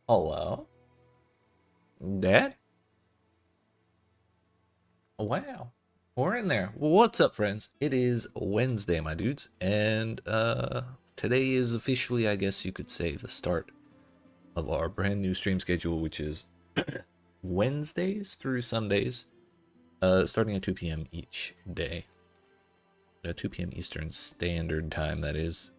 Hello? Dad? Wow. We're in there. Well, what's up, friends? It is Wednesday, my dudes, and today is officially, I guess you could say, the start of our brand new stream schedule, which is Wednesdays through Sundays, starting at 2 p.m. each day. 2 p.m. Eastern Standard Time, that is.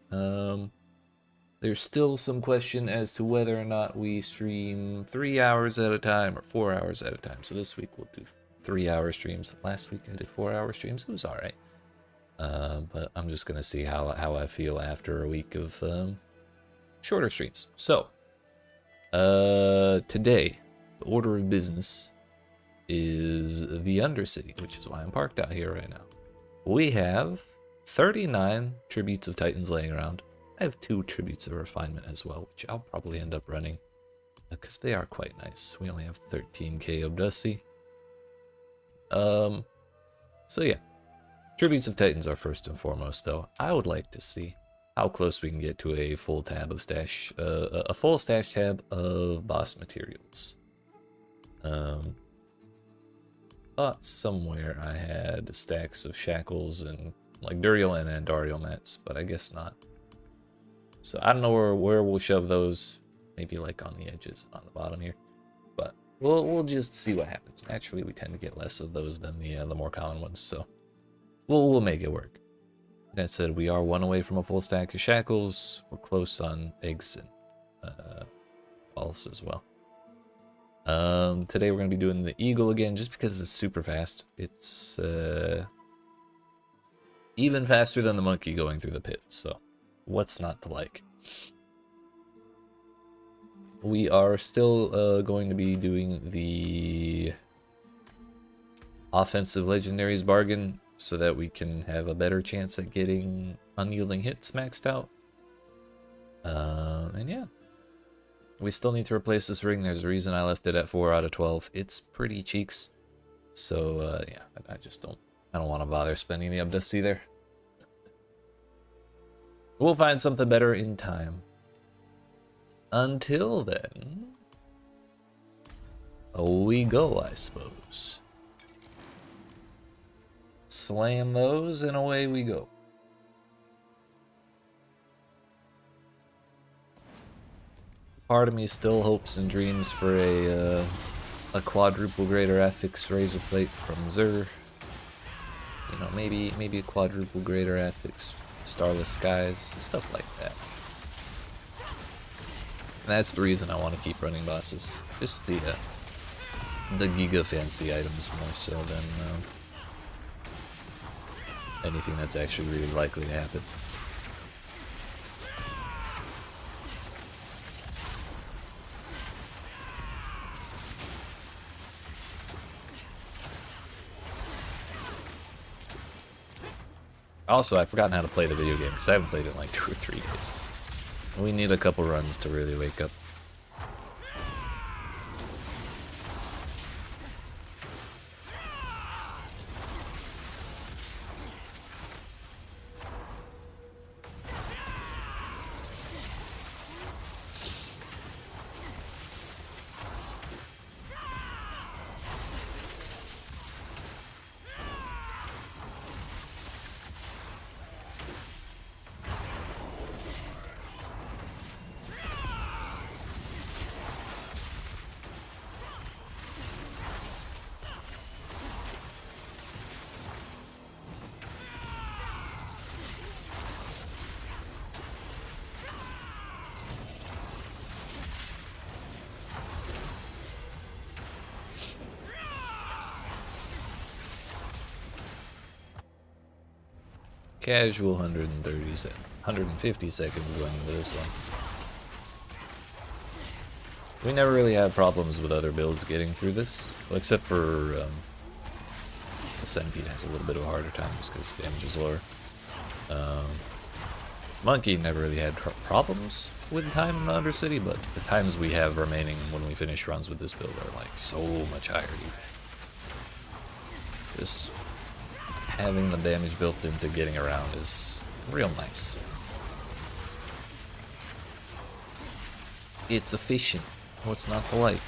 There's still some question as to whether or not we stream 3 hours at a time or 4 hours at a time. So this week we'll do 3-hour streams. Last week I did 4-hour streams. It was all right. But I'm just gonna see how I feel after a week of shorter streams. So today the order of business is the Undercity, which is why I'm parked out here right now. We have 39 tributes of Titans laying around. I have 2 tributes of refinement as well, which I'll probably end up running because they are quite nice. We only have 13k of Dusty. So yeah, tributes of Titans are first and foremost, though. I would like to see how close we can get to a full tab of stash, a full stash tab of boss materials. Thought somewhere I had stacks of shackles and like Duriel and Andariel mats, but I guess not. So I don't know where we'll shove those. Maybe like on the edges, on the bottom here. But we'll just see what happens. Naturally, we tend to get less of those than the more common ones, so we'll make it work. That said, we are 1 away from a full stack of shackles. We're close on eggs and false as well. Today we're gonna be doing the Eagle again, just because it's super fast. It's even faster than the monkey going through the pit. So what's not to like? We are still going to be doing the offensive legendaries bargain so that we can have a better chance at getting unyielding hits maxed out. And yeah, we still need to replace this ring. There's a reason I left it at 4 out of 12. It's pretty cheeks. So yeah, I don't want to bother spending the Updusty there. We'll find something better in time. Until then, we go, I suppose. Slam those and away we go. Part of me still hopes and dreams for a quadruple greater affix razor plate from Zur. You know, maybe a quadruple greater affix Starless Skies, stuff like that. And that's the reason I want to keep running bosses. Just the giga fancy items more so than anything that's actually really likely to happen. Also, I've forgotten how to play the video game because I haven't played it in like 2 or 3 days. We need a couple runs to really wake up. Casual 150 seconds going into this one. We never really had problems with other builds getting through this, well, except for the Centipede has a little bit of a harder time just because damage is lower. Monkey never really had problems with time in the Undercity, but the times we have remaining when we finish runs with this build are like so much higher, dude. Just having the damage built into getting around is real nice. It's efficient. What's not to like?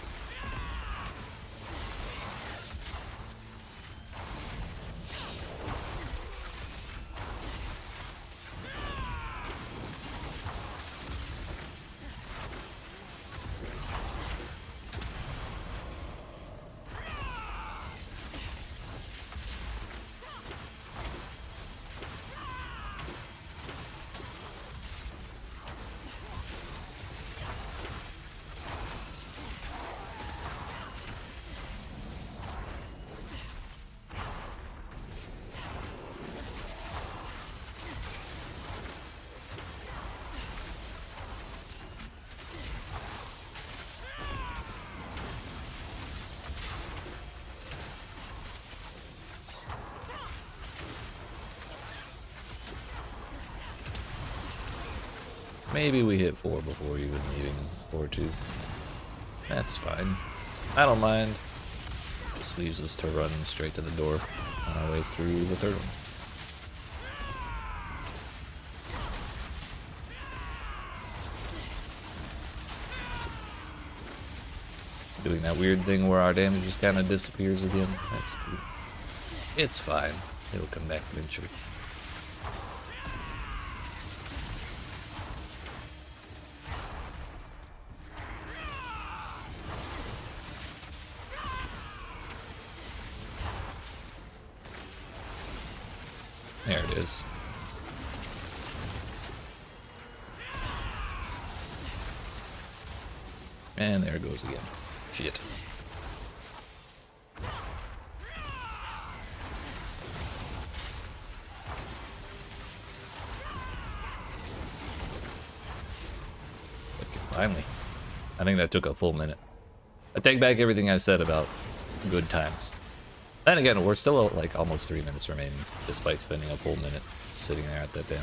Maybe we hit 4 before even leaving, or 2. That's fine. I don't mind. Just leaves us to run straight to the door on our way through the third one. Doing that weird thing where our damage just kind of disappears again. That's cool. It's fine. It'll come back eventually. There it is. And there it goes again. Shit. Okay, finally. I think that took a full minute. I take back everything I said about good times. Then again, we're still at like almost 3 minutes remaining, despite spending a full minute sitting there at that damn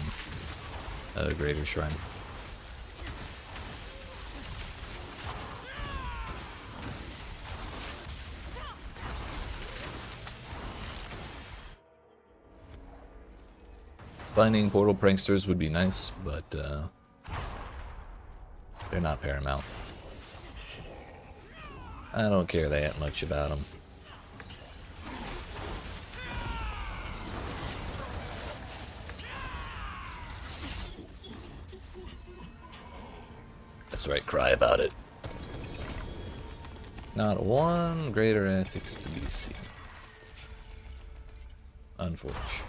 greater shrine. Finding portal pranksters would be nice, but they're not paramount. I don't care that much about them. That's right, cry about it. Not one greater ethics to be seen. Unfortunate.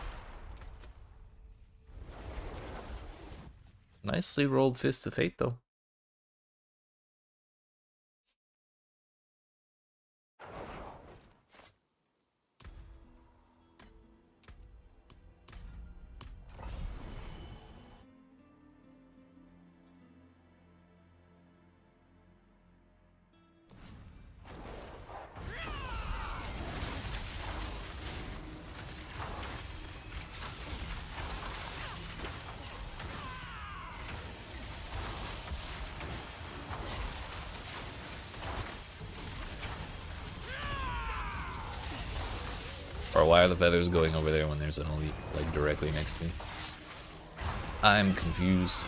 Nicely rolled Fist of Fate, though. Or why are the feathers going over there when there's an elite, like, directly next to me? I'm confused.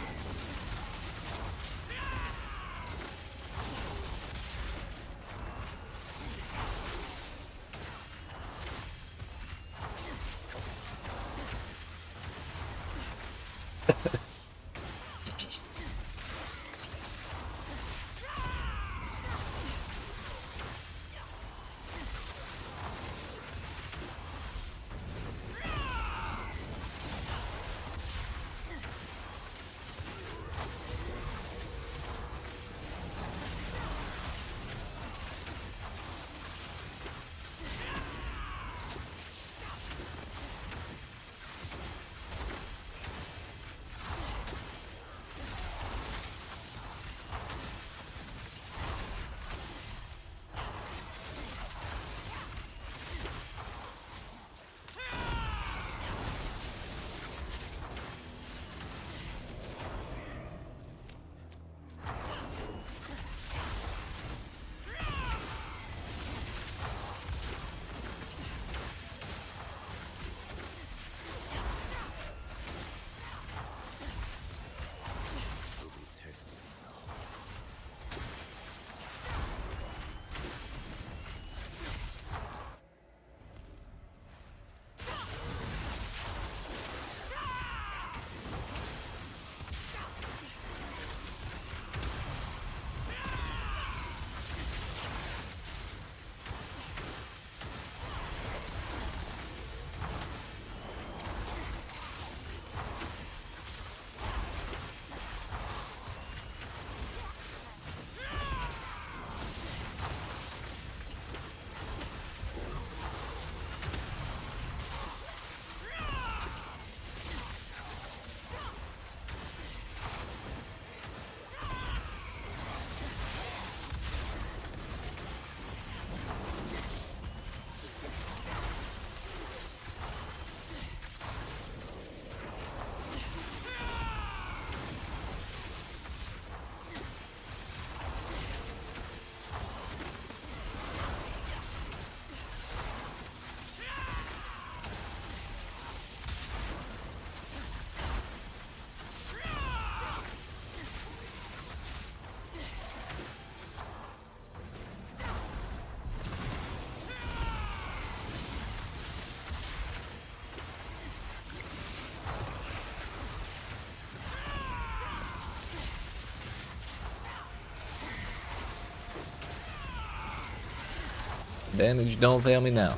Advantage don't fail me now.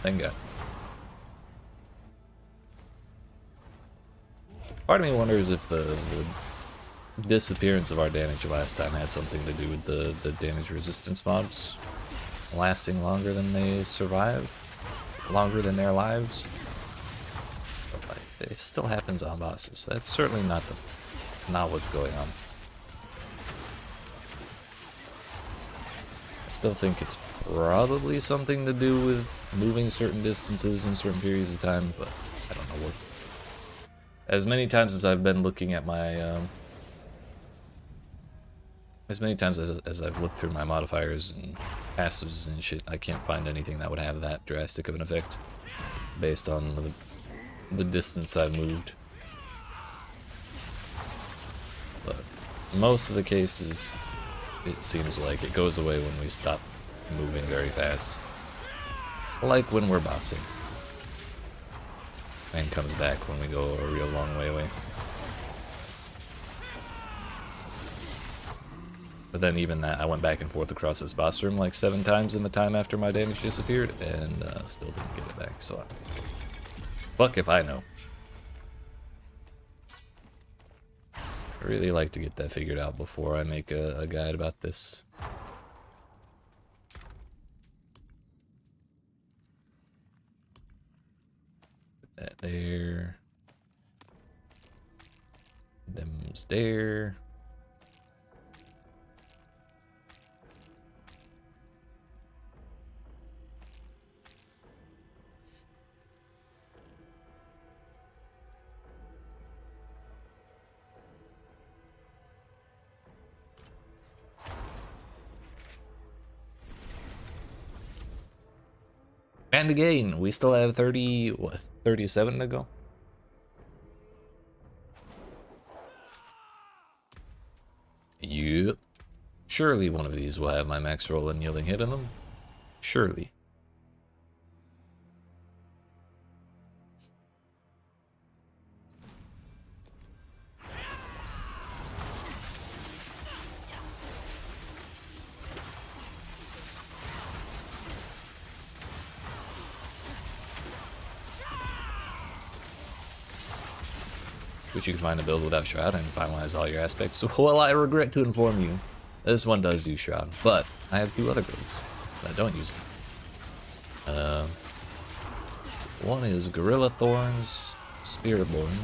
Thank God. Part of me wonders if the disappearance of our damage last time had something to do with the damage resistance mobs lasting longer than they survive, longer than their lives. But like, it still happens on bosses. That's certainly not what's going on. I still think it's probably something to do with moving certain distances in certain periods of time, but I don't know what. As many times as I've been looking at my as many times as I've looked through my modifiers and passives and shit, I can't find anything that would have that drastic of an effect based on the distance I've moved. But most of the cases, it seems like it goes away when we stop moving very fast. Like when we're bossing. And comes back when we go a real long way away. But then even that, I went back and forth across this boss room like 7 times in the time after my damage disappeared, and still didn't get it back, so fuck if I know. I really like to get that figured out before I make a guide about this. Put that there. Them's there. And again, we still have 37 to go? Yep. Surely one of these will have my max roll and yielding hit in them. Surely. Which you can find a build without Shroud and finalize all your aspects. Well, I regret to inform you, this one does use Shroud, but I have 2 other builds that don't use it. One is Gorilla Thorns Spiritborn,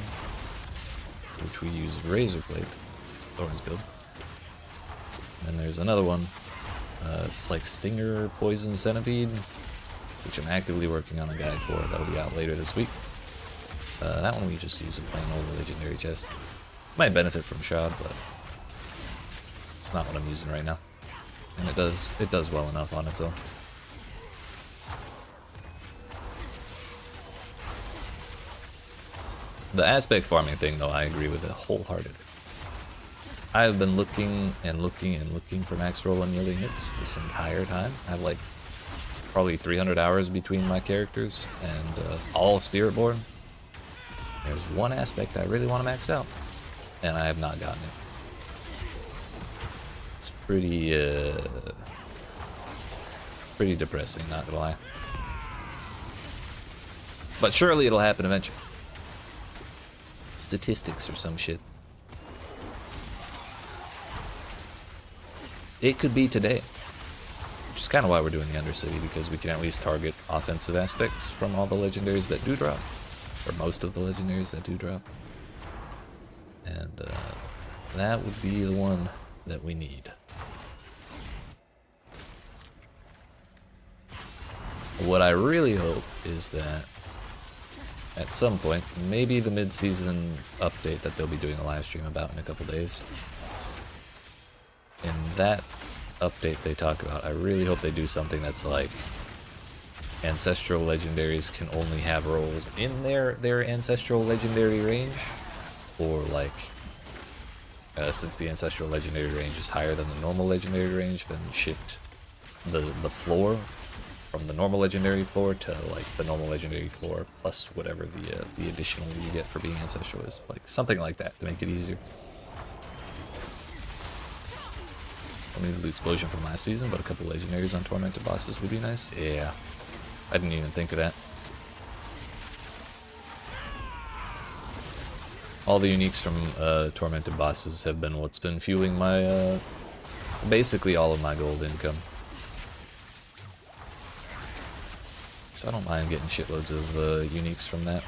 which we use Razorblade. It's a Thorns build. And there's another one, it's like Stinger Poison Centipede, which I'm actively working on a guide for. That'll be out later this week. That one we just use a plain old legendary chest. Might benefit from Shroud, but it's not what I'm using right now. And it does well enough on its own. The aspect farming thing, though, I agree with it wholeheartedly. I have been looking and looking and looking for max roll and yielding hits this entire time. I have like probably 300 hours between my characters and all Spiritborn. There's one aspect I really want to max out, and I have not gotten it. It's pretty depressing, not gonna lie. But surely it'll happen eventually. Statistics or some shit. It could be today. Which is kind of why we're doing the Undercity, because we can at least target offensive aspects from all the legendaries that do drop. Or most of the legendaries that do drop. And that would be the one that we need. What I really hope is that at some point, maybe the mid-season update that they'll be doing a live stream about in a couple days. In that update they talk about, I really hope they do something that's like ancestral legendaries can only have rolls in their ancestral legendary range, or like since the ancestral legendary range is higher than the normal legendary range, then shift the floor from the normal legendary floor to like the normal legendary floor plus whatever the additional you get for being ancestral is, like something like that to make it easier. Don't need the explosion from last season, but a couple legendaries on tormented bosses would be nice. Yeah, I didn't even think of that. All the uniques from tormented bosses have been what's been fueling my basically all of my gold income. So I don't mind getting shitloads of uniques from that.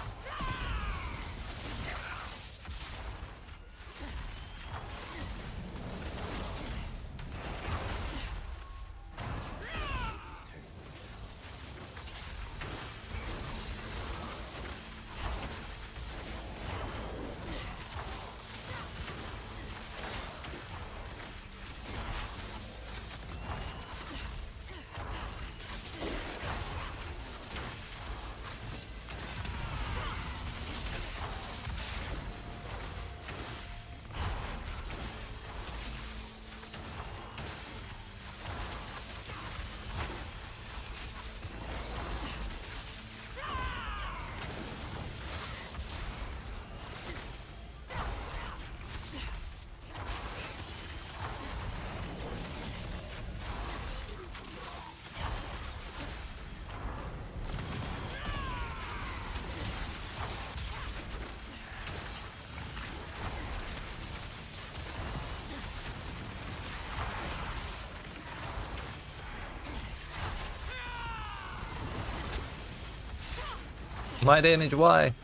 My damage, why?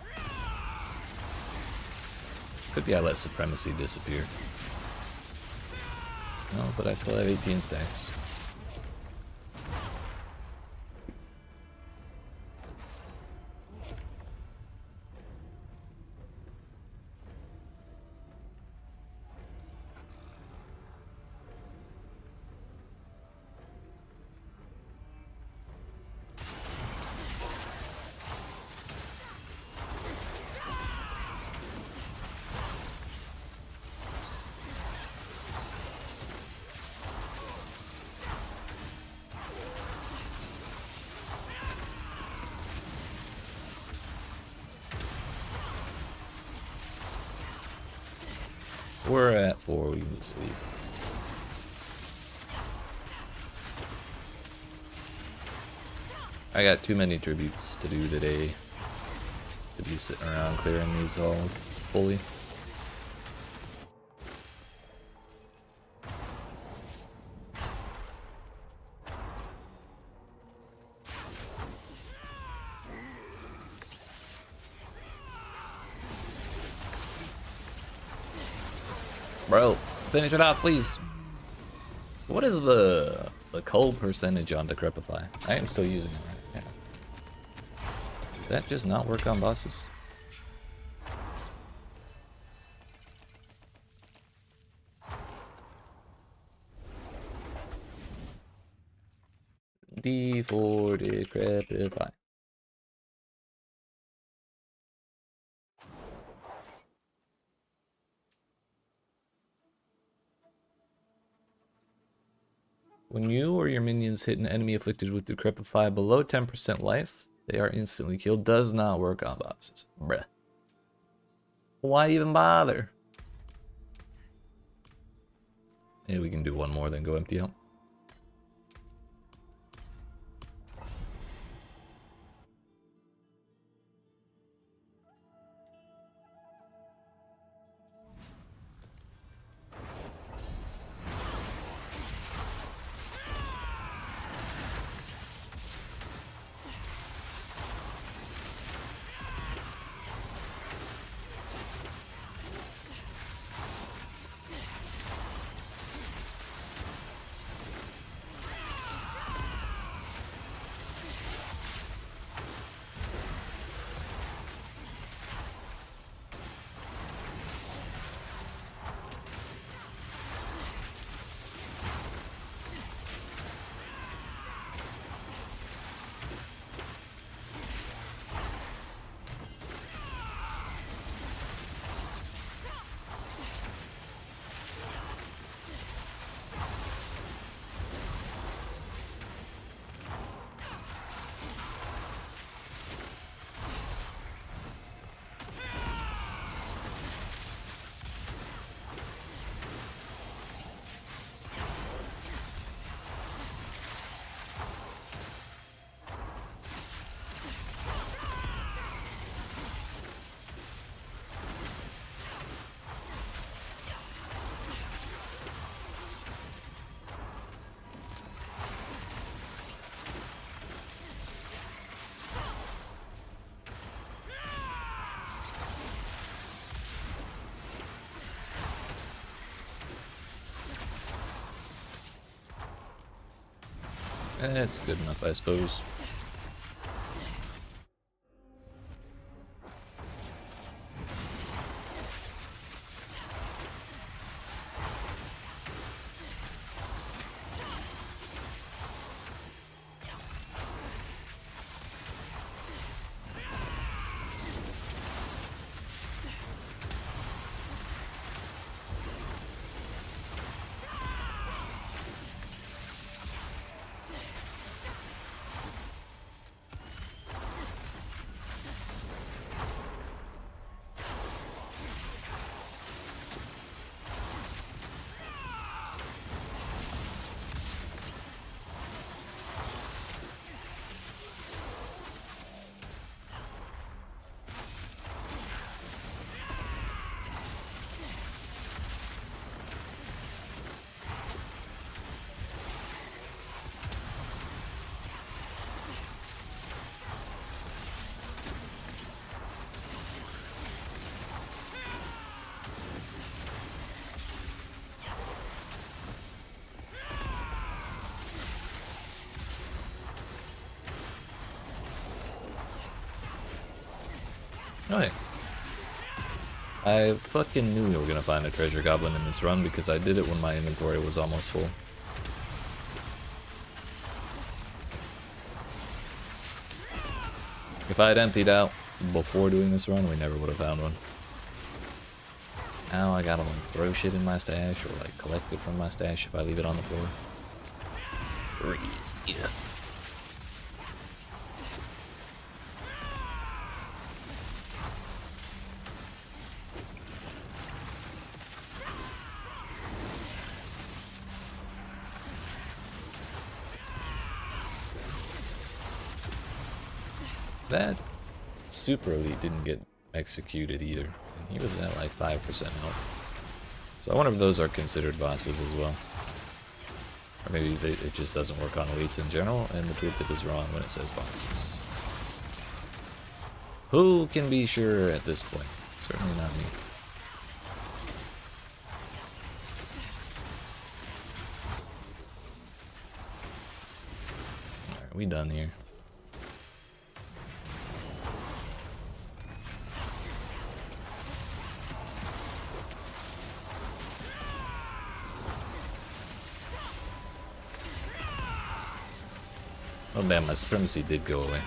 Could be I let Supremacy disappear. No, but I still have 18 stacks. We're at 4, we can just leave. I got too many tributes to do today to be sitting around clearing these all fully. Bro, finish it off, please. What is the cull percentage on Decrepify? I am still using it right now. Does that just not work on bosses? D4 Decrepify. When you or your minions hit an enemy afflicted with Decrepify below 10% life, they are instantly killed. Does not work on bosses. Bruh. Why even bother? Yeah, we can do one more, then go empty out. That's good enough, I suppose. Oh, hey. I fucking knew we were gonna find a treasure goblin in this run because I did it when my inventory was almost full. If I had emptied out before doing this run, we never would have found one. Now I gotta like throw shit in my stash or like collect it from my stash if I leave it on the floor. Yeah. That super elite didn't get executed either. And he was at like 5% health. So I wonder if those are considered bosses as well. Or maybe it just doesn't work on elites in general, and the tooltip is wrong when it says bosses. Who can be sure at this point? Certainly not me. Alright, we done here. Oh damn, my supremacy did go away.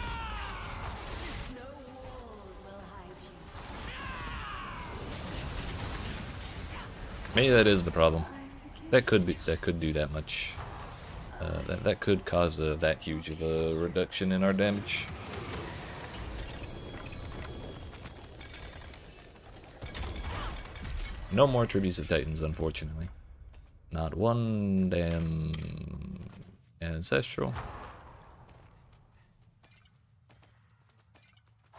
Maybe that is the problem. That could do that much. That could cause that huge of a reduction in our damage. No more tributes of Titans, unfortunately. Not one damn ancestral.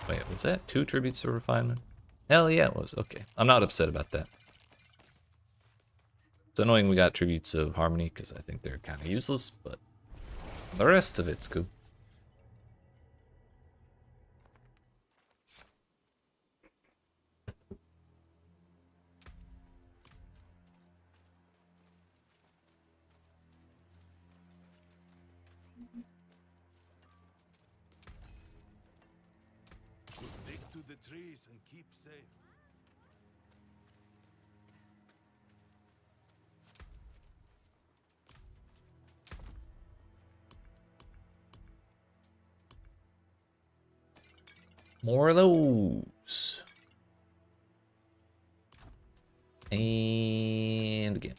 Wait, was that 2 tributes of refinement? Hell yeah, it was. Okay, I'm not upset about that. It's annoying we got tributes of harmony because I think they're kind of useless, but the rest of it's cool. Stick to the trees and keep safe. More of those. And again.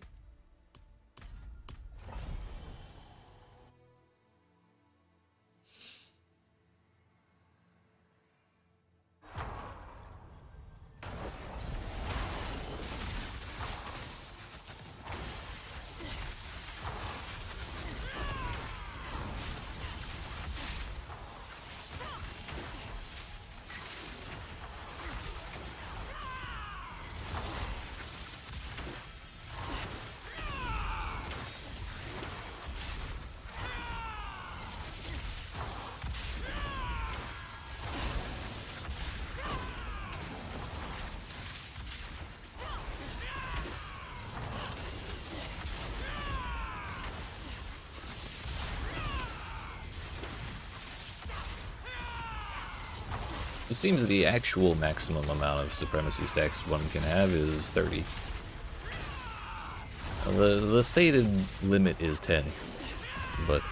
It seems the actual maximum amount of supremacy stacks one can have is 30. The stated limit is 10, but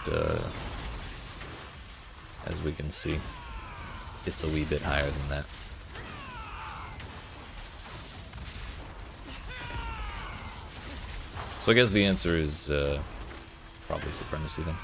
as we can see, it's a wee bit higher than that. So I guess the answer is probably supremacy then.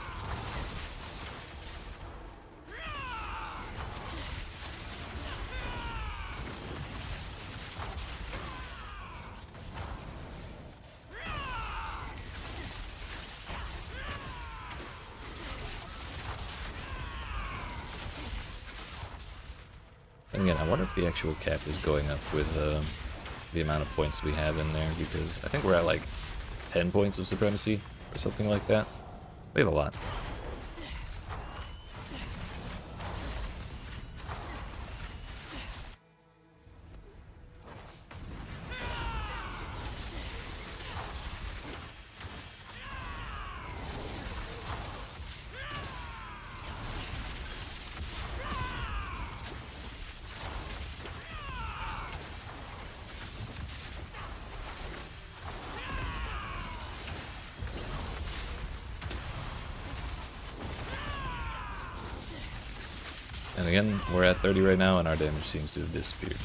And again, I wonder if the actual cap is going up with the amount of points we have in there, because I think we're at like 10 points of supremacy or something like that. We have a lot. And again, we're at 30 right now, and our damage seems to have disappeared.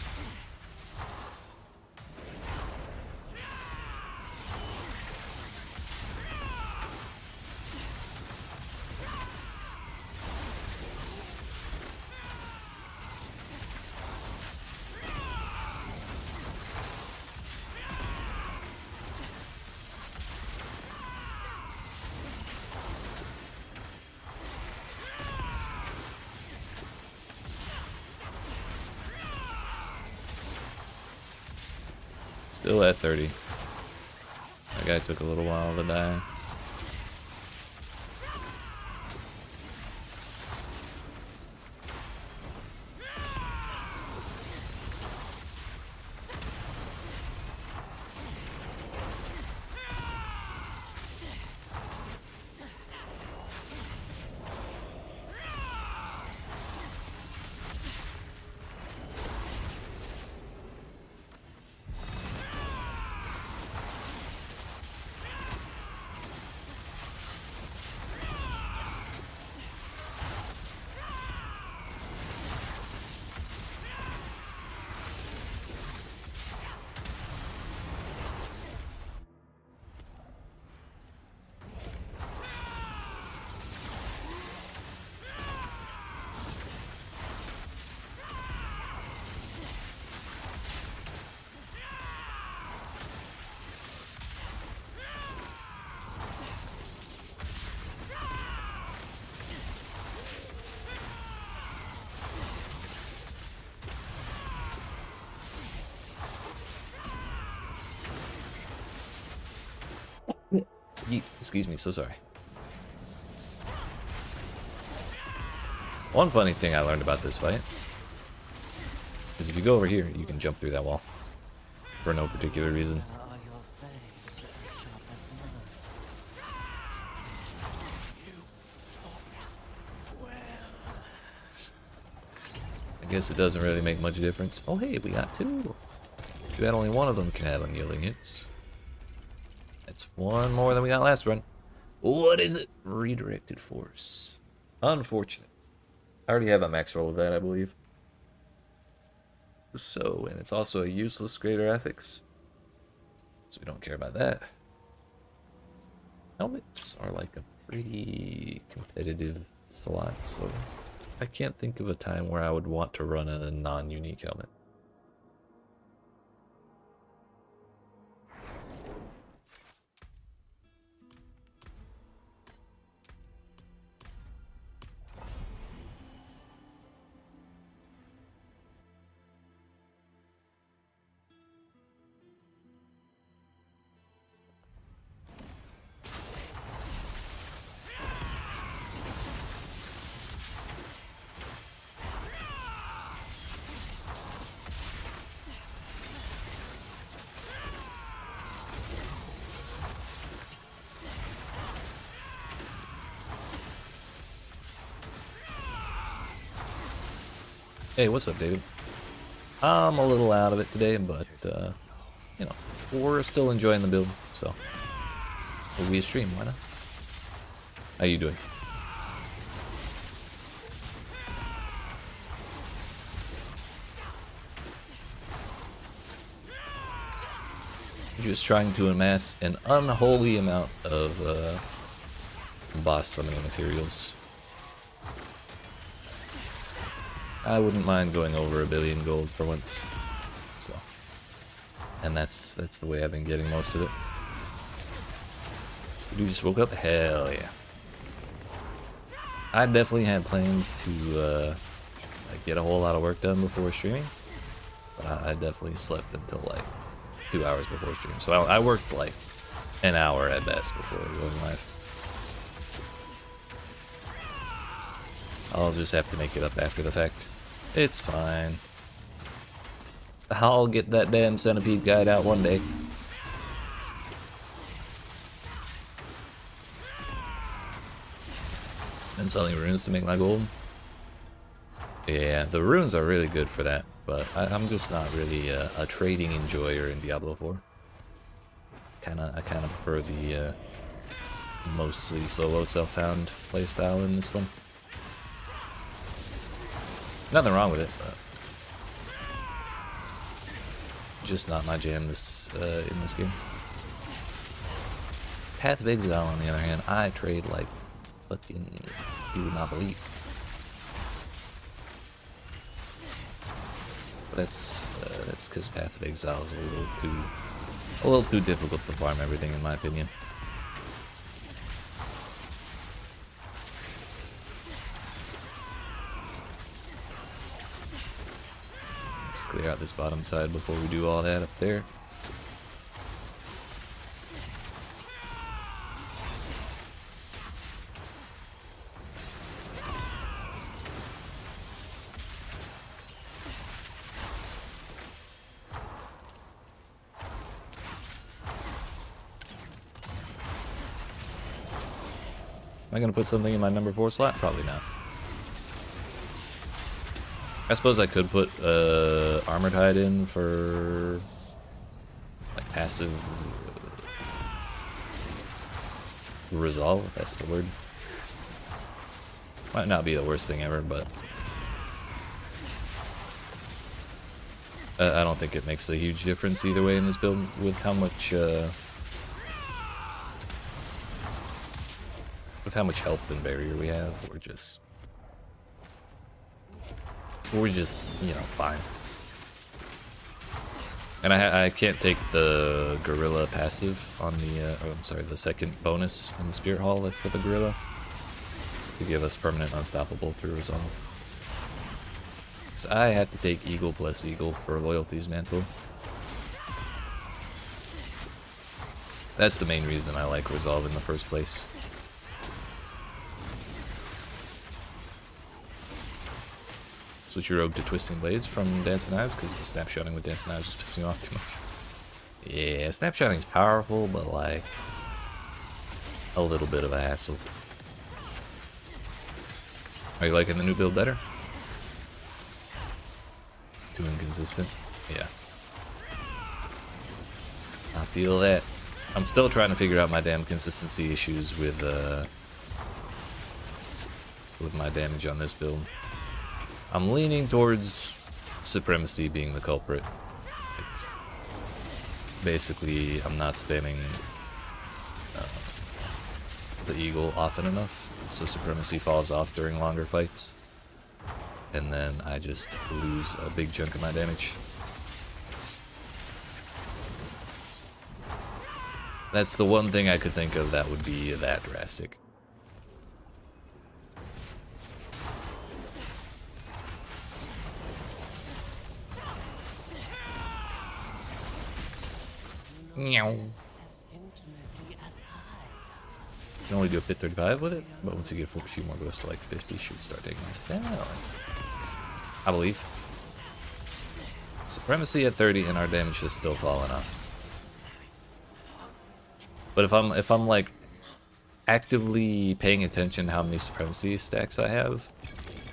Still at 30. That guy took a little while to die. YEET. Excuse me, so sorry. One funny thing I learned about this fight is if you go over here, you can jump through that wall for no particular reason. I guess it doesn't really make much difference. Oh hey, we got two. Too bad only one of them can have unyielding hits. That's one more than we got last run. What is it? Redirected force. Unfortunate. I already have a max roll of that, I believe. So, and it's also a useless greater ethics. So we don't care about that. Helmets are like a pretty competitive slot, so I can't think of a time where I would want to run a non-unique helmet. Hey, what's up, David? I'm a little out of it today, but, you know, we're still enjoying the build, so maybe a stream, why not? How you doing? Just trying to amass an unholy amount of boss summoning materials. I wouldn't mind going over 1 billion gold for once. So, and that's the way I've been getting most of it. You just woke up? Hell yeah. I definitely had plans to get a whole lot of work done before streaming, but I definitely slept until like 2 hours before stream. So I worked like an hour at best before going live. I'll just have to make it up after the fact. It's fine. I'll get that damn centipede guide out one day. And selling runes to make my gold. Yeah, the runes are really good for that, but I'm just not really a trading enjoyer in Diablo 4. I kind of prefer the mostly solo self-found playstyle in this one. Nothing wrong with it, but just not my jam in this game. Path of Exile, on the other hand, I trade like fucking you would not believe. But that's because Path of Exile is a little too difficult to farm everything, in my opinion. Let's clear out this bottom side before we do all that up there. Am I gonna put something in my number 4 slot? Probably not. I suppose I could put Armored Hide in for like passive resolve, if that's the word. Might not be the worst thing ever, but I don't think it makes a huge difference either way in this build with how much health and barrier we have. We're just, you know, fine. And I can't take the gorilla passive on the the second bonus in the Spirit Hall for the gorilla to give us permanent unstoppable through resolve. So I have to take Eagle plus Eagle for Loyalty's Mantle. That's the main reason I like resolve in the first place. Switch your rogue to Twisting Blades from Dancing Knives because the snapshotting with Dancing Knives was pissing me off too much. Yeah, snapshotting is powerful, but like a little bit of a hassle. Are you liking the new build better? Too inconsistent? Yeah. I feel that. I'm still trying to figure out my damn consistency issues with my damage on this build. I'm leaning towards Supremacy being the culprit. Like, basically, I'm not spamming the Eagle often enough, so Supremacy falls off during longer fights. And then I just lose a big chunk of my damage. That's the one thing I could think of that would be that drastic. Meow. You can only do a pit 35 with it, but once you get a few more ghosts to like 50, you should start taking off down. I believe. Supremacy at 30 and our damage has still fallen off. But if I'm like actively paying attention to how many Supremacy stacks I have,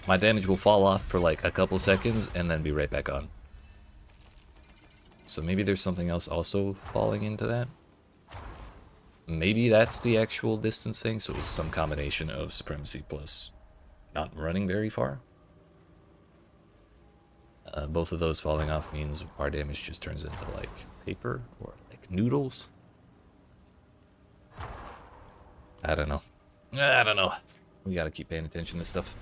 my damage will fall off for like a couple seconds and then be right back on. So maybe there's something else also falling into that. Maybe that's the actual distance thing, so it was some combination of supremacy plus not running very far. Both of those falling off means our damage just turns into like paper or like noodles. I don't know. I don't know. We gotta keep paying attention to stuff.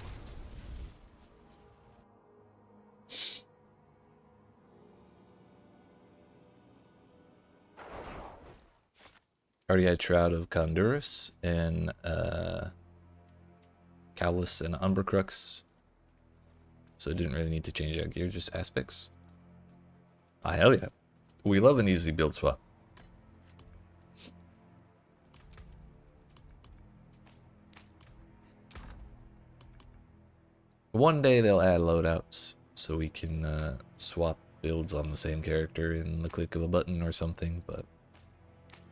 Already had Shroud of Condurus and Callus and Umbercrux. So it didn't really need to change out gear, just aspects. Ah, hell yeah. We love an easy build swap. One day they'll add loadouts, so we can swap builds on the same character in the click of a button or something, but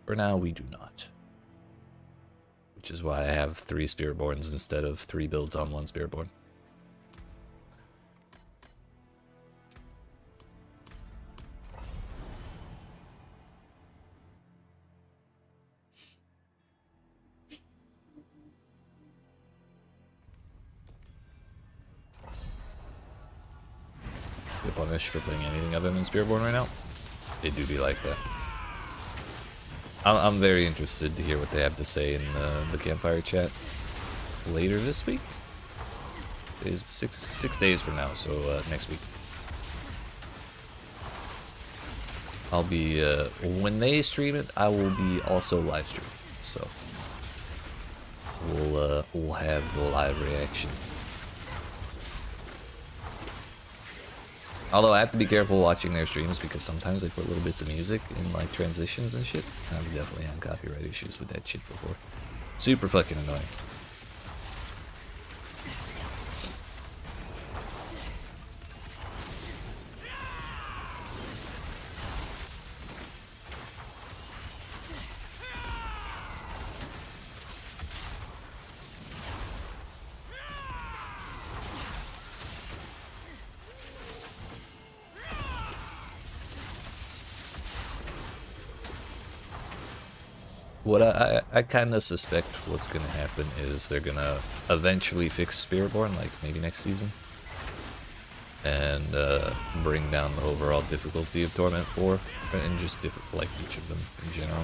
for now we do not. Which is why I have 3 Spiritborns instead of 3 builds on 1 Spiritborn. Get punished for playing anything other than Spiritborn right now. They do be like that. I'm very interested to hear what they have to say in the campfire chat later this week. Today's six days from now, so next week. I'll be when they stream it, I will be also live stream. So we'll have the live reaction. Although I have to be careful watching their streams because sometimes they put little bits of music in like transitions and shit. I've definitely had copyright issues with that shit before. Super fucking annoying. What I kind of suspect what's going to happen is they're going to eventually fix Spiritborn, like maybe next season. And bring down the overall difficulty of Torment 4, and just like each of them in general.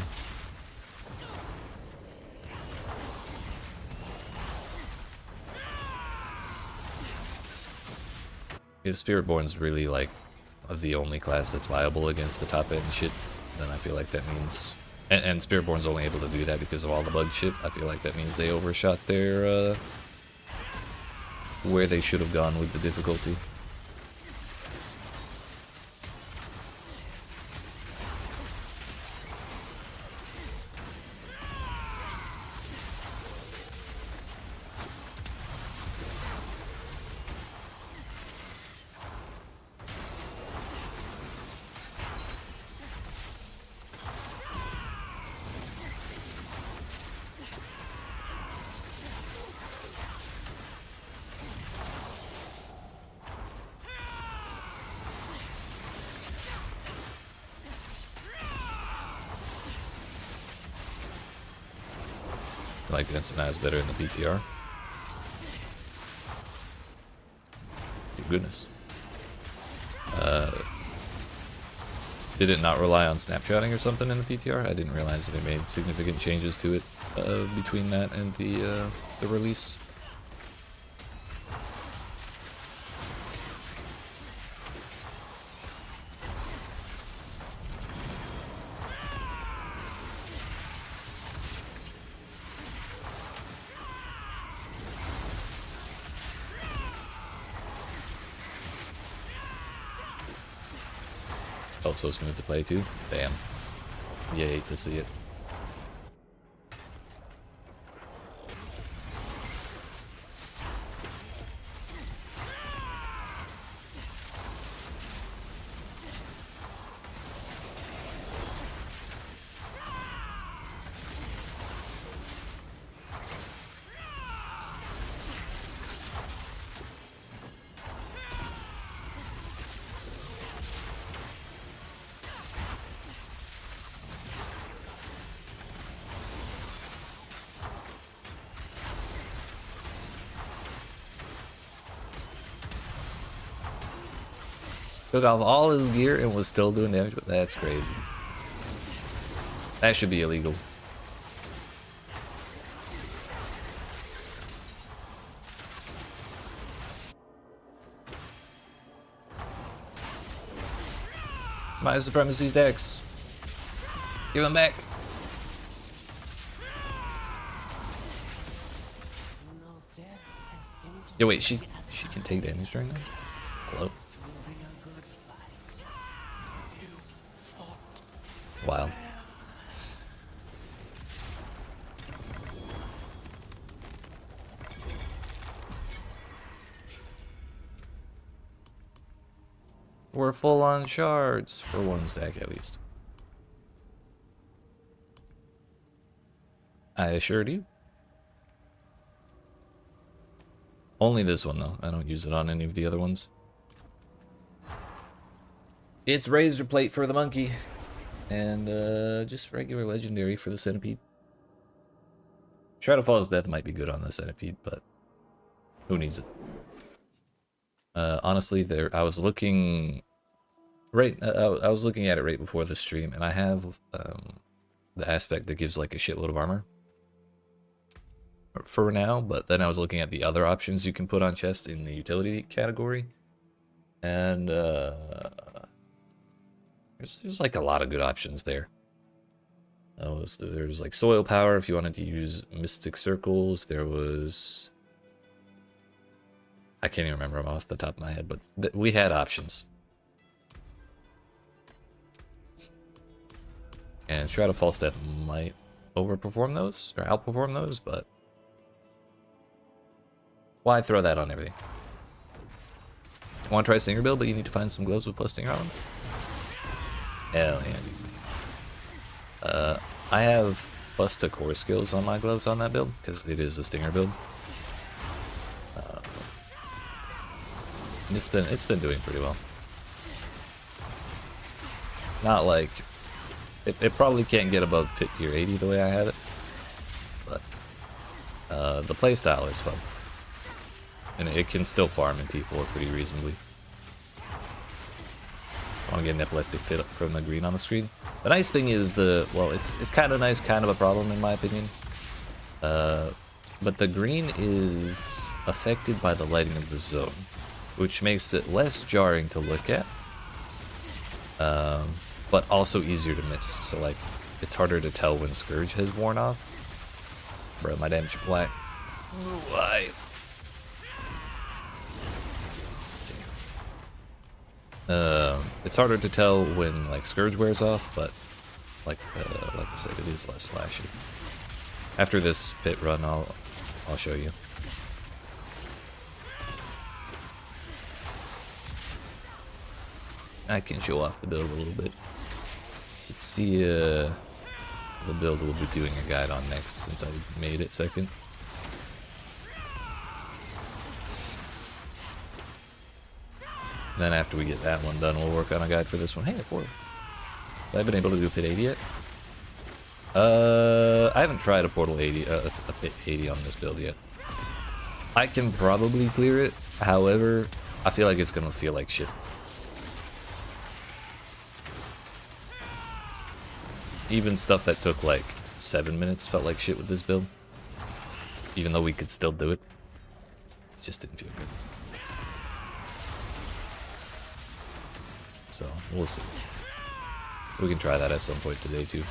If Spiritborn's really like the only class that's viable against the top end shit, then I feel like that means... And Spiritborn's only able to do that because of all the bug shit. I feel like that means they overshot their, where they should have gone with the difficulty. Like Vincent is better in the PTR. Your goodness. Did it not rely on snapshotting or something in the PTR? I didn't realize they made significant changes to it between that and the release. Felt so smooth to play too. Damn. You hate to see it. took off all his gear and was still doing damage. But that's crazy. That should be illegal. My supremacy's decks. Give him back. Yo, wait, she can take damage during that? Hello? Wow. We're full on shards for one stack at least. I assured you. Only this one though. I don't use it on any of the other ones. It's razor plate for the monkey. And just regular legendary for the centipede. Shadowfall's death might be good on the centipede, but who needs it? Honestly, I was looking I was looking at it right before the stream, and I have the aspect that gives like a shitload of armor for now, but then I was looking at the other options you can put on chests in the utility category, and there's like a lot of good options there. There's like soil power if you wanted to use mystic circles. There was, I can't even remember them off the top of my head, but we had options. And Shroud of False Death might overperform those, or outperform those, but why throw that on everything? Want to try Stinger build, but you need to find some gloves with plus Stinger on them? Hell yeah, dude. I have Busta core skills on my gloves on that build, because it is a Stinger build. And it's been doing pretty well. Not like it probably can't get above pit tier 80 the way I have it, but the playstyle is fun, and it can still farm in T4 pretty reasonably. I want to get an epileptic fit from the green on the screen. The nice thing is it's kind of nice, kind of a problem in my opinion. But the green is affected by the lighting of the zone, which makes it less jarring to look at, but also easier to miss. So like, it's harder to tell when Scourge has worn off. Bro, my damage black. Why? It's harder to tell when like Scourge wears off, but like I said, it is less flashy. After this pit run, I'll show you. I can show off the build a little bit. It's the build we'll be doing a guide on next, since I made it second. Then after we get that one done, we'll work on a guide for this one. Hey, portal. Have I been able to do pit 80 yet? I haven't tried a portal 80, a pit 80 on this build yet. I can probably clear it. However, I feel like it's gonna feel like shit. Even stuff that took like 7 minutes felt like shit with this build. Even though we could still do it. It just didn't feel good. So, we'll see. We can try that at some point today too.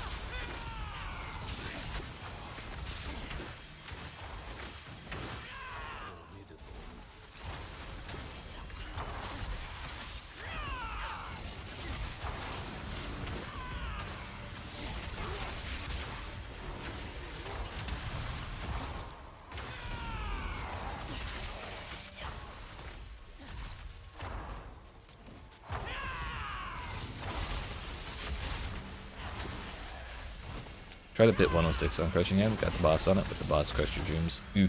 Try to pit 106 on Crushing Hand. Got the boss on it, but the boss crushed your dreams. Ooh.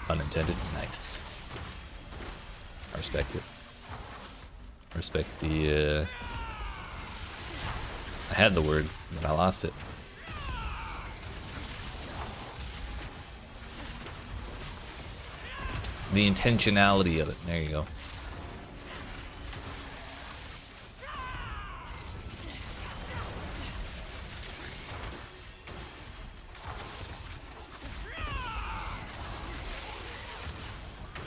Unintended. Nice. I respect it. I respect the, I had the word, but I lost it. The intentionality of it. There you go.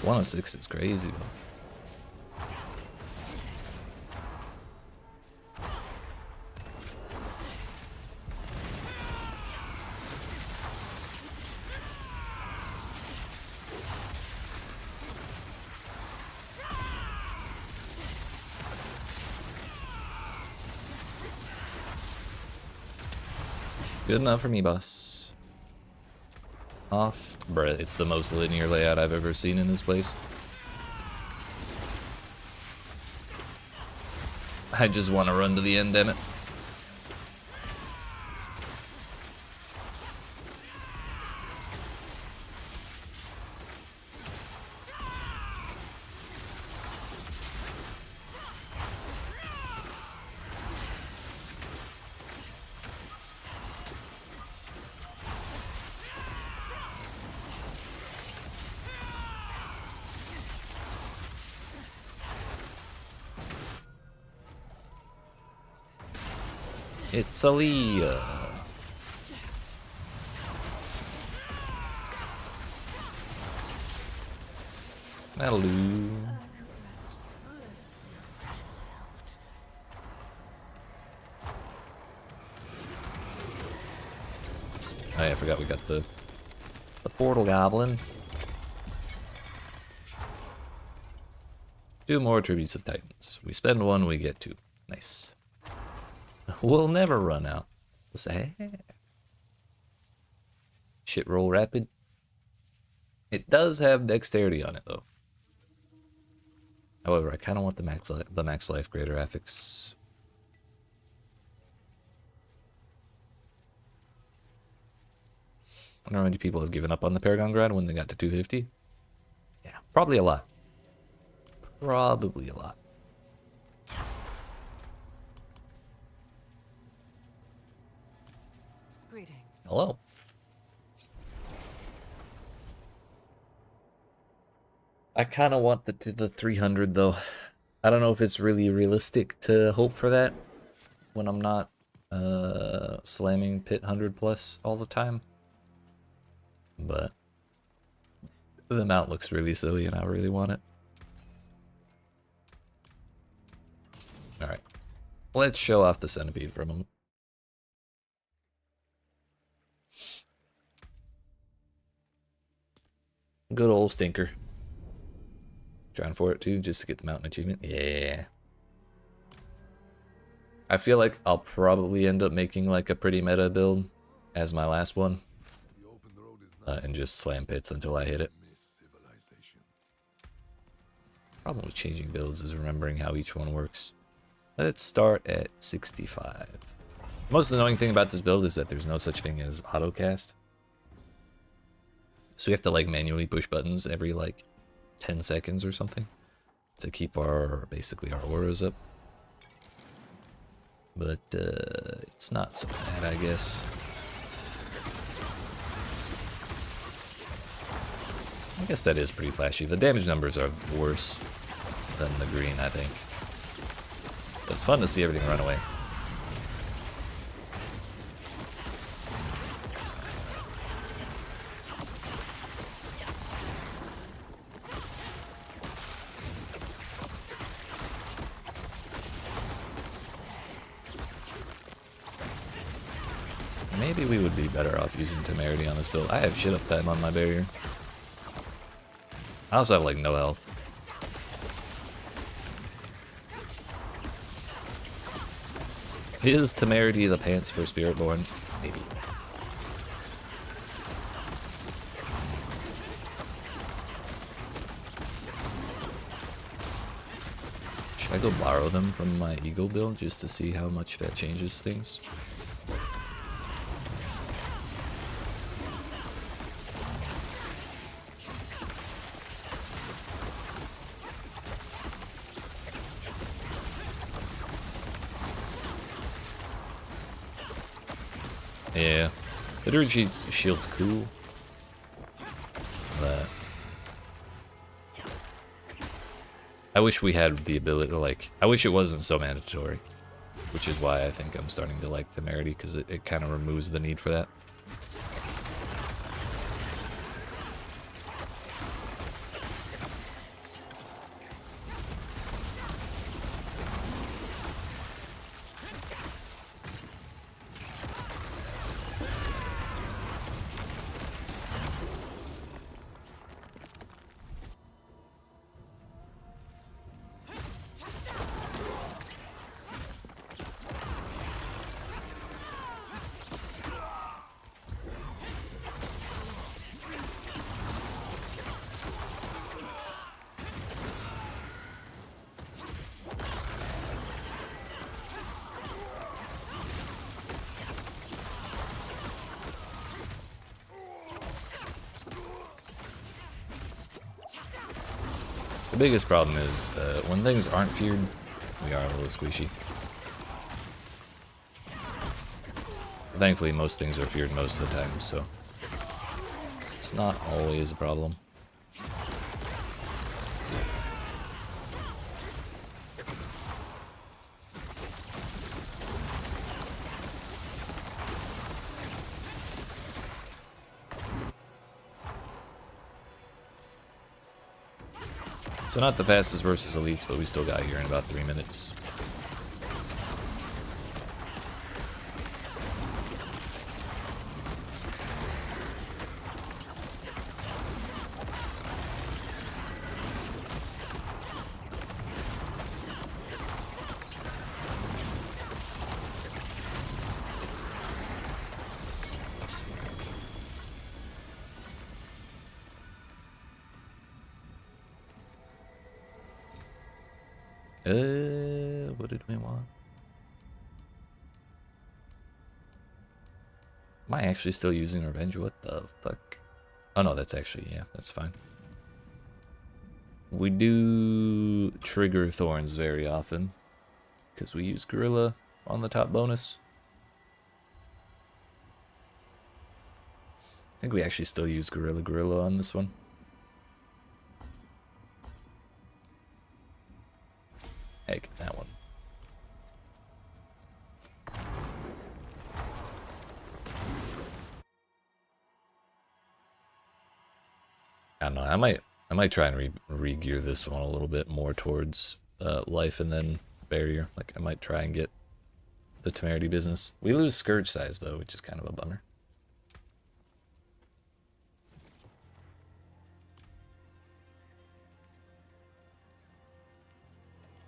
106 is crazy, though. Good enough for me, boss. Off. Bruh, it's the most linear layout I've ever seen in this place. I just want to run to the end, damn it. It's Aaliyah. Hello. Oh yeah, I forgot we got the portal goblin. 2 more tributes of titans. We spend 1, we get 2. Nice. We'll never run out. What's that? Shit roll rapid. It does have dexterity on it though. However, I kind of want the max life greater affix. I don't know how many people have given up on the Paragon Grind when they got to 250. Yeah, probably a lot. Probably a lot. Greetings. Hello. I kind of want the 300 though. I don't know if it's really realistic to hope for that when I'm not slamming pit 100 plus all the time. But the mount looks really silly and I really want it. Alright. Let's show off the centipede for a moment. Good old stinker. Trying for it too, just to get the mountain achievement. Yeah. I feel like I'll probably end up making like a pretty meta build as my last one. And just slam pits until I hit it. Problem with changing builds is remembering how each one works. Let's start at 65. The most annoying thing about this build is that there's no such thing as autocast. So we have to like manually push buttons every like 10 seconds or something to keep our, basically our auras up. But it's not so bad, I guess. I guess that is pretty flashy. The damage numbers are worse than the green, I think. But it's fun to see everything run away. Maybe we would be better off using Temerity on this build. I have shit uptime on my barrier. I also have like no health. Is Temerity the pants for Spiritborn? Maybe. Should I go borrow them from my Eagle build just to see how much that changes things? Yeah, the Druid shield's cool, but I wish we had the ability to like, I wish it wasn't so mandatory, which is why I think I'm starting to like Temerity, because it kind of removes the need for that. biggest problem is when things aren't feared, we are a little squishy. Thankfully, most things are feared most of the time, so it's not always a problem. So not the fastest versus elites, but we still got here in about 3 minutes. What did we want? Am I actually still using Revenge? What the fuck? Oh no, that's actually, yeah, that's fine. We do trigger Thorns very often, because we use Gorilla on the top bonus. I think we actually still use Gorilla on this one. Heck, that one. I don't know. I might try and re-gear this one a little bit more towards life and then barrier. Like I might try and get the temerity business. We lose scourge size though, which is kind of a bummer.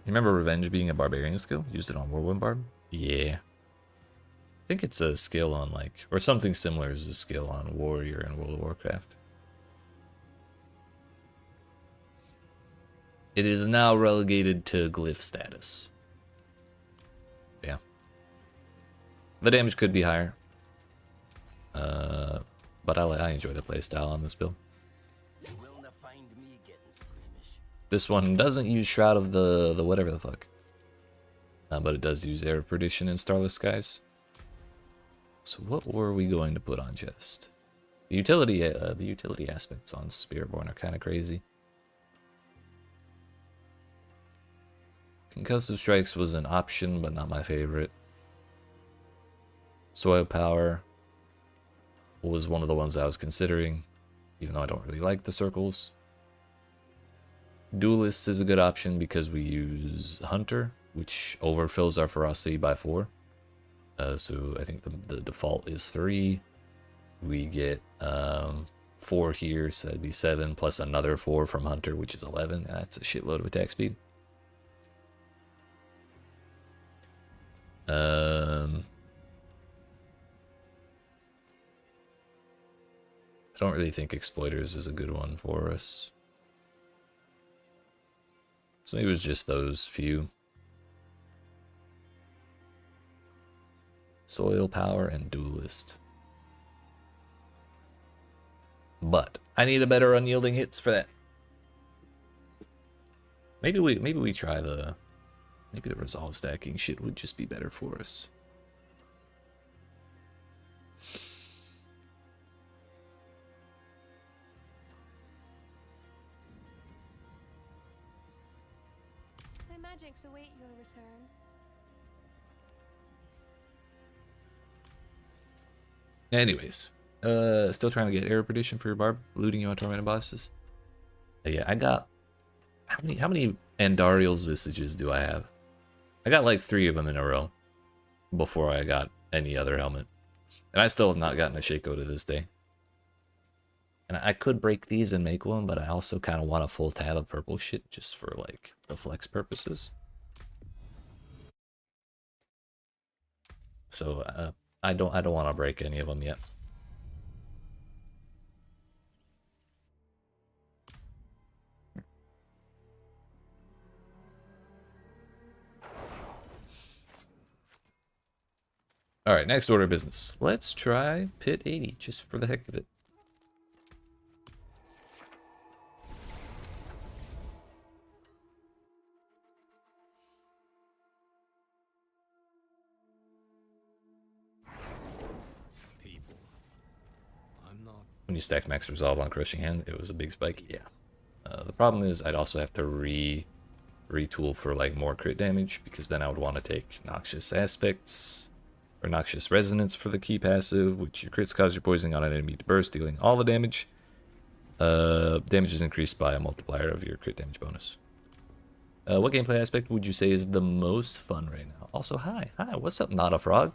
You remember Revenge being a barbarian skill? Used it on Whirlwind Barb? Yeah. I think it's a skill on like, or something similar as a skill on Warrior in World of Warcraft. It is now relegated to glyph status. Yeah. The damage could be higher. But I enjoy the playstyle on this build. This one doesn't use Shroud of the whatever the fuck. But it does use Air of Perdition and Starless Skies. So what were we going to put on chest? The utility aspects on Spiritborn are kind of crazy. Concussive Strikes was an option, but not my favorite. Soil Power was one of the ones I was considering, even though I don't really like the circles. Duelist is a good option because we use Hunter, which overfills our ferocity by 4. So I think the default is 3. We get 4 here, so that'd be 7, plus another 4 from Hunter, which is 11. That's a shitload of attack speed. I don't really think Exploiters is a good one for us. So maybe it was just those few. Soil Power and Duelist. But I need a better unyielding hits for that. Maybe we try the resolve stacking shit would just be better for us. My magics await your return. Anyways, still trying to get Air Perdition for your Barb, looting you on Tormented Bosses. Yeah, I got how many Andariel's Visages do I have? I got like 3 of them in a row before I got any other helmet. And I still have not gotten a Shaco to this day. And I could break these and make one, but I also kind of want a full tab of purple shit just for like the flex purposes. So I don't want to break any of them yet. All right, next order of business. Let's try Pit 80 just for the heck of it. when you stacked max resolve on Crushing Hand, it was a big spike. Yeah. The problem is I'd also have to retool for like more crit damage, because then I would want to take Noxious Aspects or Noxious Resonance for the key passive, which your crits cause your poisoning on an enemy to burst, dealing all the damage. Damage is increased by a multiplier of your crit damage bonus. What gameplay aspect would you say is the most fun right now? Also, hi, what's up, Not a Frog?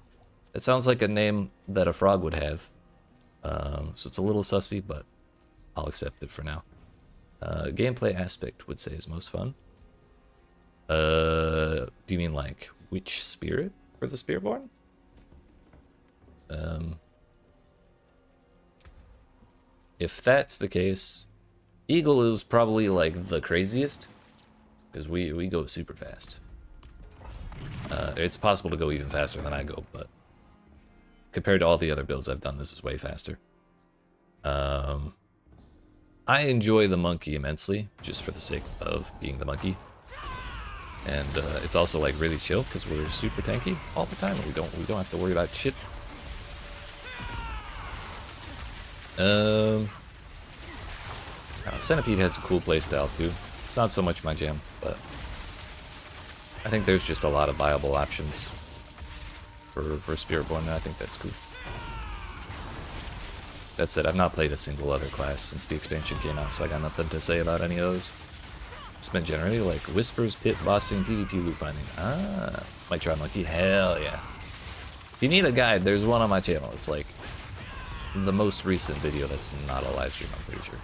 That sounds like a name that a frog would have. So it's a little sussy, but I'll accept it for now. Gameplay aspect would say is most fun. Do you mean like which spirit for the Spiritborn? If that's the case, Eagle is probably like the craziest, because we go super fast. It's possible to go even faster than I go, but compared to all the other builds I've done, this is way faster. I enjoy the monkey immensely, just for the sake of being the monkey. And it's also like really chill because we're super tanky all the time. We don't have to worry about shit. Centipede has a cool playstyle too. It's not so much my jam, but I think there's just a lot of viable options for Spiritborn, and I think that's cool. That said, I've not played a single other class since the expansion came out, so I got nothing to say about any of those. Just been generally like Whispers, Pit, Bossing, PvP, loot finding. Might try Monkey. Hell yeah. If you need a guide, there's one on my channel. It's like the most recent video that's not a live stream, I'm pretty sure.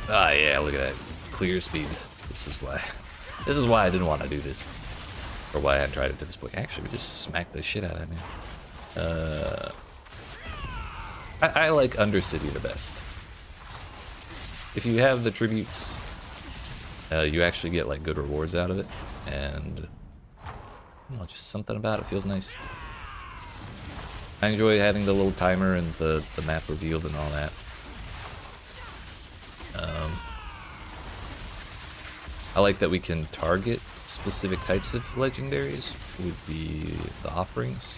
Ah yeah, look at that. Clear speed. This is why I didn't want to do this. Or why I hadn't tried it to this point. Actually, we just smacked the shit out of that, man. I like Undercity the best. If you have the tributes, you actually get like good rewards out of it, and you know, just something about it feels nice. I enjoy having the little timer and the map revealed and all that. I like that we can target specific types of legendaries with the offerings.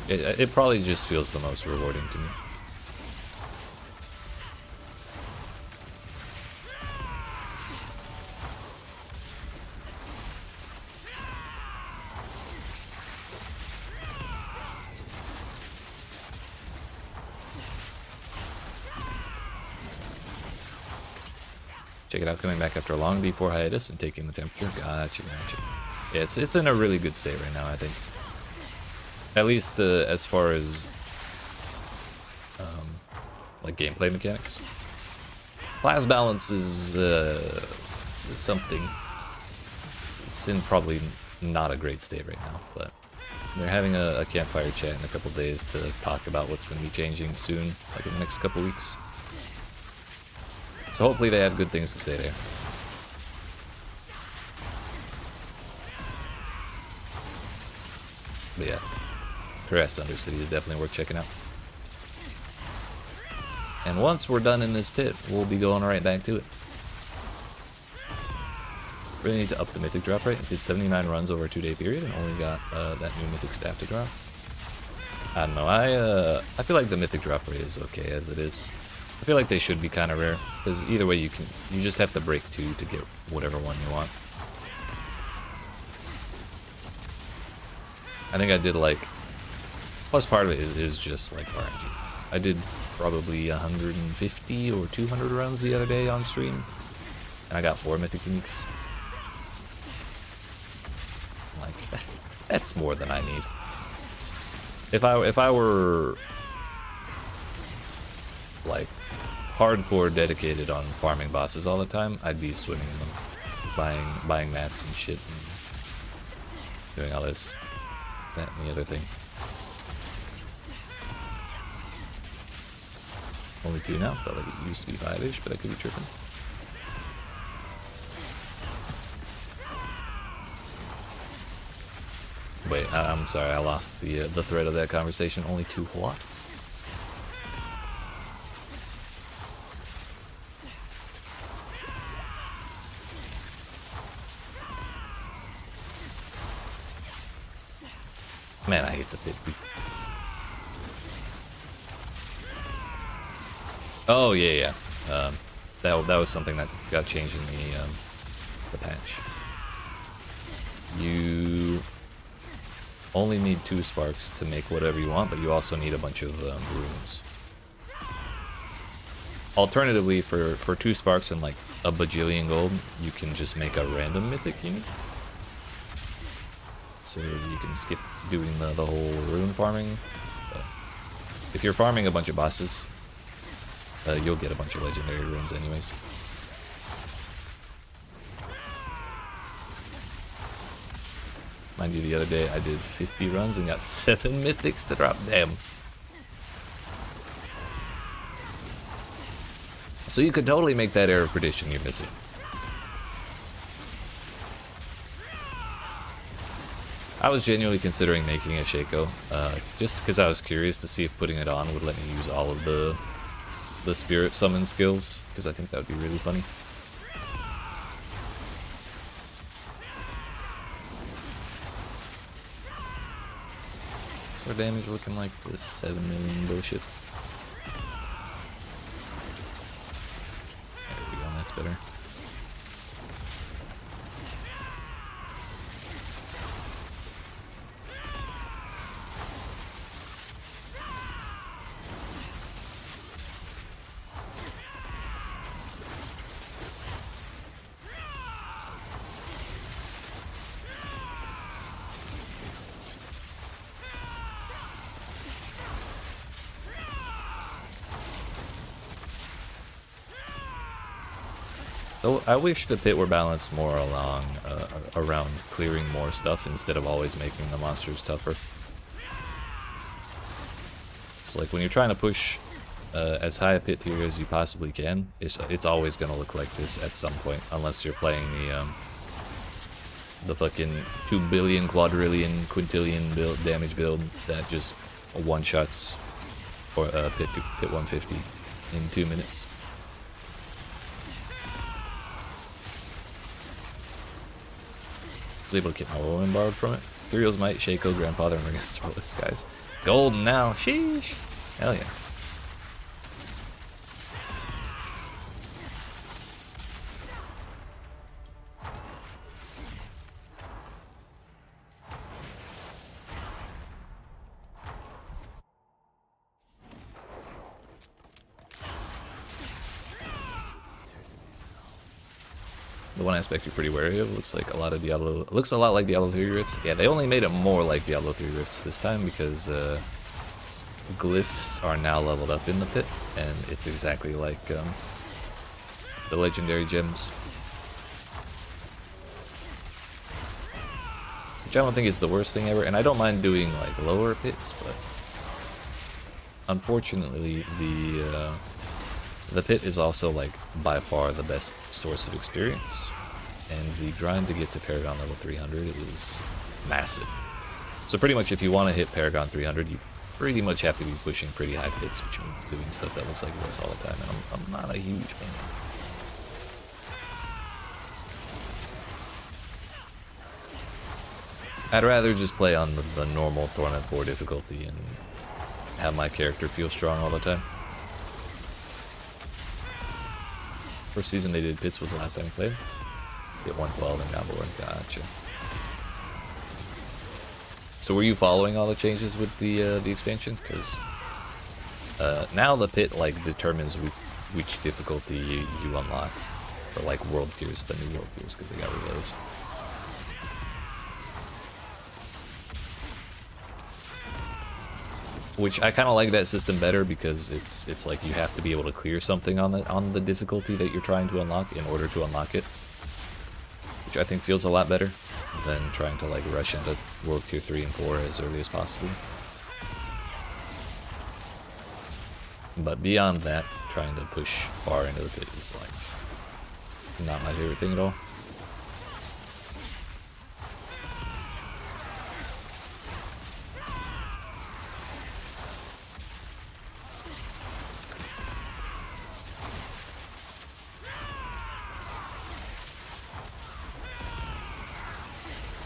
It probably just feels the most rewarding to me. Check it out, coming back after a long B4 hiatus and taking the temperature. Gotcha. Yeah, it's in a really good state right now, I think. At least as far as like gameplay mechanics. Class balance is something. It's in probably not a great state right now, but they're having a campfire chat in a couple days to talk about what's going to be changing soon, like in the next couple weeks. So hopefully they have good things to say there. But yeah, Crest Undercity is definitely worth checking out. And once we're done in this pit, we'll be going right back to it. Really need to up the mythic drop rate. Did 79 runs over a 2-day period and only got that new mythic staff to drop. I don't know, I feel like the mythic drop rate is okay as it is. I feel like they should be kind of rare, because either way you just have to break 2 to get whatever one you want. I think I did like, plus part of it is just like RNG. I did probably 150 or 200 runs the other day on stream, and I got 4 mythic uniques. Like, that's more than I need. If I were like hardcore dedicated on farming bosses all the time, I'd be swimming in them, buying mats and shit, and doing all this, that, and the other thing. Only 2 now. Felt like it used to be 5-ish, but I could be tripping. Wait, I'm sorry, I lost the thread of that conversation. Only 2 what? Man, I hate the pit. Oh yeah, yeah. That was something that got changed in the patch. You only need 2 sparks to make whatever you want, but you also need a bunch of runes. Alternatively, for 2 sparks and like a bajillion gold, you can just make a random mythic unit. So you can skip doing the whole rune farming. But if you're farming a bunch of bosses, you'll get a bunch of legendary runes anyways. Mind you, the other day I did 50 runs and got 7 mythics to drop. Damn. So you could totally make that error prediction you're missing. I was genuinely considering making a Shaco, just because I was curious to see if putting it on would let me use all of the spirit summon skills, because I think that would be really funny. What's our damage looking like? This 7 million bullshit. There we go, that's better. So I wish the pit were balanced more along around clearing more stuff instead of always making the monsters tougher. It's like when you're trying to push as high a pit tier as you possibly can, it's always gonna look like this at some point, unless you're playing the fucking 2 billion, quadrillion, quintillion damage build that just one-shots or pit 150 in 2 minutes. Able to get my Rowan borrowed from it. Ethereal's Might, Shaco, Grandfather, and Ring of guys. Golden now, sheesh! Hell yeah. The one aspect you're pretty wary of looks like a lot of Diablo. It looks a lot like Diablo 3 Rifts. Yeah, they only made it more like Diablo 3 Rifts this time because glyphs are now leveled up in the pit, and it's exactly like the legendary gems. Which I don't think is the worst thing ever, and I don't mind doing like lower pits, but unfortunately the pit is also like by far the best source of experience, and the grind to get to Paragon level 300 is massive. So pretty much if you want to hit Paragon 300, you pretty much have to be pushing pretty high pits, which means doing stuff that looks like this all the time, and I'm not a huge fan. I'd rather just play on the normal Torment 4 difficulty and have my character feel strong all the time. First season they did pits was the last time I played. Hit 112 and down board. Gotcha. So were you following all the changes with the expansion? Because now the pit like determines which difficulty you unlock for like world tiers, the new world tiers, because we got rid of those. Which I kind of like that system better because it's like you have to be able to clear something on the difficulty that you're trying to unlock in order to unlock it, which I think feels a lot better than trying to like rush into World Tier 3 and 4 as early as possible. But beyond that, trying to push far into the pit is like not my favorite thing at all.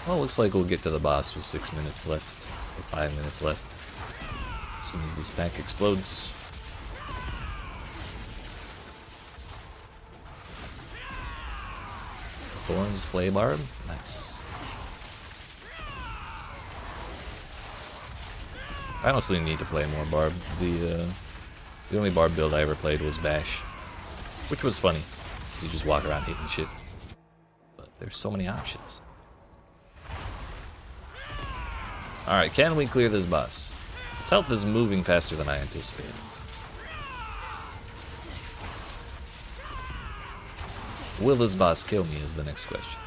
Well, looks like we'll get to the boss with 6 minutes left. We're 5 minutes left. As soon as this pack explodes. Thorns, Flay Barb. Nice. I honestly need to play more Barb. The only Barb build I ever played was Bash, which was funny, because you just walk around hitting shit. But there's so many options. Alright, can we clear this boss? Its health is moving faster than I anticipated. Will this boss kill me is the next question.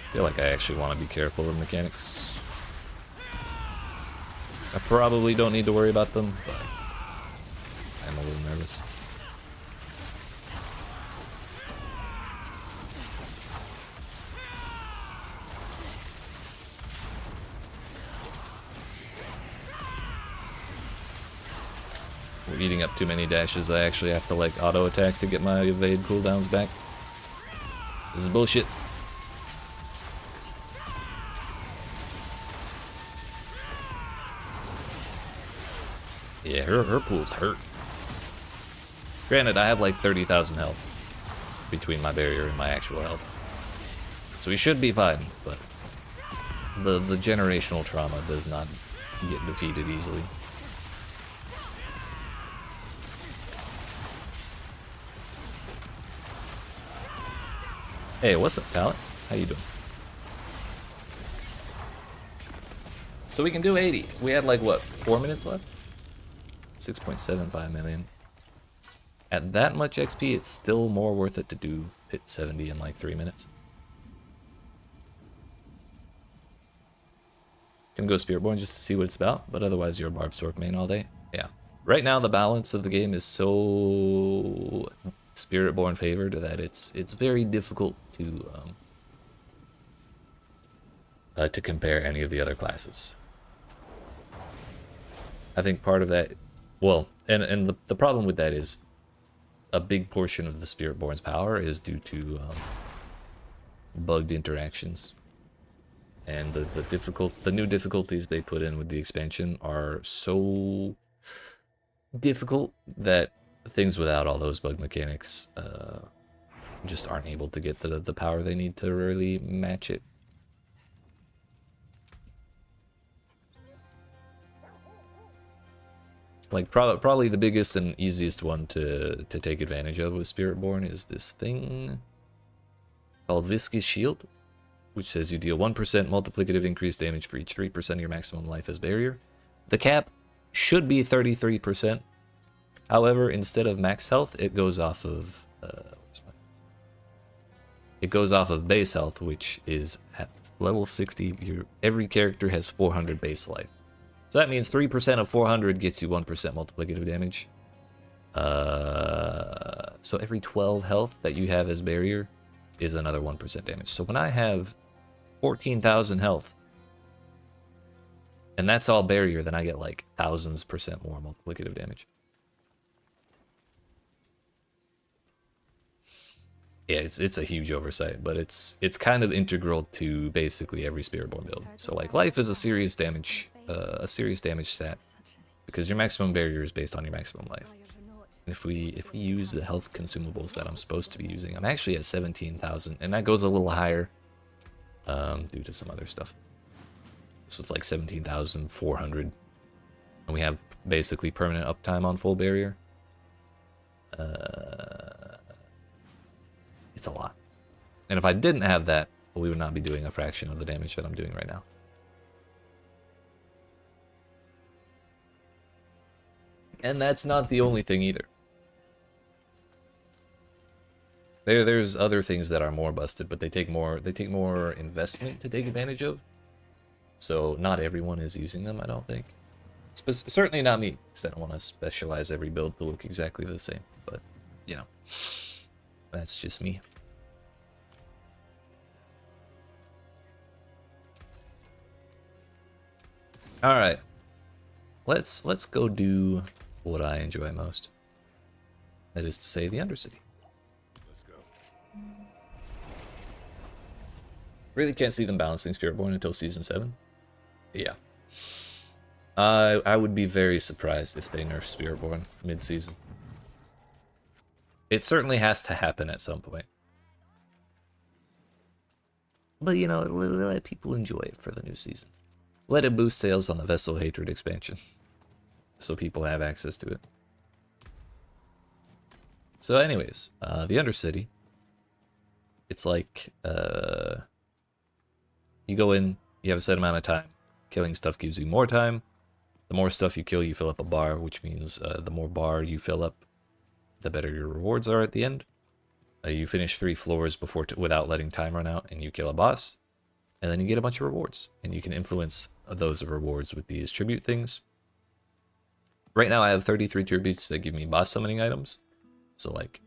I feel like I actually want to be careful of mechanics. I probably don't need to worry about them, but I'm a little nervous. We're eating up too many dashes. I actually have to like auto attack to get my evade cooldowns back. This is bullshit. Yeah, her pools hurt. Granted, I have like 30,000 health between my barrier and my actual health. So we should be fine, but the generational trauma does not get defeated easily. Hey, what's up, Talent? How you doing? So we can do 80. We had like, what, 4 minutes left? 6.75 million. At that much XP, it's still more worth it to do hit 70 in like 3 minutes. Gonna go Spiritborn just to see what it's about, but otherwise you're a Barb Stork main all day. Yeah. Right now the balance of the game is so Spiritborn favored that it's very difficult to compare any of the other classes. I think part of that, well, and the problem with that is a big portion of the Spiritborn's power is due to bugged interactions. And the new difficulties they put in with the expansion are so difficult that things without all those bug mechanics just aren't able to get the power they need to really match it. Like probably the biggest and easiest one to take advantage of with Spiritborn is this thing called Viscous Shield, which says you deal 1% multiplicative increased damage for each 3% of your maximum life as barrier. The cap should be 33%. However, instead of max health, it goes off of base health, which is at level 60. Every character has 400 base life. So that means 3% of 400 gets you 1% multiplicative damage. So every 12 health that you have as barrier is another 1% damage. So when I have 14,000 health, and that's all barrier, then I get like thousands % more multiplicative damage. Yeah, it's a huge oversight, but it's kind of integral to basically every Spiritborn build. So like life is a serious damage stat because your maximum barrier is based on your maximum life. And if we use the health consumables that I'm supposed to be using, I'm actually at 17,000, and that goes a little higher due to some other stuff. So it's like 17,400, and we have basically permanent uptime on full barrier. It's a lot. And if I didn't have that, we would not be doing a fraction of the damage that I'm doing right now. And that's not the only thing either. There's other things that are more busted, but they take more investment to take advantage of. So not everyone is using them, I don't think. Certainly not me, because I don't want to specialize every build to look exactly the same. But, you know, that's just me. All right, let's go do what I enjoy most. That is to say, the Undercity. Let's go. Really can't see them balancing Spiritborn until Season 7. Yeah. I would be very surprised if they nerf Spiritborn mid-season. It certainly has to happen at some point. But, you know, let people enjoy it for the new season. Let it boost sales on the Vessel Hatred expansion, so people have access to it. So anyways, the Undercity, it's like, you go in, you have a set amount of time. Killing stuff gives you more time. The more stuff you kill, you fill up a bar, which means the more bar you fill up, the better your rewards are at the end. You finish 3 floors before without letting time run out, and you kill a boss. And then you get a bunch of rewards, and you can influence those rewards with these tribute things. Right now I have 33 tributes that give me boss summoning items. So like,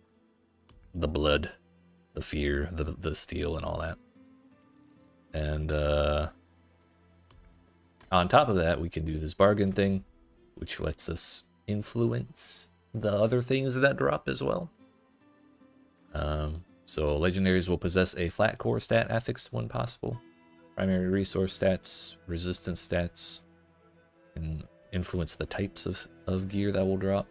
the blood, the fear, the steel, and all that. And on top of that, we can do this bargain thing, which lets us influence the other things that drop as well. So legendaries will possess a flat core stat affixed when possible. Primary resource stats, resistance stats, and influence the types of gear that will drop.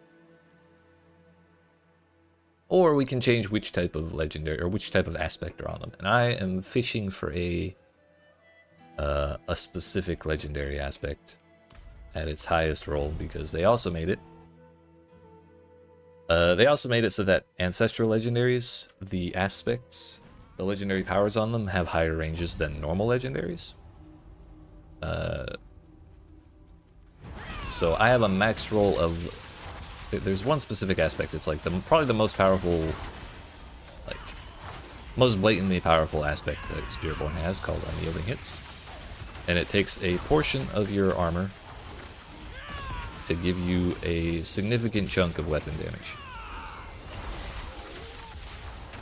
Or we can change which type of legendary or which type of aspect are on them. And I am fishing for a specific legendary aspect at its highest roll, because they also made it. They also made it so that ancestral legendaries, the aspects, the legendary powers on them have higher ranges than normal legendaries. So I have a max roll of. There's one specific aspect. It's like probably the most powerful, like most blatantly powerful aspect that Spiritborn has, called Unyielding Hits, and it takes a portion of your armor to give you a significant chunk of weapon damage.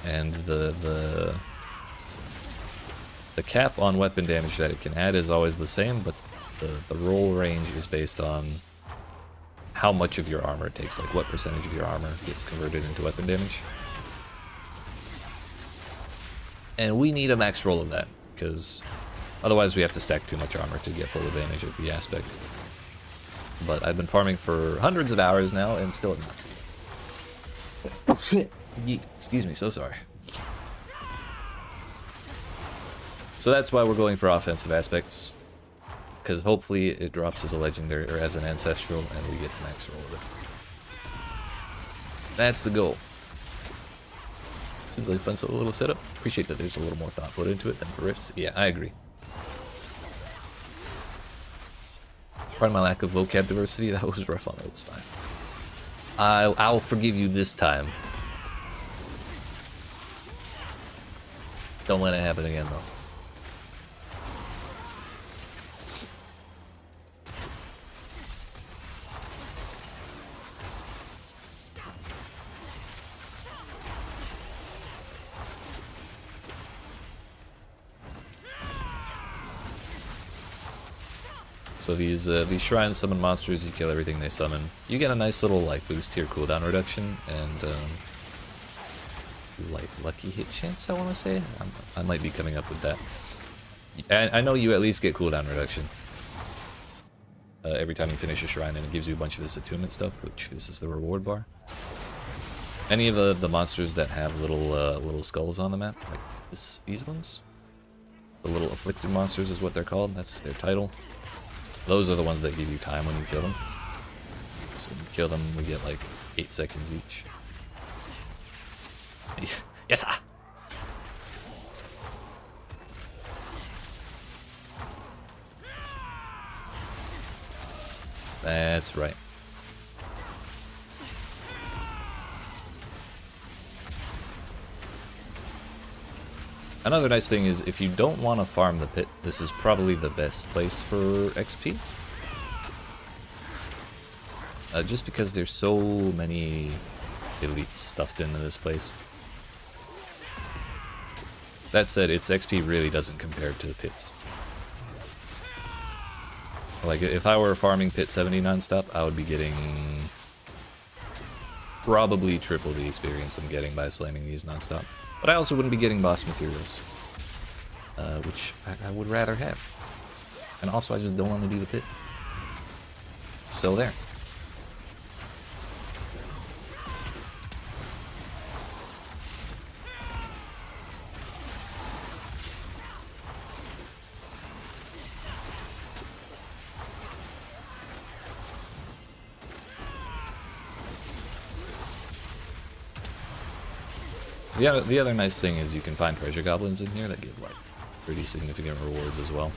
And the cap on weapon damage that it can add is always the same, but the roll range is based on how much of your armor it takes, like what percentage of your armor gets converted into weapon damage. And we need a max roll of that, because otherwise we have to stack too much armor to get full advantage of the aspect. But I've been farming for hundreds of hours now and still have not seen it. Yeet. Excuse me, so sorry. So that's why we're going for offensive aspects, because hopefully it drops as a legendary or as an ancestral and we get the max roll of it. That's the goal. Seems like a fun little setup. Appreciate that there's a little more thought put into it than for rifts. Yeah, I agree. Pardon my lack of vocab diversity. That was rough on it. It's fine. I'll forgive you this time. Don't let it happen again, though. So these shrine summon monsters, you kill everything they summon. You get a nice little like boost to your cooldown reduction and like lucky hit chance, I want to say. I might be coming up with that. I know you at least get cooldown reduction every time you finish a shrine, and it gives you a bunch of this attunement stuff, which this is the reward bar. Any of the monsters that have little skulls on the map, like these ones, the little afflicted monsters is what they're called. That's their title. Those are the ones that give you time when you kill them. So when you kill them, we get like 8 seconds each. Yes, sir! That's right. Another nice thing is, if you don't want to farm the pit, this is probably the best place for XP. Just because there's so many elites stuffed into this place. That said, its XP really doesn't compare to the pits. Like, if I were farming Pit 70 nonstop, I would be getting probably triple the experience I'm getting by slamming these nonstop. But I also wouldn't be getting boss materials, which I would rather have. And also, I just don't want to do the pit. So there. The other nice thing is you can find treasure goblins in here that give like pretty significant rewards as well.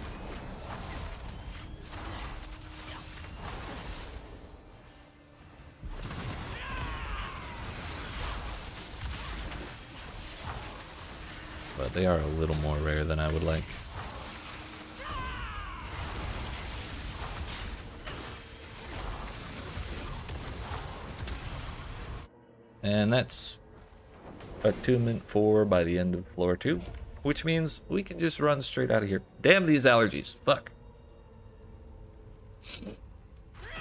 But they are a little more rare than I would like. And that's attunement 4 by the end of floor 2, which means we can just run straight out of here. Damn these allergies. Fuck. I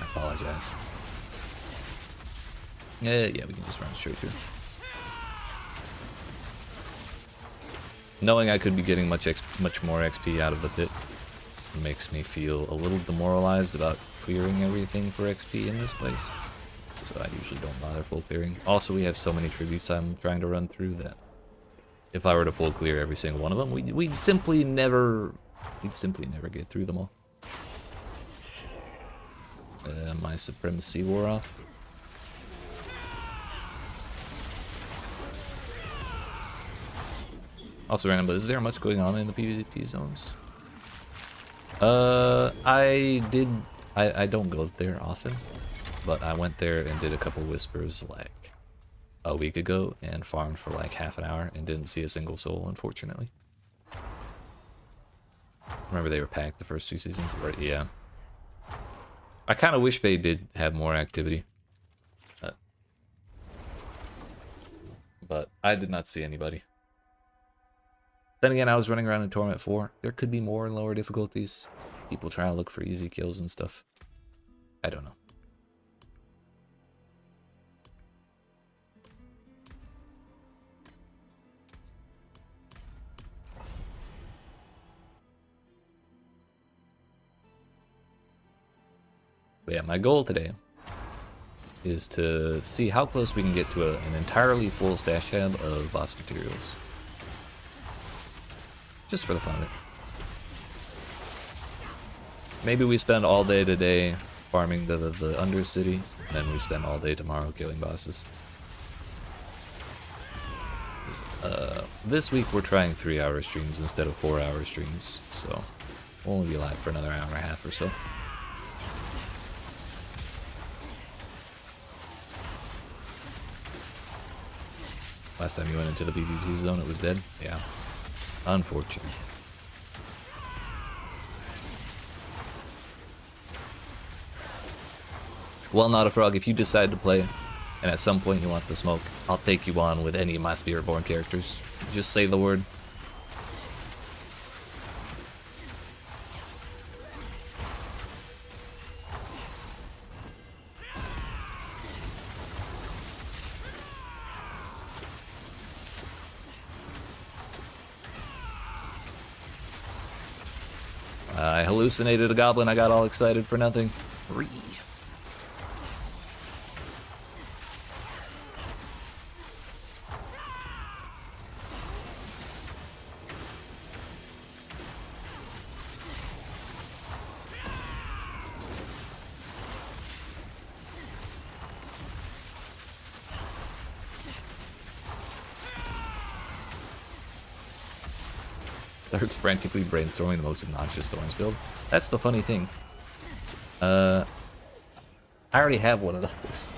apologize. Yeah, we can just run straight through. Knowing I could be getting much more XP out of the pit makes me feel a little demoralized about clearing everything for XP in this place. So I usually don't bother full clearing. Also, we have so many tributes I'm trying to run through that if I were to full clear every single one of them, we'd simply never get through them all. My supremacy wore off. Also random, but is there much going on in the PvP zones? I don't go there often. But I went there and did a couple whispers like a week ago and farmed for like half an hour and didn't see a single soul, unfortunately. Remember they were packed the first 2 seasons? Right? Yeah. I kind of wish they did have more activity. But I did not see anybody. Then again, I was running around in Torment 4. There could be more in lower difficulties. People trying to look for easy kills and stuff. I don't know. But yeah, my goal today is to see how close we can get to an entirely full stash tab of boss materials. Just for the fun of it. Maybe we spend all day today farming the Undercity, and then we spend all day tomorrow killing bosses. This week we're trying 3-hour streams instead of 4-hour streams, so we'll only be live for another hour and a half or so. Last time you went into the PvP zone, it was dead? Yeah. Unfortunate. Well, not a frog, if you decide to play, and at some point you want the smoke, I'll take you on with any of my Spiritborn characters. Just say the word. I hallucinated a goblin, I got all excited for nothing. Ree. Starts frantically brainstorming the most obnoxious Thorns build. That's the funny thing. I already have one of those.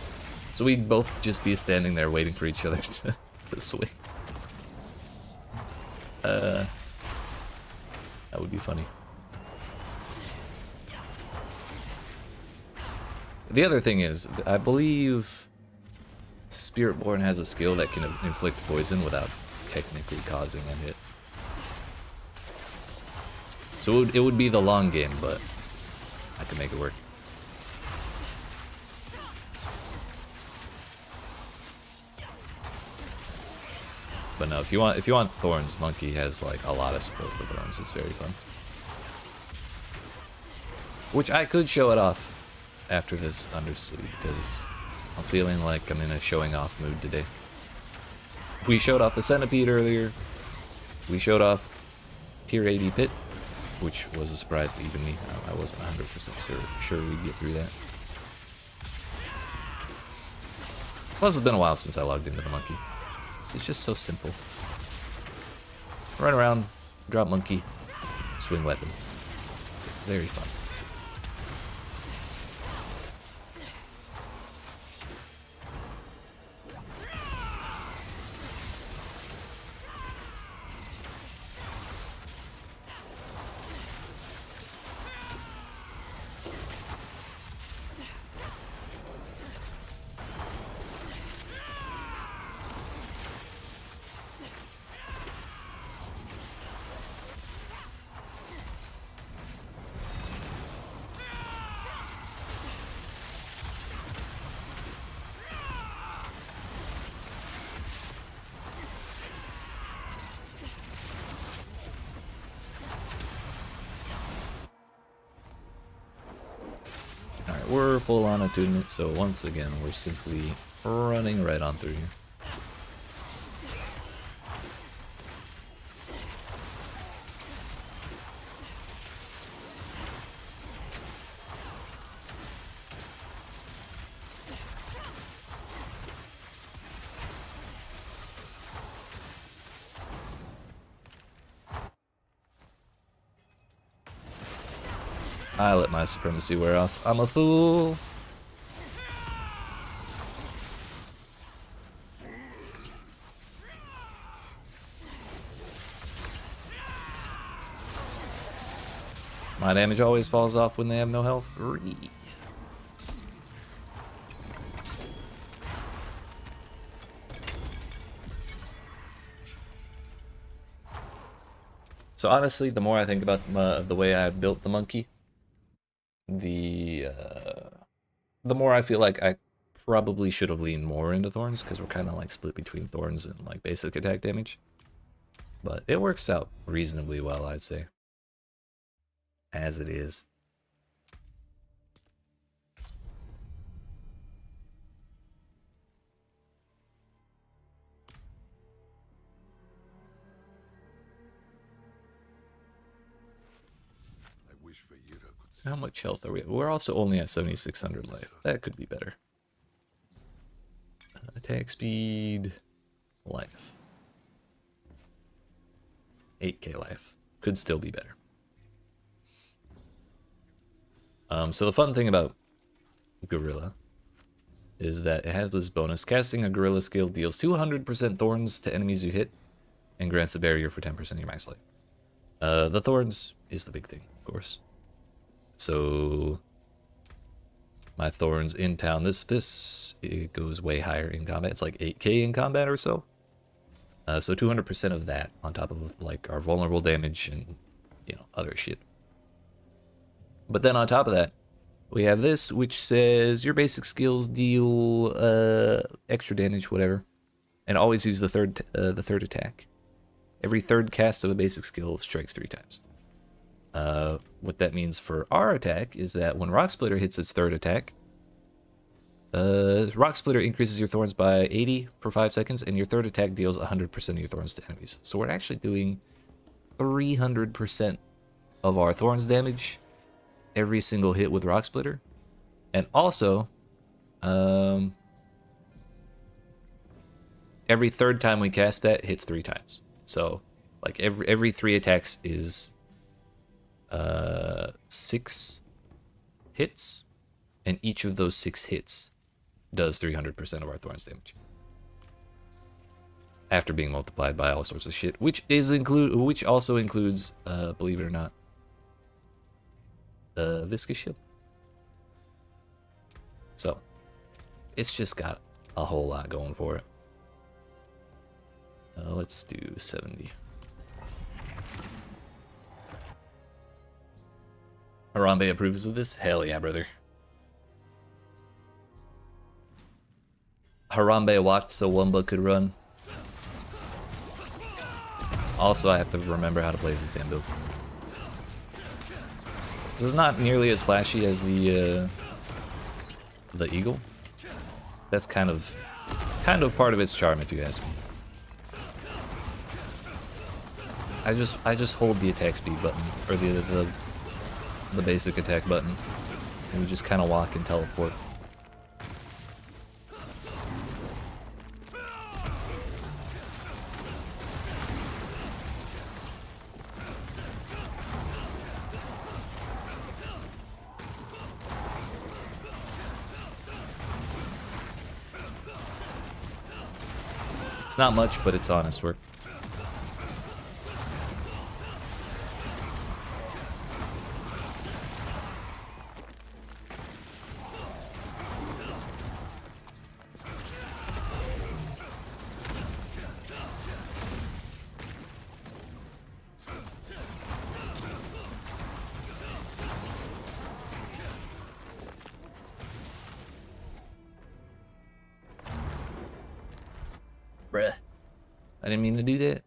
So we'd both just be standing there waiting for each other to swing. That would be funny. The other thing is, I believe Spiritborn has a skill that can inflict poison without technically causing a hit. So it would be the long game, but I can make it work. But no, if you want thorns, Monkey has like a lot of support for thorns. It's very fun. Which I could show it off after this Undercity because I'm feeling like I'm in a showing off mood today. We showed off the Centipede earlier. We showed off Tier 80 Pit, which was a surprise to even me. I wasn't 100% sure we'd get through that. Plus, it's been a while since I logged into the Monkey. It's just so simple. Run around, drop Monkey, swing weapon. Very fun. Alright, we're full on attunement, so once again, we're simply running right on through here. I let my supremacy wear off. I'm a fool. My damage always falls off when they have no health. So honestly, the more I think about the way I built the Monkey, the more I feel like I probably should have leaned more into Thorns, because we're kind of like split between Thorns and like basic attack damage. But it works out reasonably well, I'd say. As it is. I wish Vieira could see. How much health are we at? We're also only at 7,600 life. That could be better. Attack speed, life. 8k life. Could still be better. So the fun thing about Gorilla is that it has this bonus. Casting a Gorilla skill deals 200% thorns to enemies you hit and grants a barrier for 10% of your max life. The thorns is the big thing, of course. So my thorns in town, this it goes way higher in combat. It's like 8k in combat or so. So 200% of that on top of like our vulnerable damage and, you know, other shit. But then on top of that, we have this, which says your basic skills deal extra damage, whatever, and always use the third attack. Every third cast of a basic skill strikes 3 times. What that means for our attack is that when Rock Splitter hits its third attack, Rock Splitter increases your thorns by 80 for 5 seconds, and your third attack deals 100% of your thorns to enemies. So we're actually doing 300% of our thorns damage every single hit with Rock Splitter. And also, every third time we cast that hits 3 times. So like every 3 attacks is 6 hits, and each of those 6 hits does 300% of our thorns damage. After being multiplied by all sorts of shit, which also includes, believe it or not, Viscous Shield. So it's just got a whole lot going for it. Let's do 70. Harambe approves of this? Hell yeah, brother. Harambe walked so Wumba could run. Also, I have to remember how to play this damn build. So it's not nearly as flashy as the Eagle. That's kind of part of its charm, if you ask me. I just hold the attack speed button, or the basic attack button, and we just kind of walk and teleport. It's not much, but it's honest work. Bruh. I didn't mean to do that.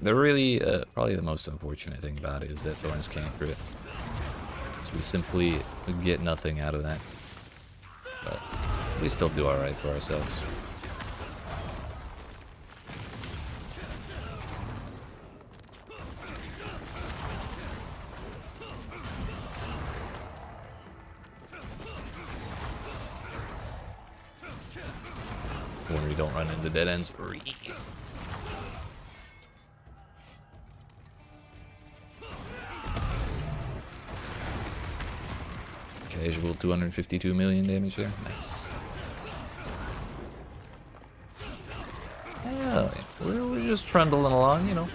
The really, probably the most unfortunate thing about it is that Thorns can't crit. So we simply get nothing out of that. But we still do alright for ourselves. When we don't run into dead ends. Casual 252 million damage there. Nice. Yeah, we're just trundling along, you know.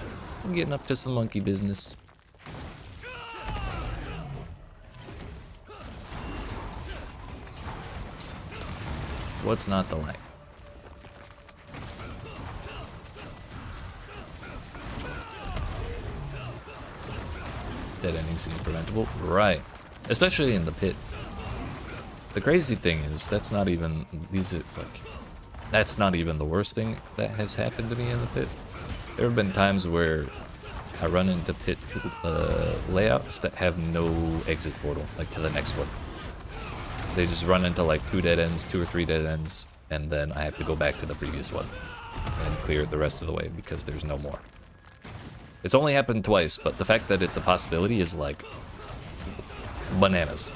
We're getting up to some monkey business. What's not to like? Dead ending seems preventable. Right. Especially in the pit. The crazy thing is, that's not even that's not even the worst thing that has happened to me in the pit. There have been times where I run into pit layouts that have no exit portal, like to the next one. They just run into like 2 dead ends, 2 or 3 dead ends, and then I have to go back to the previous one and clear it the rest of the way because there's no more. It's only happened twice, but the fact that it's a possibility is like bananas.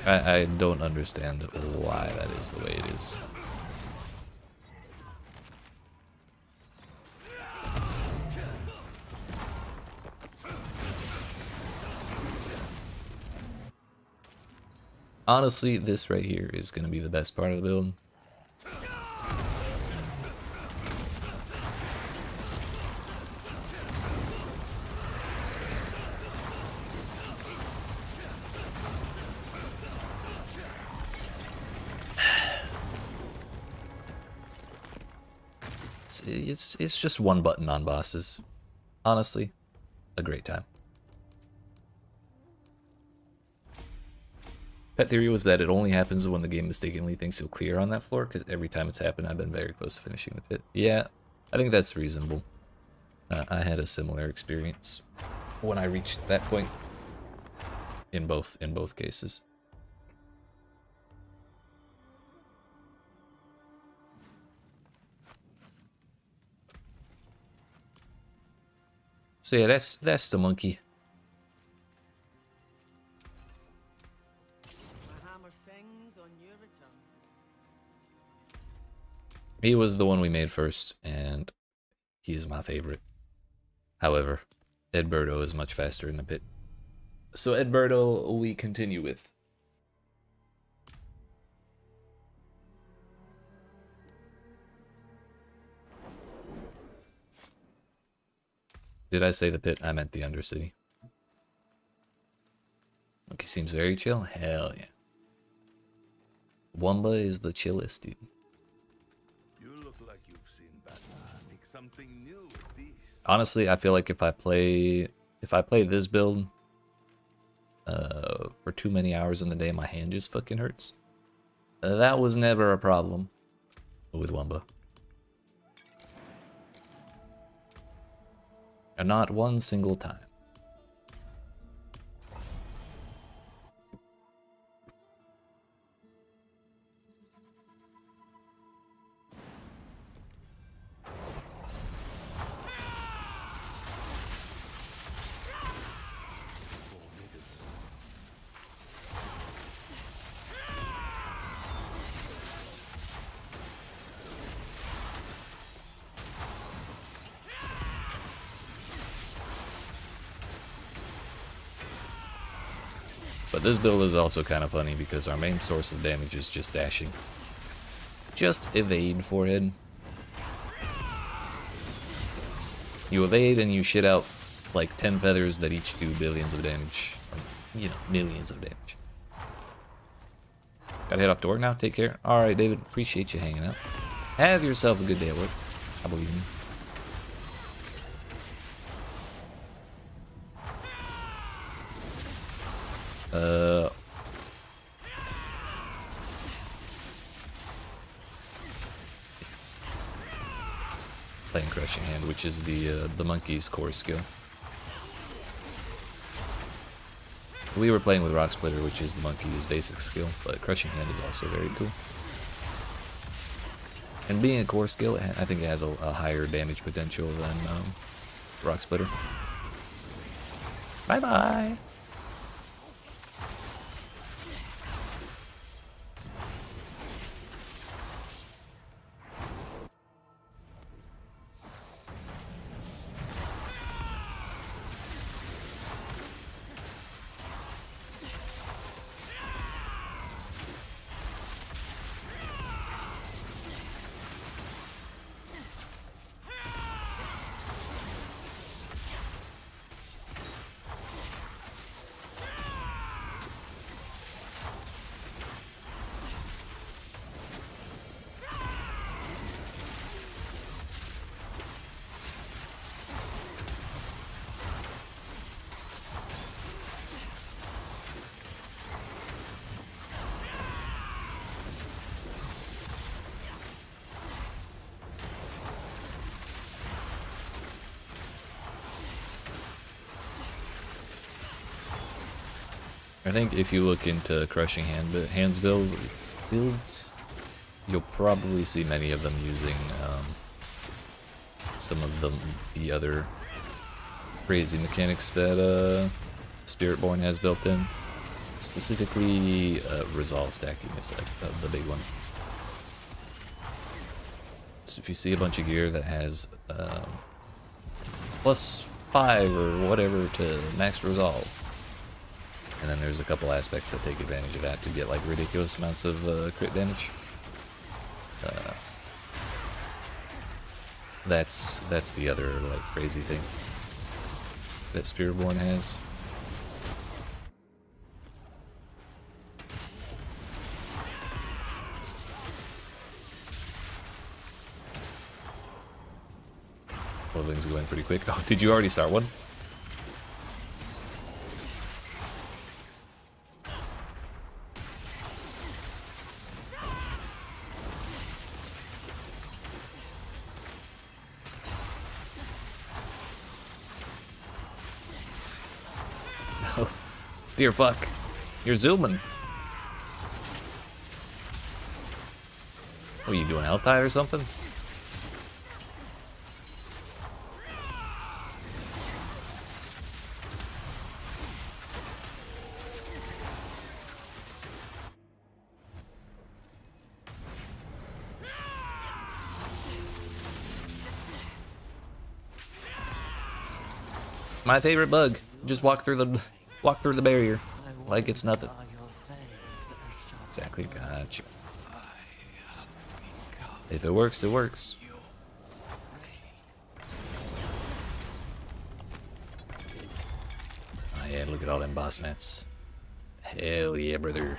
I don't understand why that is the way it is. Honestly, this right here is going to be the best part of the build. It's just one button on bosses. Honestly, a great time. Pet theory was that it only happens when the game mistakenly thinks you'll clear on that floor, because every time it's happened, I've been very close to finishing the pit. Yeah, I think that's reasonable. I had a similar experience when I reached that point in both cases. So yeah, that's the monkey. My hammer sings on your return. He was the one we made first, and he is my favorite. However, Edberto is much faster in the pit. So Edberto, we continue with. Did I say the pit? I meant the Undercity. Monkey seems very chill. Hell yeah. Wumba is the chillest, dude. You look like you've seen better. Pick something new with these. Honestly, I feel like if I play this build for too many hours in the day, my hand just fucking hurts. That was never a problem with Wumba. And not one single time. But this build is also kind of funny because our main source of damage is just dashing. Just evade, forehead. You evade and you shit out like 10 feathers that each do billions of damage. Or, you know, millions of damage. Gotta head off to work now. Take care. Alright, David. Appreciate you hanging out. Have yourself a good day at work. I believe in you. Playing Crushing Hand, which is the monkey's core skill. We were playing with Rock Splitter, which is the monkey's basic skill, but Crushing Hand is also very cool. And being a core skill, I think it has a higher damage potential than Rock Splitter. Bye bye. I think if you look into Crushing Hands builds, you'll probably see many of them using some of the other crazy mechanics that Spiritborn has built in. Specifically, resolve stacking is like the big one. So if you see a bunch of gear that has +5 or whatever to max resolve, and then there's a couple aspects that take advantage of that to get like ridiculous amounts of crit damage. That's the other like crazy thing that Spiritborn has. Leveling's going pretty quick. Oh, did you already start one? Dear fuck. You're zooming. What are you doing, health tie or something? My favorite bug. Just walk through the barrier like it's nothing. Exactly, gotcha. If it works, it works. Oh yeah, look at all them boss mats. Hell yeah, brother.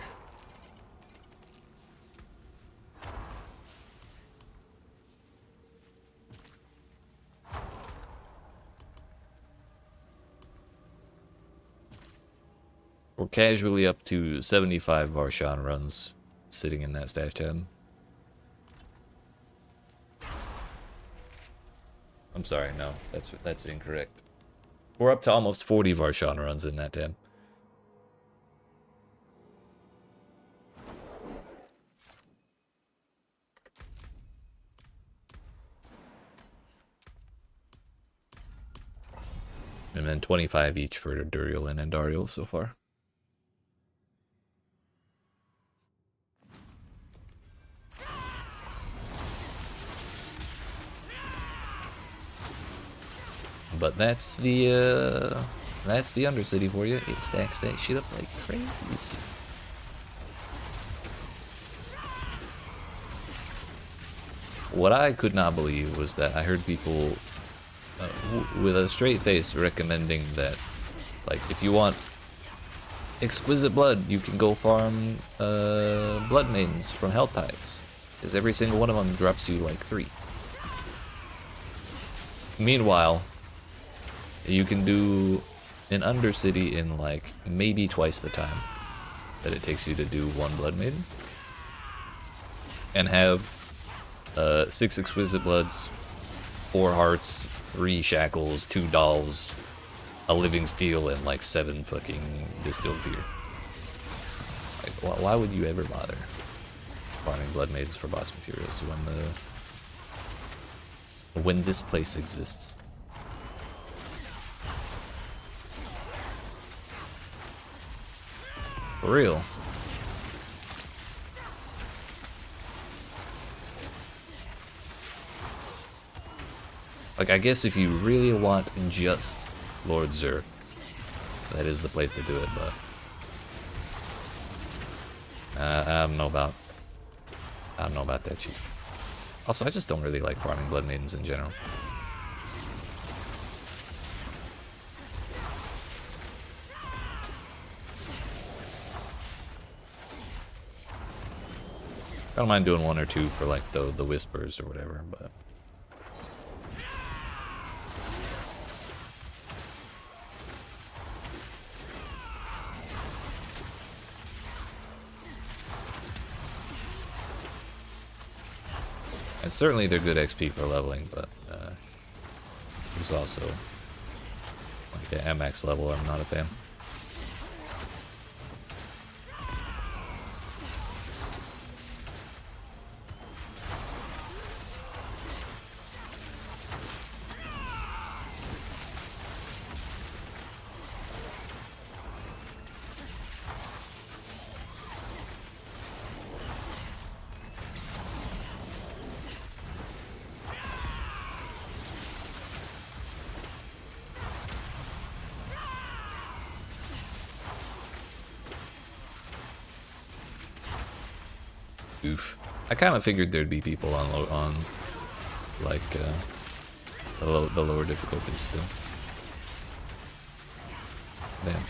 We're casually up to 75 Varshan runs sitting in that stash tab. I'm sorry, no, that's incorrect. We're up to almost 40 Varshan runs in that tab. And then 25 each for Duriel and Andariel so far. But that's the Undercity for you. It stacks that shit up like crazy. What I could not believe was that I heard people with a straight face recommending that, like, if you want exquisite blood, you can go farm blood maidens from Hell Tides, because every single one of them drops you like 3. Meanwhile, you can do an Undercity in like maybe twice the time that it takes you to do 1 blood maiden, and have 6 exquisite bloods, 4 hearts, 3 shackles, 2 dolls, a living steel, and like 7 fucking distilled fear. Like, why would you ever bother farming blood maidens for boss materials when this place exists? For real. Like, I guess if you really want just Lord Zur, that is the place to do it, but I don't know about that, Chief. Also, I just don't really like farming blood maidens in general. I don't mind doing 1 or 2 for like the whispers or whatever, but and certainly they're good XP for leveling, but there's also like the MX level I'm not a fan. Oof. I kind of figured there'd be people on like the lower difficulties still. Damn.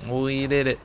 We did it.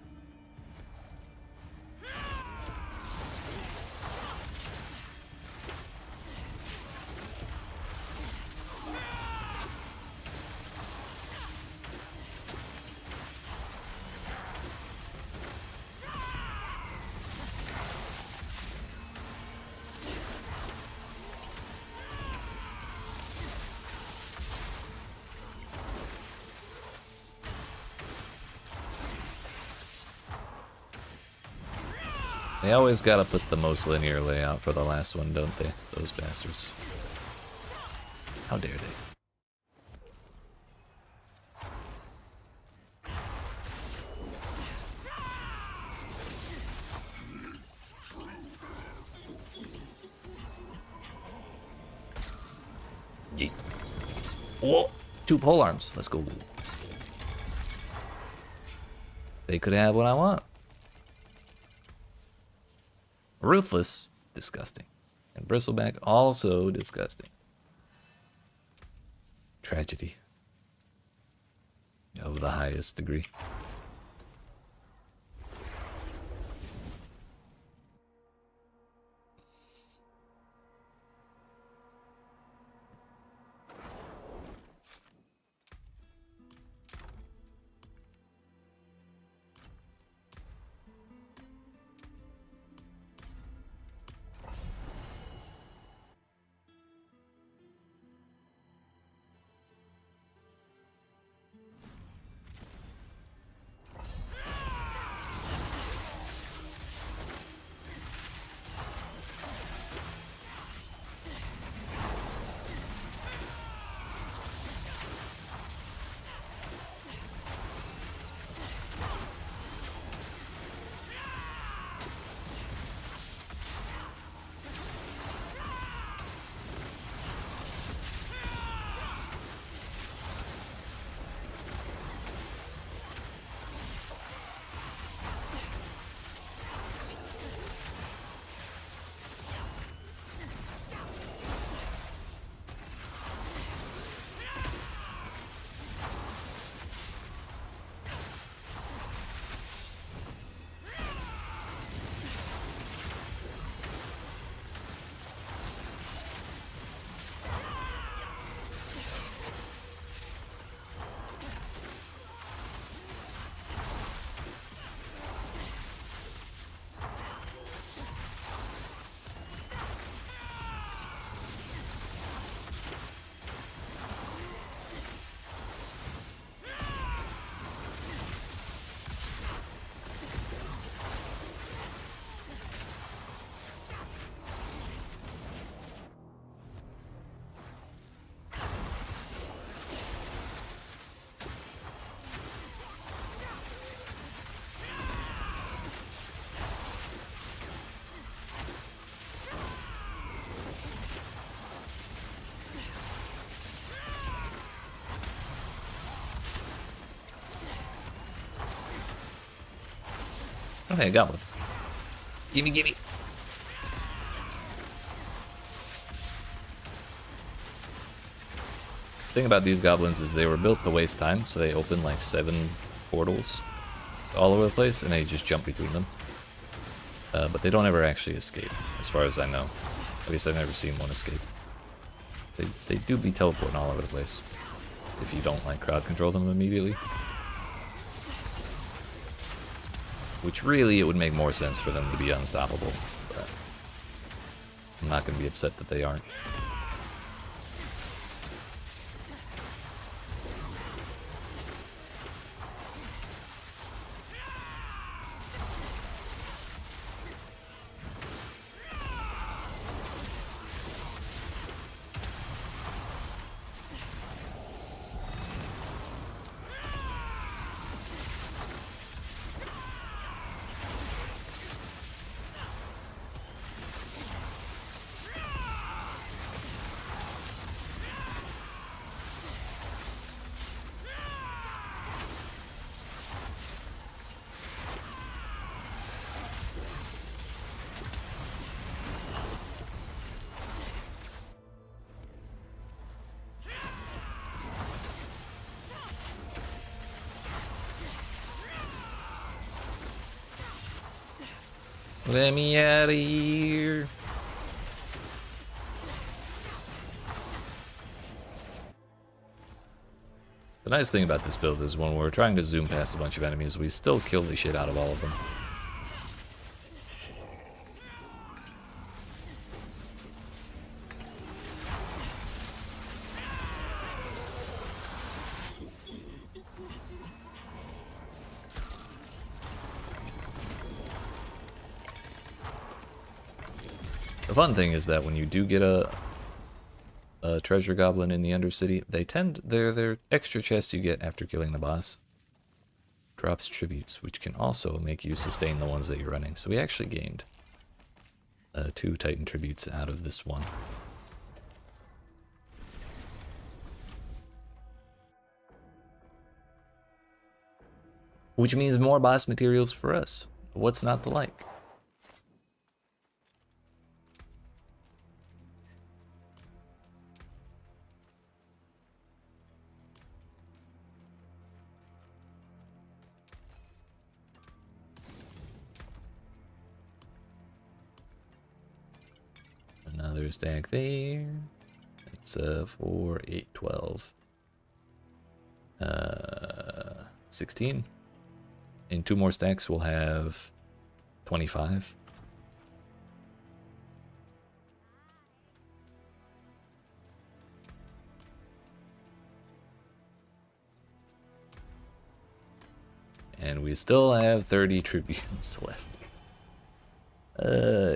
They always gotta put the most linear layout for the last one, don't they? Those bastards. How dare they? Yeet. Whoa! 2 pole arms. Let's go. They could have what I want. Ruthless. Disgusting. And Bristleback. Also disgusting. Tragedy. Of the highest degree. Okay, goblin. Gimme, gimme. The thing about these goblins is they were built to waste time, so they open like 7 portals all over the place, and they just jump between them. But they don't ever actually escape, as far as I know. At least I've never seen one escape. They do be teleporting all over the place, if you don't like crowd control them immediately. Which really, it would make more sense for them to be unstoppable, but I'm not going to be upset that they aren't. Let me out of here. The nice thing about this build is when we're trying to zoom past a bunch of enemies, we still kill the shit out of all of them. fun thing is that when you do get a treasure goblin in the Undercity, they're extra chests you get after killing the boss drops tributes, which can also make you sustain the ones that you're running. So we actually gained 2 Titan tributes out of this one. Which means more boss materials for us. What's not to like? Another stack there. It's 4, 8, 12. 16. In 2 more stacks, we'll have 25. And we still have 30 tribunes left.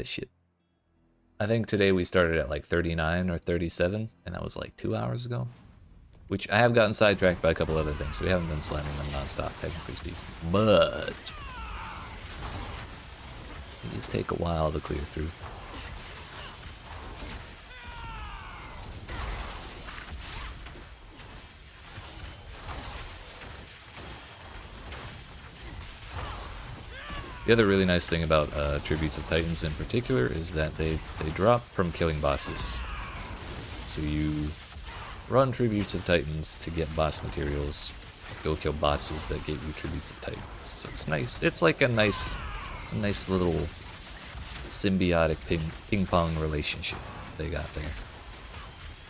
Shit. I think today we started at like 39 or 37, and that was like 2 hours ago. Which I have gotten sidetracked by a couple other things, so we haven't been slamming them non-stop, technically speaking. But these take a while to clear through. The other really nice thing about Tributes of Titans in particular is that they drop from killing bosses. So you run Tributes of Titans to get boss materials. Go kill bosses that get you Tributes of Titans. So it's nice. It's like a nice little symbiotic ping-pong relationship they got there.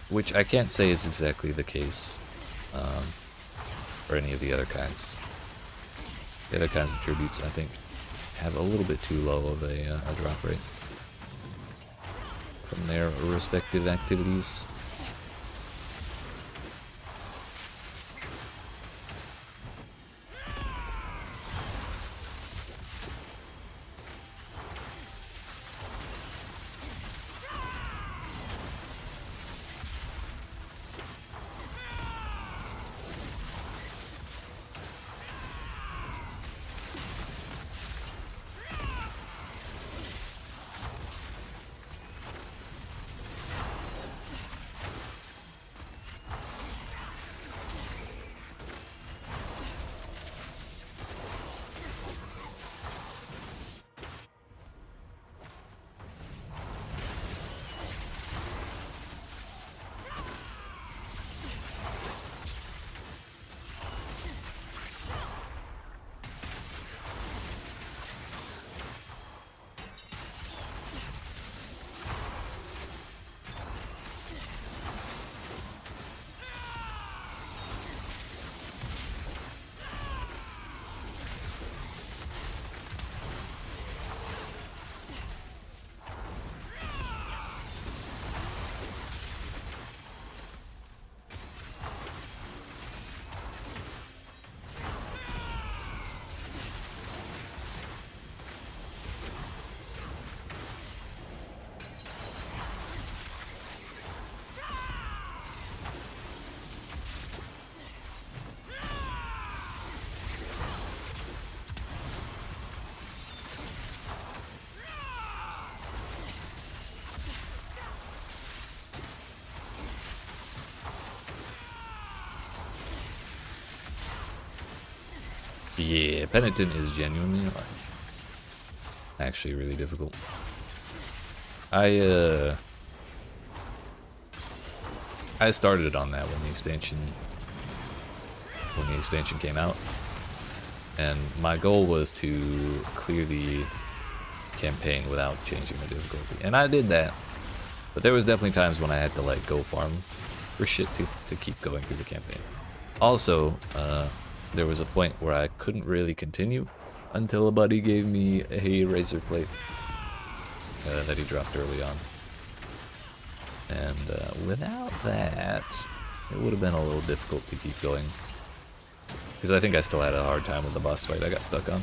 Which I can't say is exactly the case for any of the other kinds. The other kinds of Tributes, I think, have a little bit too low of a drop rate from their respective activities. Yeah, Penitent is genuinely like actually really difficult. I started on that when the expansion came out, and my goal was to clear the campaign without changing the difficulty, and I did that. But there was definitely times when I had to like go farm for shit to keep going through the campaign. Also, there was a point where I couldn't really continue until a buddy gave me a razor plate that he dropped early on. And without that, it would have been a little difficult to keep going. Because I think I still had a hard time with the boss fight I got stuck on.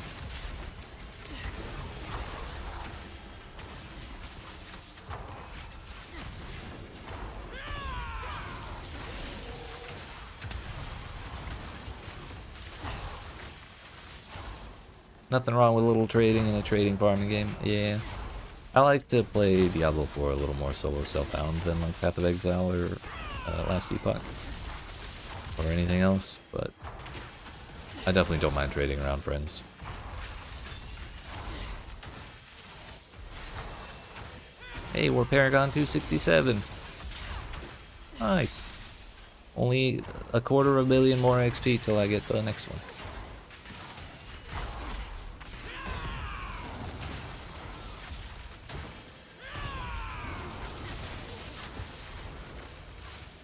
Nothing wrong with a little trading in a trading farming game. Yeah. I like to play Diablo 4 a little more solo self-bound than like Path of Exile or Last Epoch or anything else, but I definitely don't mind trading around friends. Hey, we're Paragon 267. Nice. Only a quarter of a billion more XP till I get the next one.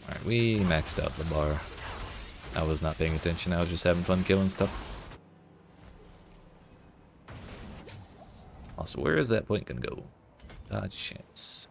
Alright, we maxed out the bar. I was not paying attention, I was just having fun killing stuff. Also, where is that point gonna go? Dodge chance.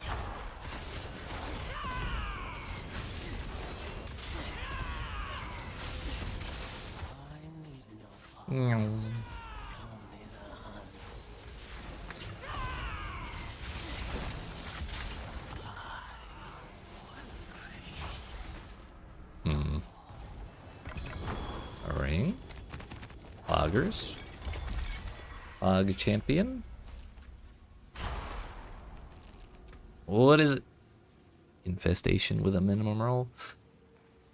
A ring. Loggers. Log champion. What is it? Infestation with a minimum roll.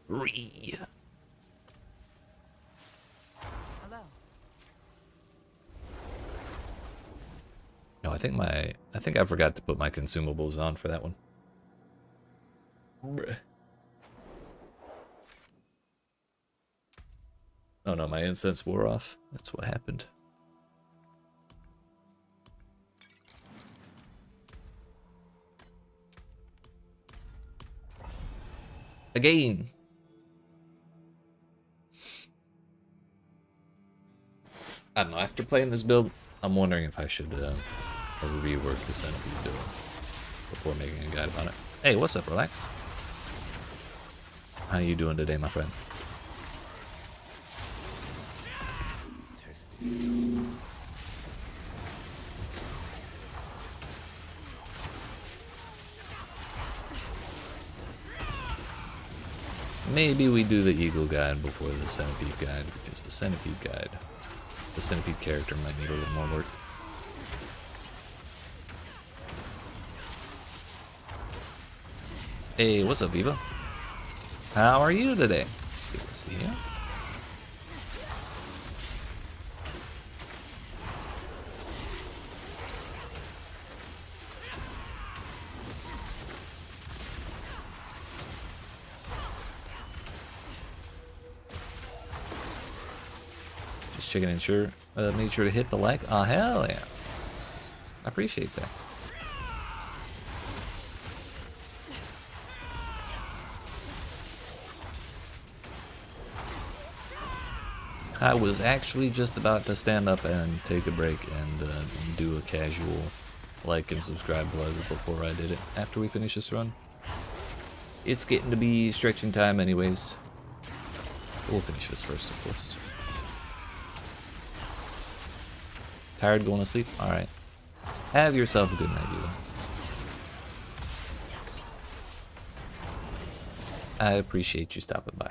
Hello. No, I think I forgot to put my consumables on for that one. Bruh. Oh no, my incense wore off. That's what happened. Again. I don't know, after playing this build, I'm wondering if I should rework the centipede build before making a guide about it. Hey, what's up, Relaxed? How you doing today, my friend? Maybe we do the Eagle guide before the Centipede guide, because the Centipede guide, the Centipede character might need a little more work. Hey, what's up, Viva? How are you today? It's good to see you. Just checking in sure, made sure to hit the like. Oh, hell yeah. I appreciate that. I was actually just about to stand up and take a break and do a casual like and subscribe button before I did it. After we finish this run, it's getting to be stretching time anyways. We'll finish this first, of course. Tired going to sleep? Alright. Have yourself a good night, Eva. I appreciate you stopping by.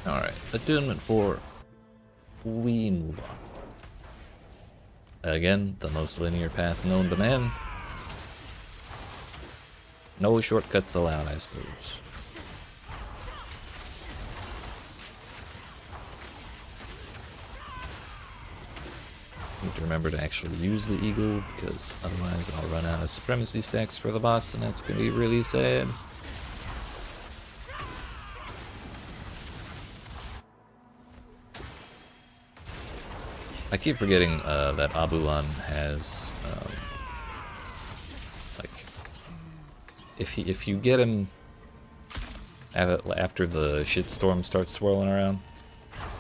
Alright, attunement 4. We move on. Again, the most linear path known to man. No shortcuts allowed, I suppose. Need to remember to actually use the eagle, because otherwise I'll run out of supremacy stacks for the boss, and that's gonna be really sad. I keep forgetting that Abulan has like if you get him after the shitstorm starts swirling around,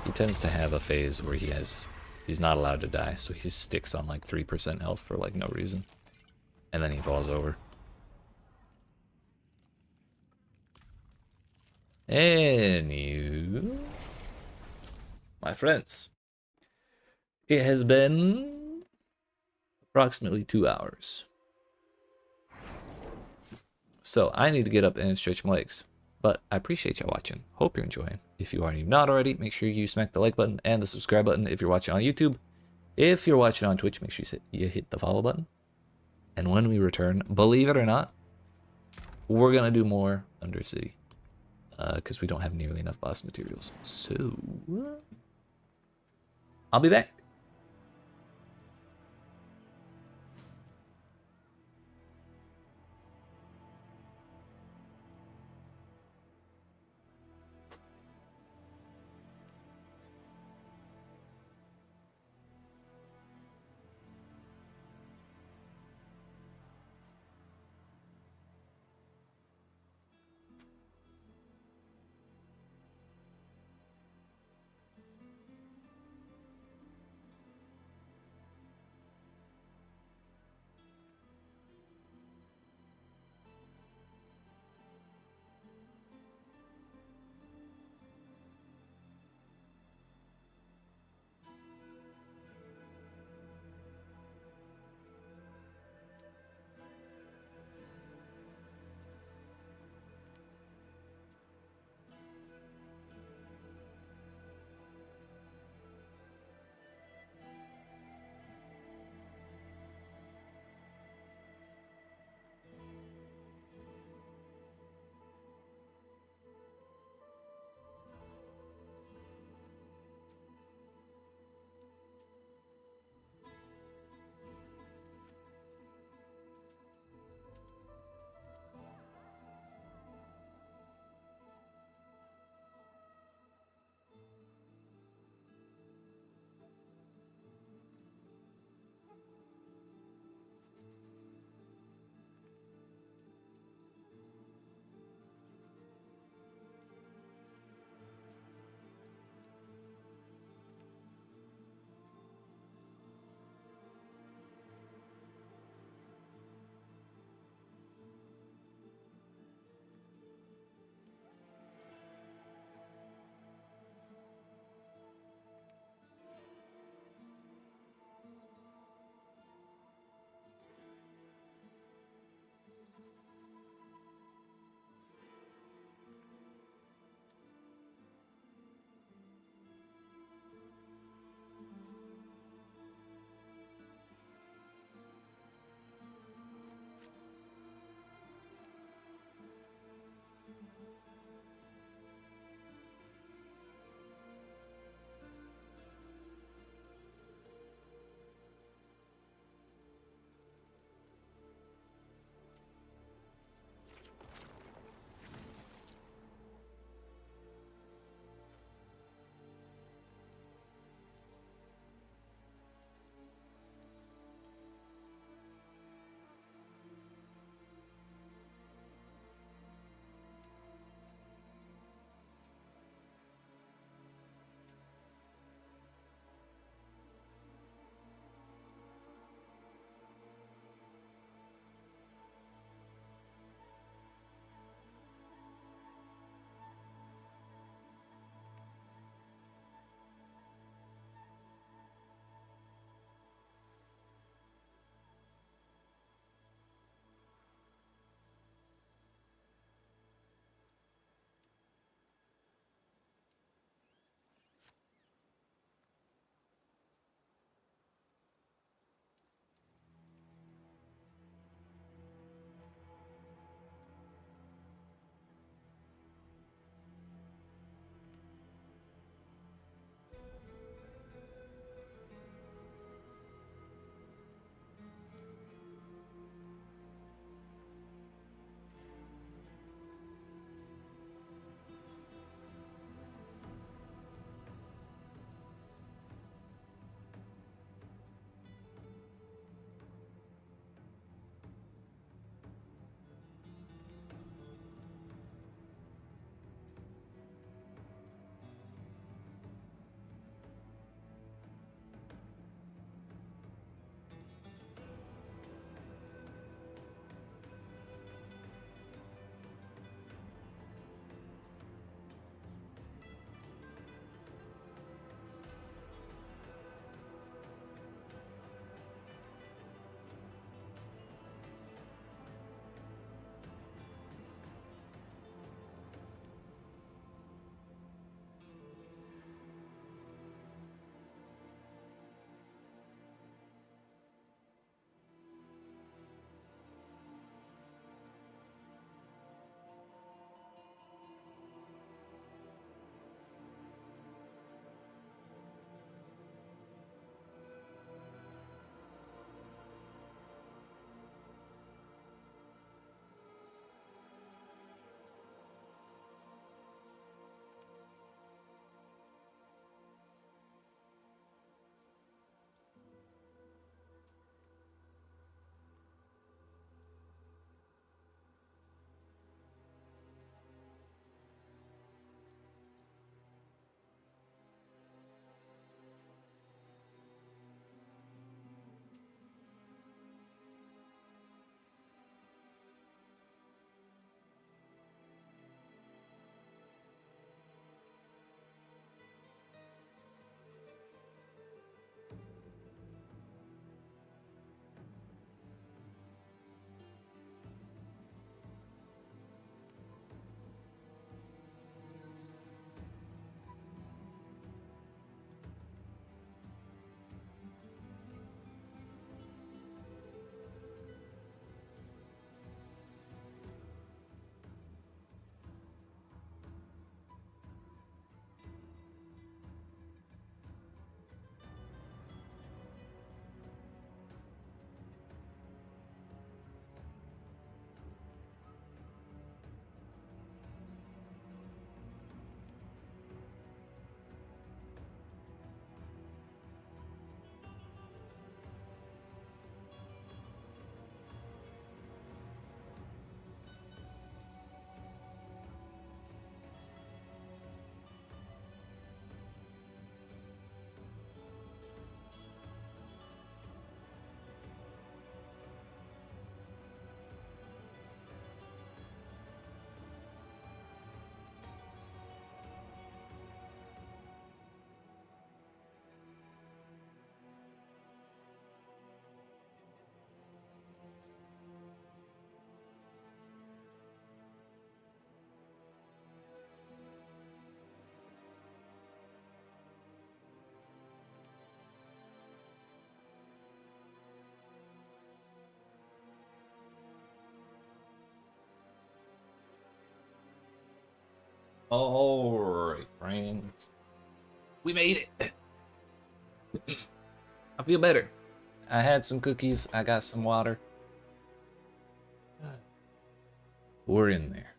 he tends to have a phase where he's not allowed to die, so he sticks on like 3% health for like no reason, and then he falls over. Anywho, my friends, it has been approximately 2 hours. So I need to get up and stretch my legs. But I appreciate y'all watching. Hope you're enjoying. If you are not already, make sure you smack the like button and the subscribe button if you're watching on YouTube. If you're watching on Twitch, make sure you hit the follow button. And when we return, believe it or not, we're going to do more Undercity. Because we don't have nearly enough boss materials. So, I'll be back. Alright, friends. We made it. I feel better. I had some cookies, I got some water. We're in there.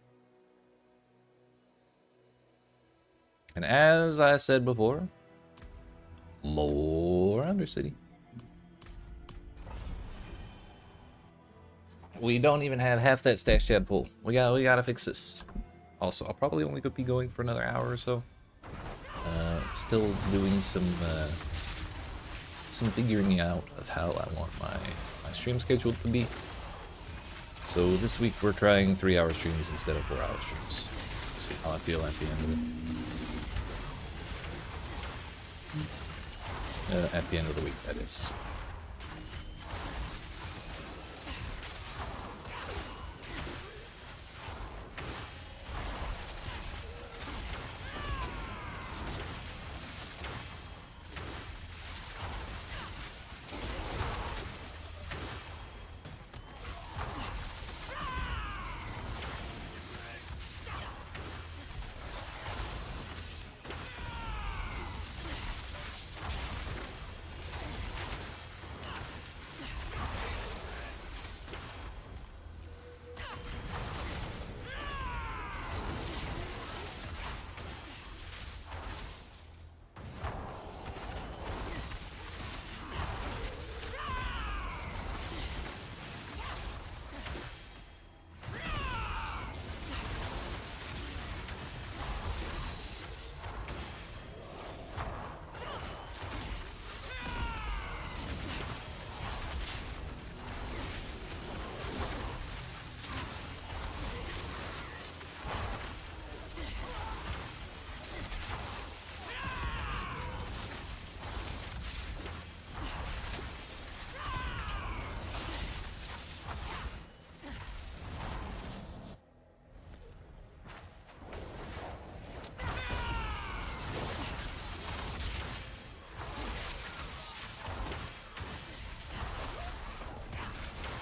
And as I said before, more Undercity. We don't even have half that stash tab full. We gotta fix this. Also, I'll probably only be going for another hour or so. Still doing some figuring out of how I want my stream schedule to be. So this week we're trying 3-hour streams instead of 4-hour streams. See how I feel at the end of it. At the end of the week, that is.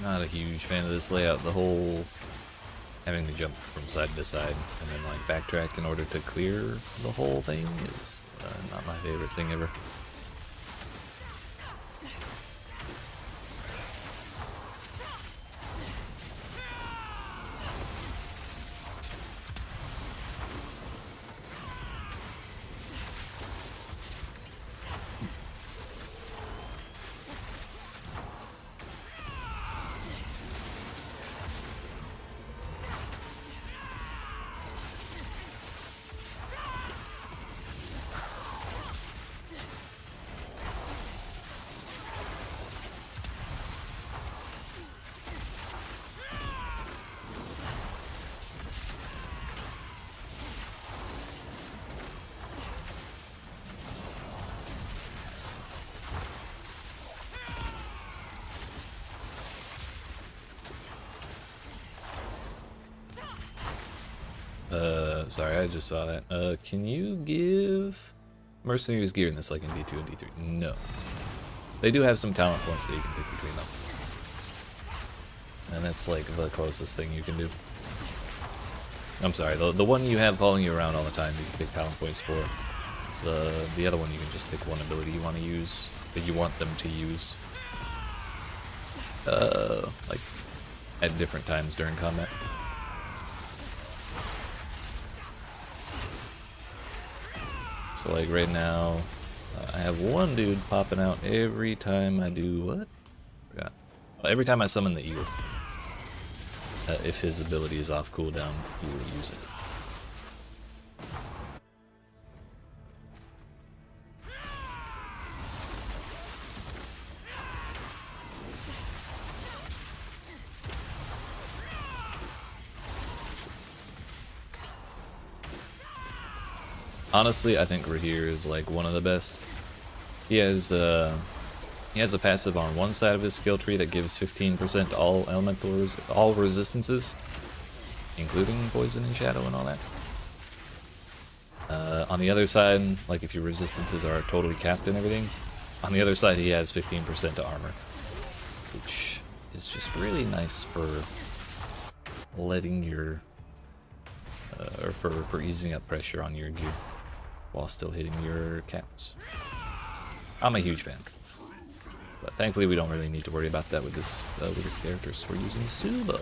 Not a huge fan of this layout. The whole having to jump from side to side and then like backtrack in order to clear the whole thing is not my favorite thing ever. Sorry, I just saw that. Can you give Mercenaries gear in this like in D2 and D3? No. They do have some talent points that you can pick between them. And that's like the closest thing you can do. I'm sorry, the one you have following you around all the time you can pick talent points for. The other one you can just pick one ability you want to use, that you want them to use. Like at different times during combat. So like right now, I have one dude popping out every time I do what? Forgot. Every time I summon the eagle. If his ability is off cooldown, he will use it. Honestly, I think Rahir is like one of the best. He has a passive on one side of his skill tree that gives 15% to all all resistances, including poison and shadow and all that. On the other side, like if your resistances are totally capped and everything, on the other side he has 15% to armor, which is just really nice for letting your or for easing up pressure on your gear while still hitting your caps. I'm a huge fan, but thankfully we don't really need to worry about that with this character. So we're using Subo.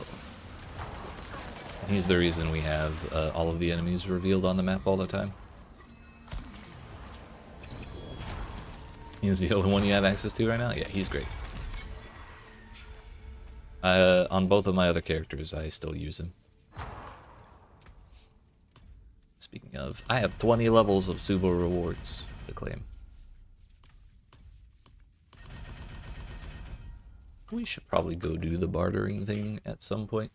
He's the reason we have all of the enemies revealed on the map all the time. He's the only one you have access to right now? Yeah, he's great. On both of my other characters, I still use him. Speaking of, I have 20 levels of Subo rewards to claim. We should probably go do the bartering thing at some point.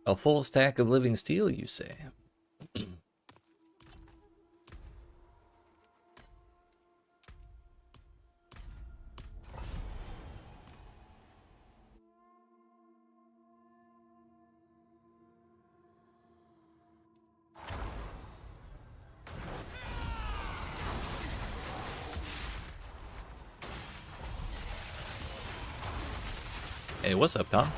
A full stack of living steel, you say? Hey, what's up, Tom?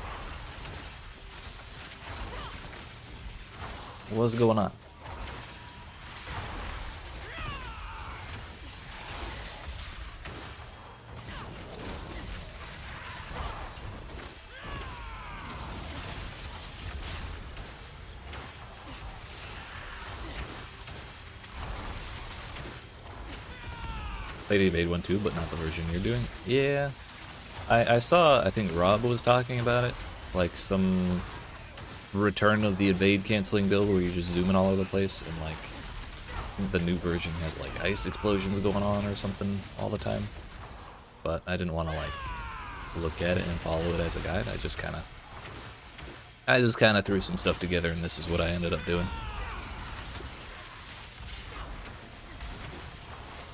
What's going on? Lady Evade one too, but not the version you're doing. Yeah, I saw, I think Rob was talking about it, like some return of the evade canceling build where you're just zooming all over the place, and like the new version has like ice explosions going on or something all the time. But I didn't want to like look at it and follow it as a guide. I just kind of threw some stuff together, and this is what I ended up doing.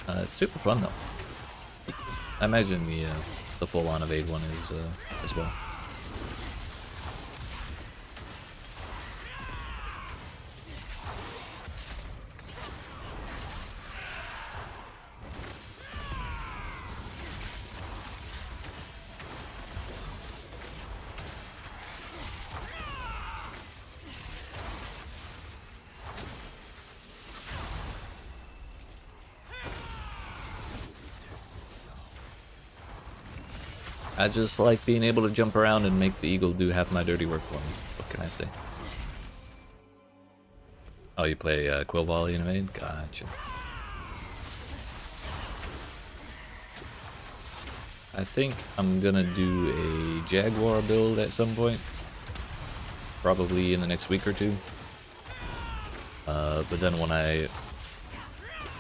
It's super fun though. I imagine the full-on evade one is as well. I just like being able to jump around and make the eagle do half my dirty work for me. What can I say? Oh, you play Quill Volley and Evade? Gotcha. I think I'm gonna do a Jaguar build at some point. Probably in the next week or two. But then when I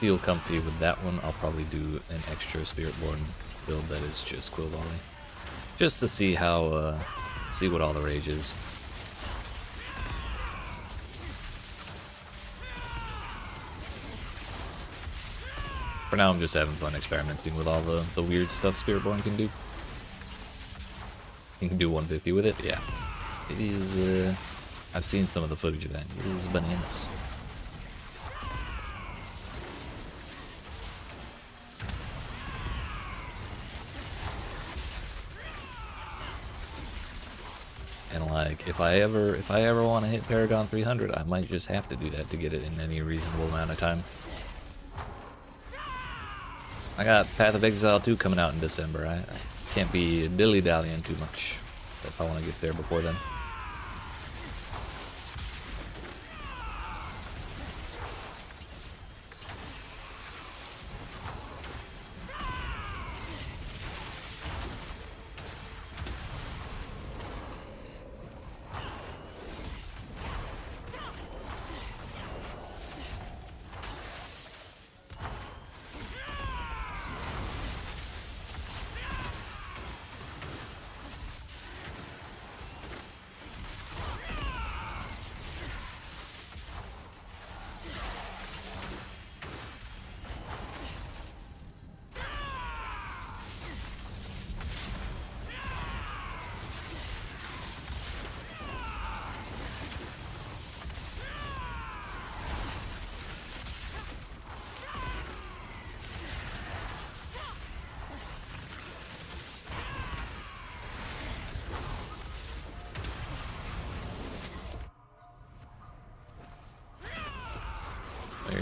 feel comfy with that one, I'll probably do an extra Spiritborn build that is just Quill Volley. Just to see how, see what all the rage is. For now, I'm just having fun experimenting with all the weird stuff Spiritborn can do. You can do 150 with it, yeah. It is, I've seen some of the footage of that. It is bananas. And like, if I ever want to hit Paragon 300, I might just have to do that to get it in any reasonable amount of time. I got Path of Exile 2 coming out in December. I can't be dilly-dallying too much if I want to get there before then.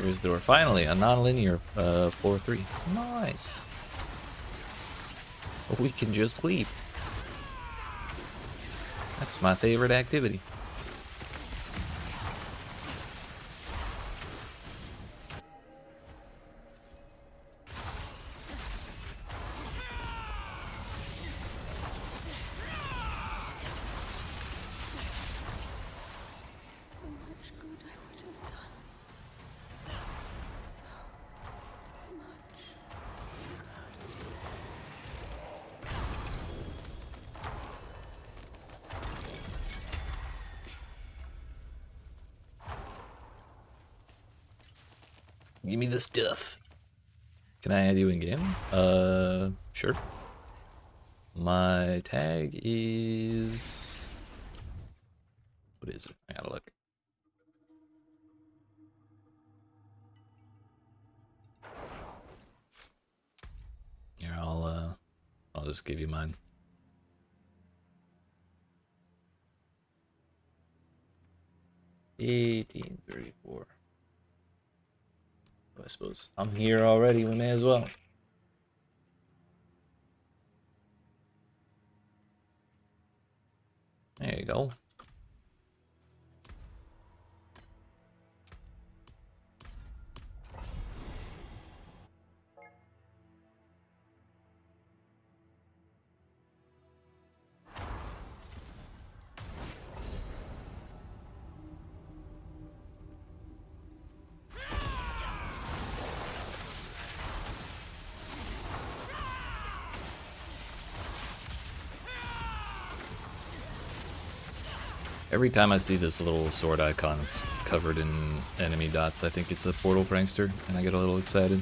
Here's the door. Finally, a non-linear 4-3. Nice. We can just leave. That's my favorite activity. So much good I would have done. So much Give me the stuff. Can I add you in game? Sure. My tag is... What is it? I gotta look. Here, I'll just give you mine. $18.34. I suppose I'm here already. We may as well. There you go. Every time I see this little sword icon is covered in enemy dots, I think it's a portal prankster, and I get a little excited.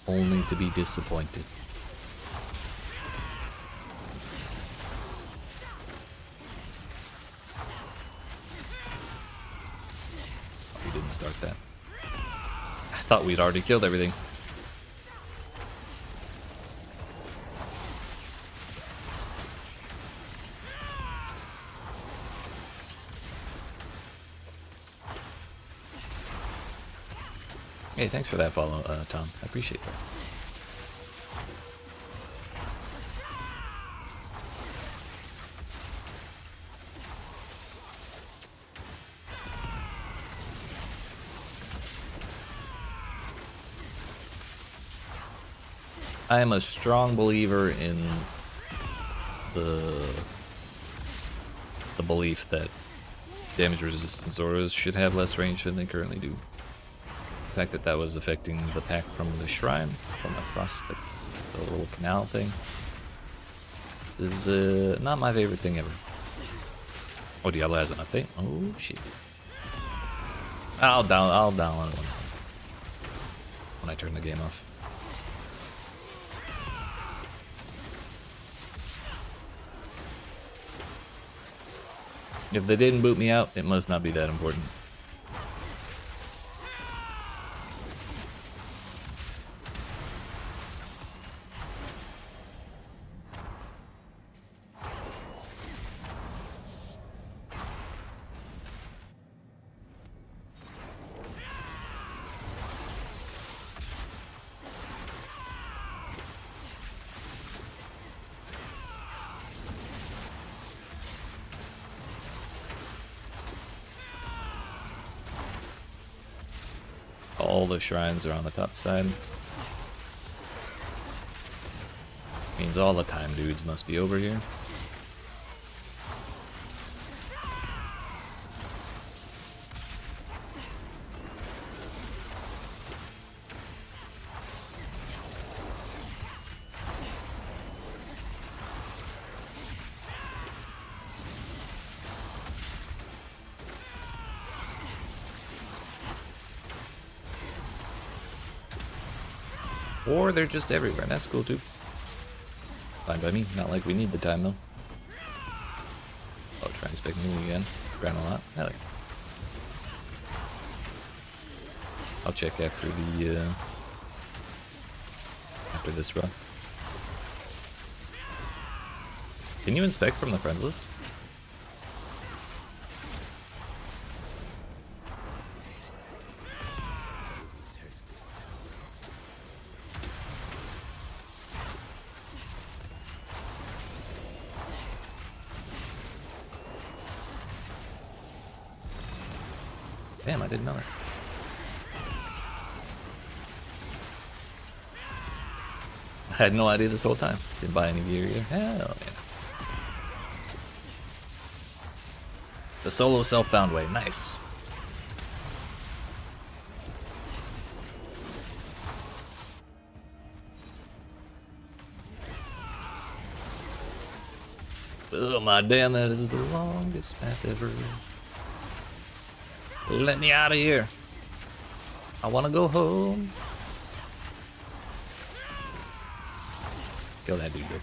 Only to be disappointed. Oh, we didn't start that. I thought we'd already killed everything. Hey, thanks for that follow, Tom. I appreciate that. I am a strong believer in the belief that damage resistance auras should have less range than they currently do. The fact that that was affecting the pack from the shrine, from the prospect, the little canal thing, is not my favorite thing ever. Oh, Diablo has an update? Oh shit. I'll download it when I turn the game off. If they didn't boot me out, it must not be that important. All the shrines are on the top side. Means all the time dudes must be over here. Or they're just everywhere, and that's cool too. Fine by me, not like we need the time though. Oh, trying to spec me again. Ran a lot. Hell yeah. I'll check after the after this run. Can you inspect from the friends list? Damn, I didn't know that. I had no idea this whole time. Didn't buy any gear either. Hell yeah. The solo self-found way. Nice. Oh my damn, that is the longest path ever. Let me out of here. I wanna go home. Kill that dude, good.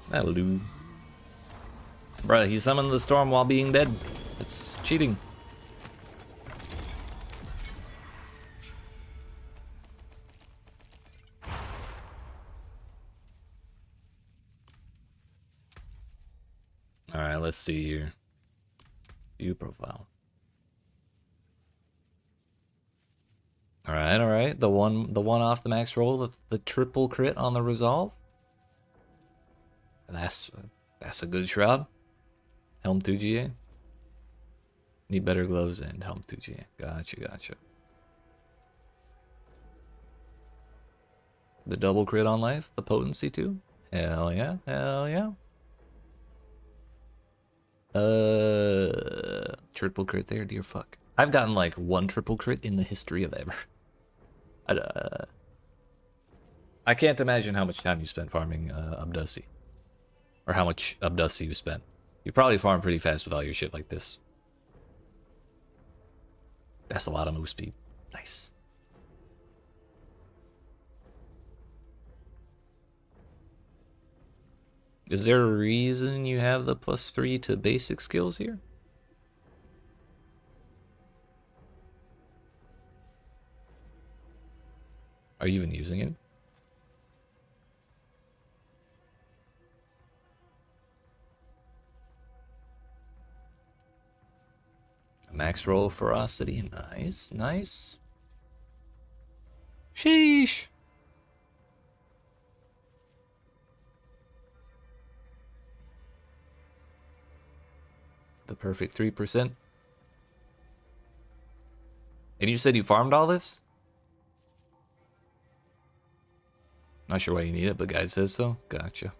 That'll do. Bruh, he summoned the storm while being dead. It's cheating. Alright, let's see here. View profile. Alright, alright. The one off the max roll, the triple crit on the resolve. That's a good shroud. Helm 2GA. Need better gloves and helm 2GA. Gotcha, gotcha. The double crit on life, the potency too. Hell yeah, hell yeah. Triple crit there, dear fuck. I've gotten like one triple crit in the history of ever. I can't imagine how much time you spent farming Abdussi. Or how much Abdussi you spent. You probably farm pretty fast with all your shit like this. That's a lot of move speed. Nice. Is there a reason you have the +3 to basic skills here? Are you even using it? Max roll ferocity. Nice, nice. Sheesh. The perfect 3%. And you said you farmed all this? Not sure why you need it, but guide says so. Gotcha.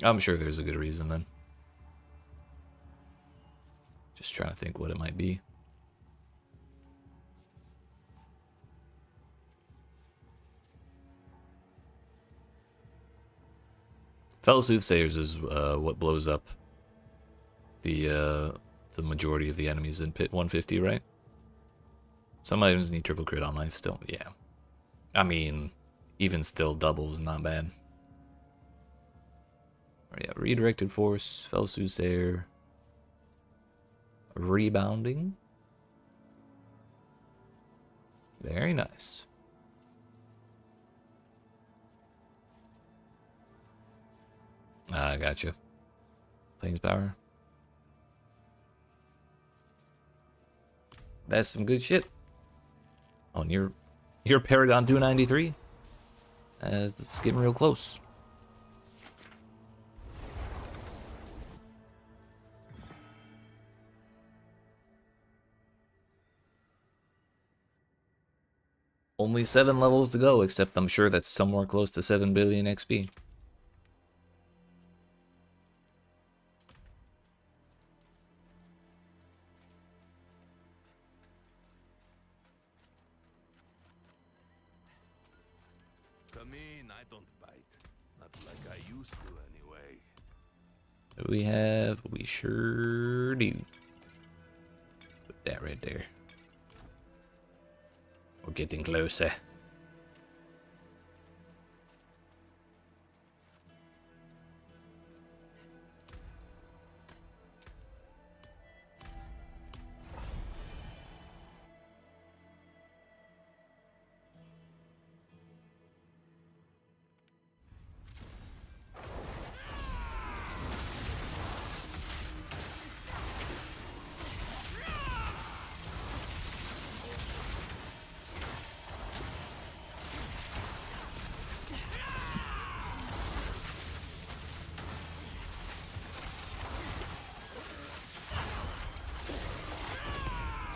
I'm sure there's a good reason then. Just trying to think what it might be. Fellow Soothsayers is what blows up the majority of the enemies in Pit 150, right? Some items need triple crit on life still. Yeah. I mean, even still, double is not bad. Or yeah, redirected force, Fellow Soothsayer. Rebounding. Very nice. Ah, gotcha. Plains power. That's some good shit. Oh, and you're Paragon 293. It's getting real close. Only 7 levels to go, except I'm sure that's somewhere close to 7 billion XP. Come in, I don't bite. Not like I used to anyway. We have, we sure do. Put that right there. We're getting closer.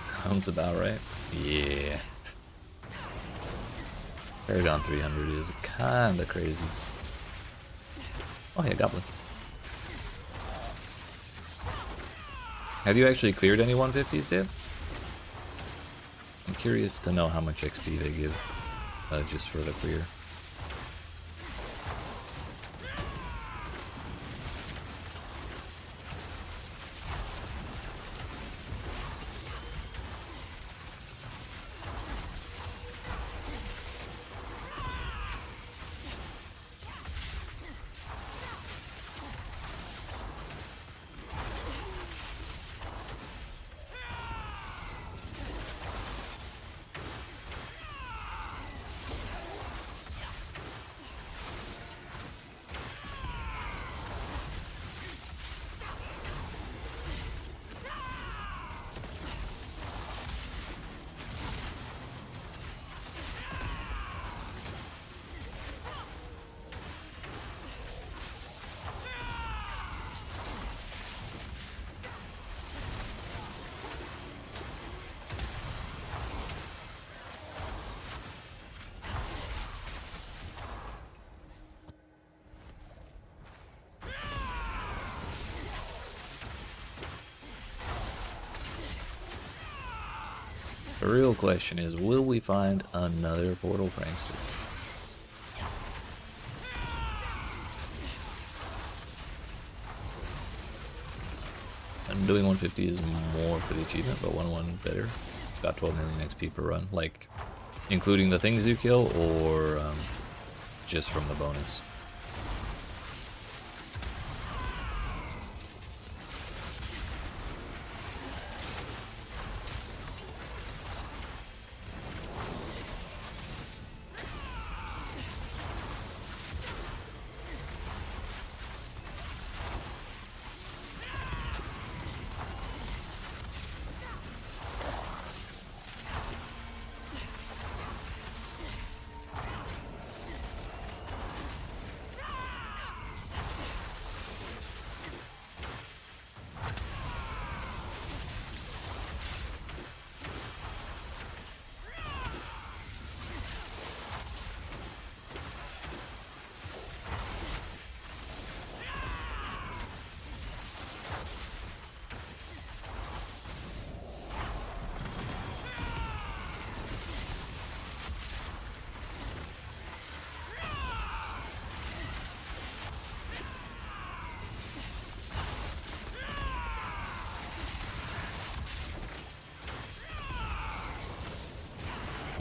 Sounds about right. Yeah. Paragon 300 is kinda crazy. Oh yeah, Goblin. Have you actually cleared any 150s yet? I'm curious to know how much XP they give just for the clear. The real question is, will we find another Portal Prankster? And doing 150 is more for the achievement, but 1-1 better. It's got 12 million XP per run, like including the things you kill, or just from the bonus.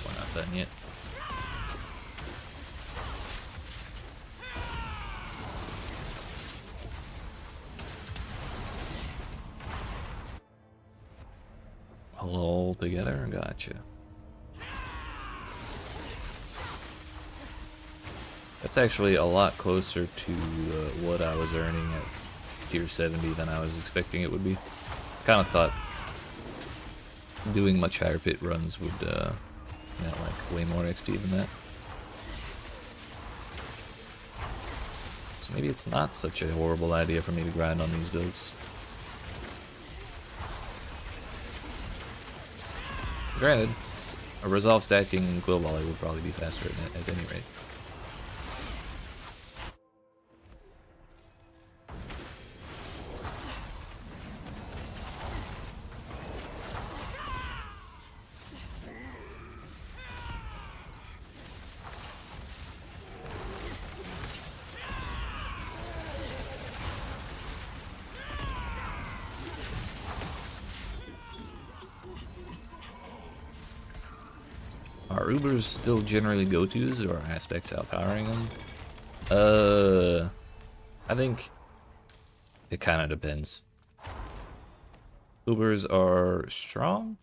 We're not done yet. All together, gotcha. That's actually a lot closer to what I was earning at tier 70 than I was expecting it would be. Kind of thought doing much higher pit runs would, like way more XP than that. So maybe it's not such a horrible idea for me to grind on these builds. Granted, a resolve stacking Quill Volley would probably be faster at any rate. Are Ubers still generally go-tos, or are aspects outpowering them? I think it kind of depends. Ubers are strong,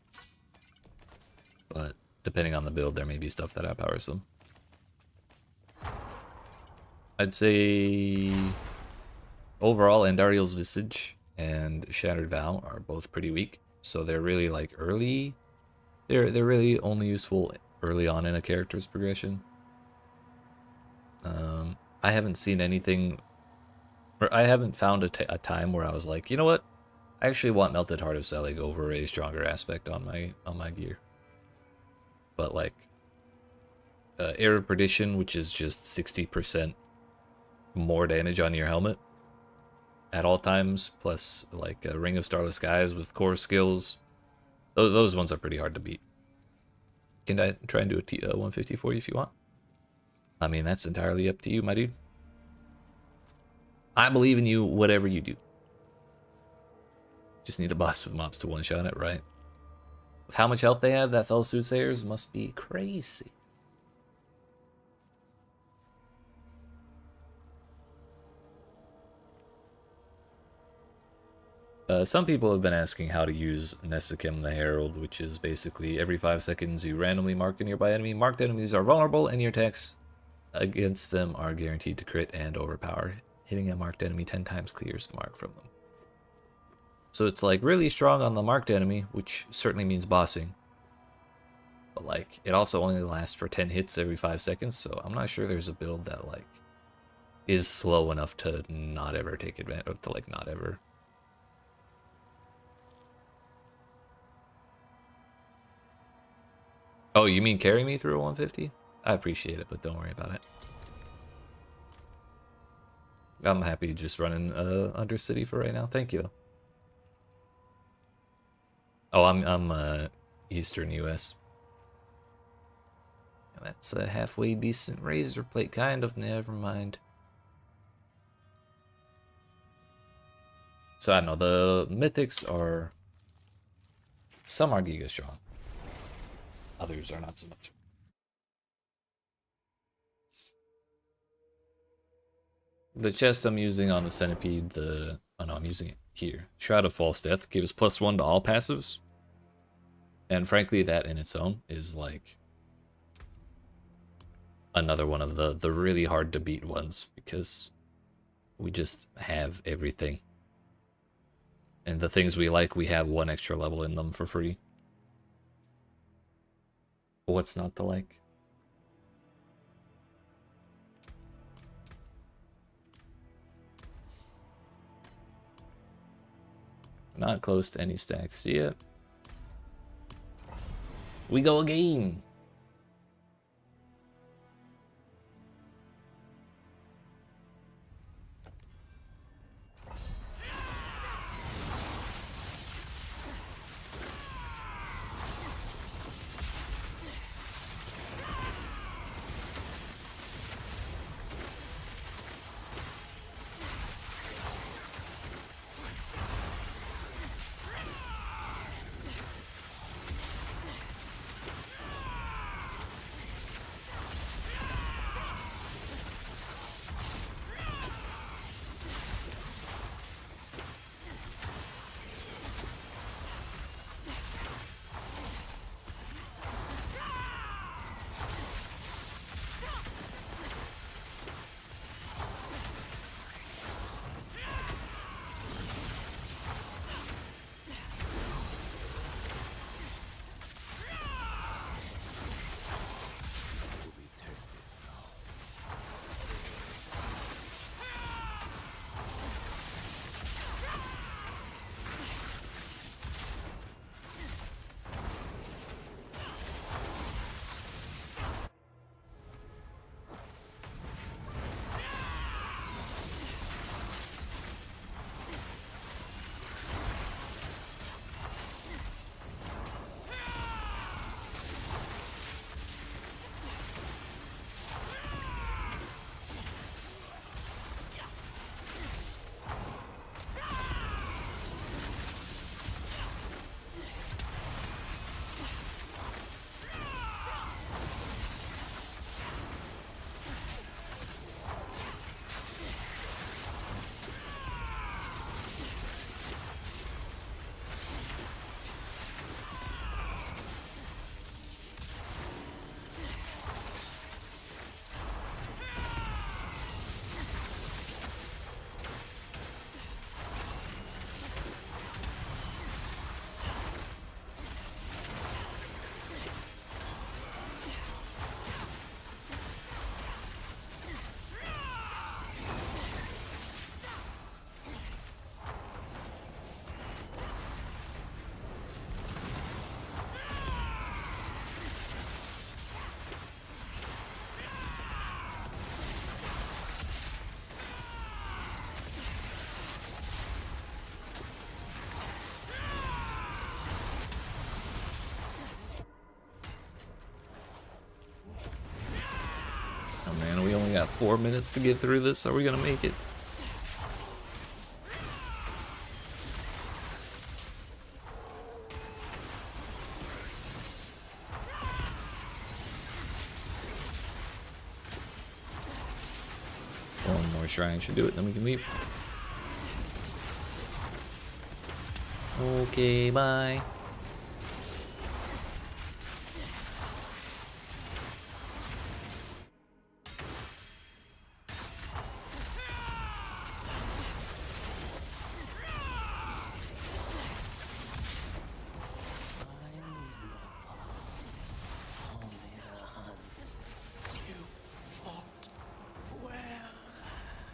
but depending on the build, there may be stuff that outpowers them. I'd say overall, Andariel's Visage and Shattered Vow are both pretty weak, so they're really like early. They're really only useful early on in a character's progression. I haven't seen anything, or I haven't found a time where I was like, you know what, I actually want Melted Heart of Selig over a stronger aspect on my gear. But like Air of Perdition, which is just 60% more damage on your helmet at all times, plus like a Ring of Starless Skies with core skills. Those ones are pretty hard to beat. Can I try and do a 150 for you if you want? I mean, that's entirely up to you, my dude. I believe in you, whatever you do. Just need a boss with mobs to one-shot it, right? With how much health they have, that fellow soothsayers must be crazy. Some people have been asking how to use Nessikim the Herald, which is basically every 5 seconds you randomly mark a nearby enemy. Marked enemies are vulnerable, and your attacks against them are guaranteed to crit and overpower. Hitting a marked enemy 10 times clears the mark from them. So it's like really strong on the marked enemy, which certainly means bossing. But like, it also only lasts for 10 hits every 5 seconds, so I'm not sure there's a build that like is slow enough to not ever take advantage, or to like not ever. Oh, you mean carry me through a 150? I appreciate it, but don't worry about it. I'm happy just running Undercity for right now. Thank you. Oh, I'm Eastern US. That's a halfway decent razor plate, kind of. Never mind. So I don't know. The mythics are, some are giga strong. Others are not so much. The chest I'm using on the centipede, oh no, I'm using it here. Shroud of False Death gives +1 to all passives. And frankly, that in its own is like another one of the really hard to beat ones, because we just have everything. And the things we like, we have 1 extra level in them for free. What's not to like? Not close to any stacks yet. We go again. got 4 minutes to get through this. Are we gonna make it? One more shrine should do it, then we can leave. Okay, bye.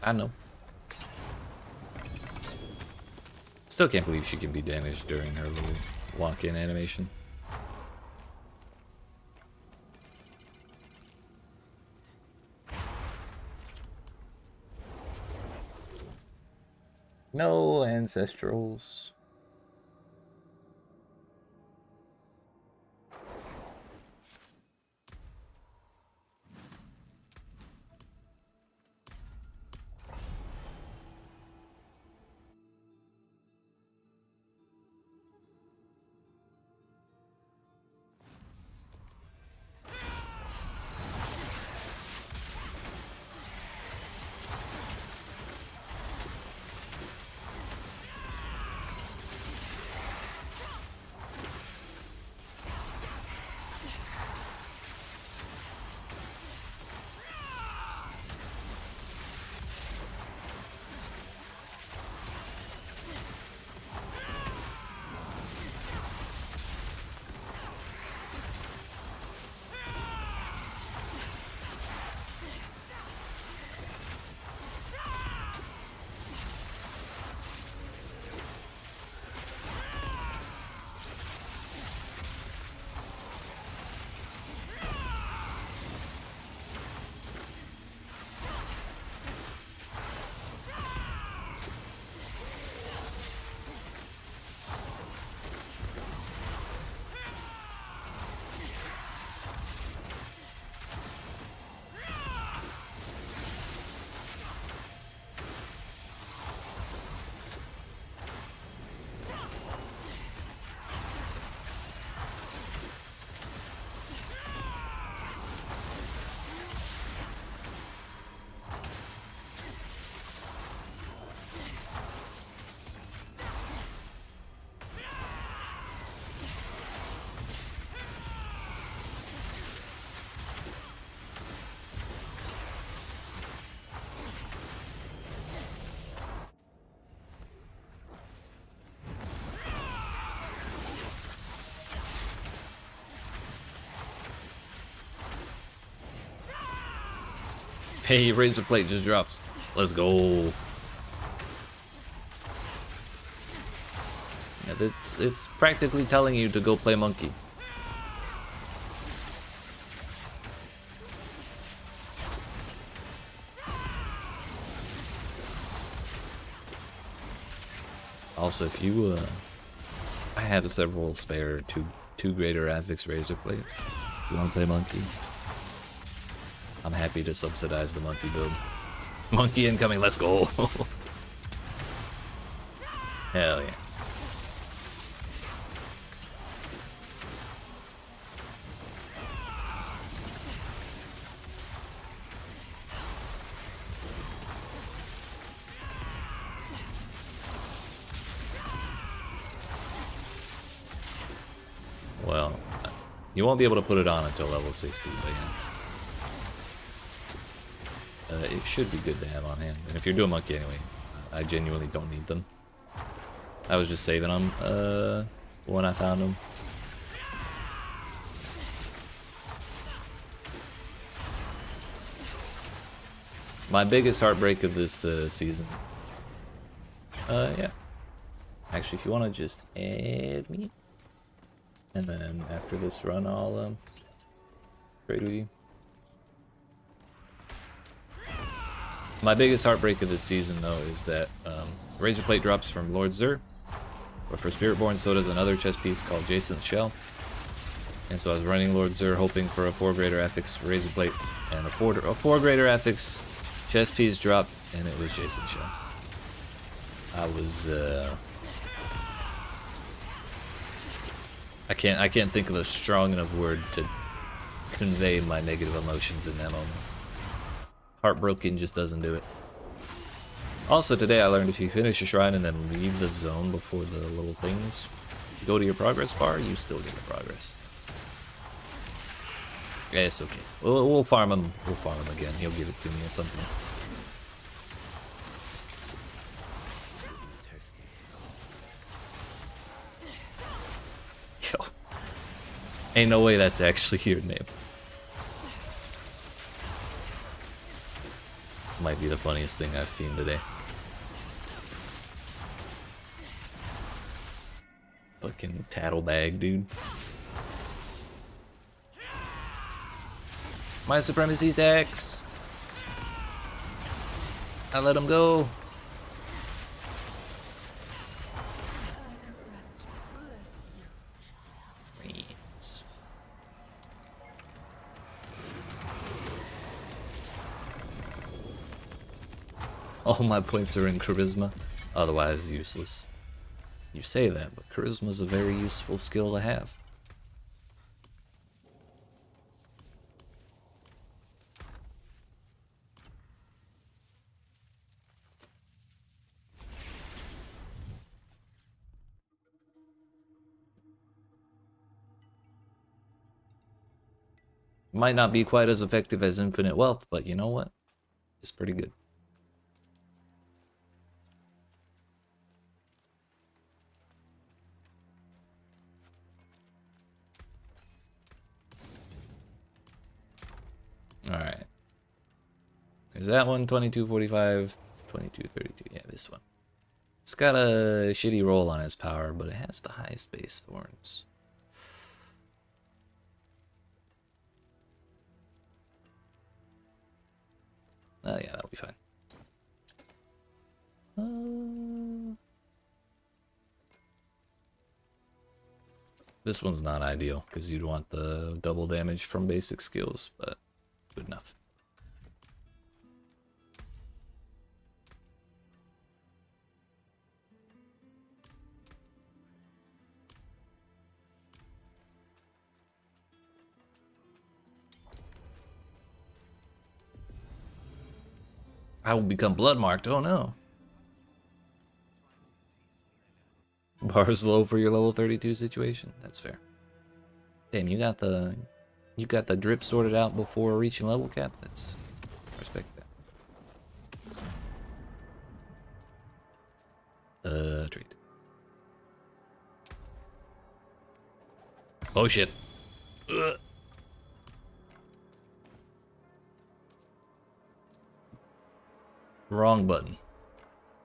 I know. Still can't believe she can be damaged during her little lock-in animation. No ancestrals. Hey, Razor Plate just drops. Let's go. Yeah, it's practically telling you to go play monkey. Also, if you I have several spare two greater affix Razor Plates. If you want to play monkey, I'm happy to subsidize the monkey build. Monkey incoming, let's go. Hell yeah. Well, you won't be able to put it on until level 60, but yeah. It should be good to have on hand. And if you're doing monkey anyway, I genuinely don't need them. I was just saving them when I found them. My biggest heartbreak of this season. Yeah. Actually, if you want to just add me, and then after this run, I'll trade with you. My biggest heartbreak of this season, though, is that Razor Plate drops from Lord Zur, but for Spiritborn, so does another chess piece called Jason's Shell. And so I was running Lord Zur hoping for a 4 greater affix razor plate and a 4 greater affix chest piece drop, and it was Jason Shell. I was I can't think of a strong enough word to convey my negative emotions in that moment. Heartbroken just doesn't do it. Also today I learned if you finish a shrine and then leave the zone before the little things go to your progress bar, you still get the progress. Yeah, it's okay. We'll farm him. We'll farm him again. He'll give it to me at some point. Yo. Ain't no way that's actually your name. Might be the funniest thing I've seen today. Fucking tattlebag, dude. My supremacy stacks. I let him go. Friends. All my points are in charisma, otherwise useless. You say that, but charisma is a very useful skill to have. Might not be quite as effective as infinite wealth, but you know what? It's pretty good. Alright. There's that one, 2245, 2232. Yeah, this one. It's got a shitty roll on its power, but it has the highest base thorns. Oh yeah, that'll be fine. This one's not ideal, because you'd want the double damage from basic skills, but good enough. I will become blood marked. Oh no. Bar's low for your level 32 situation. That's fair. Damn, you got the drip sorted out before reaching level cap. That's respect that. Trade. Oh shit. Ugh. Wrong button.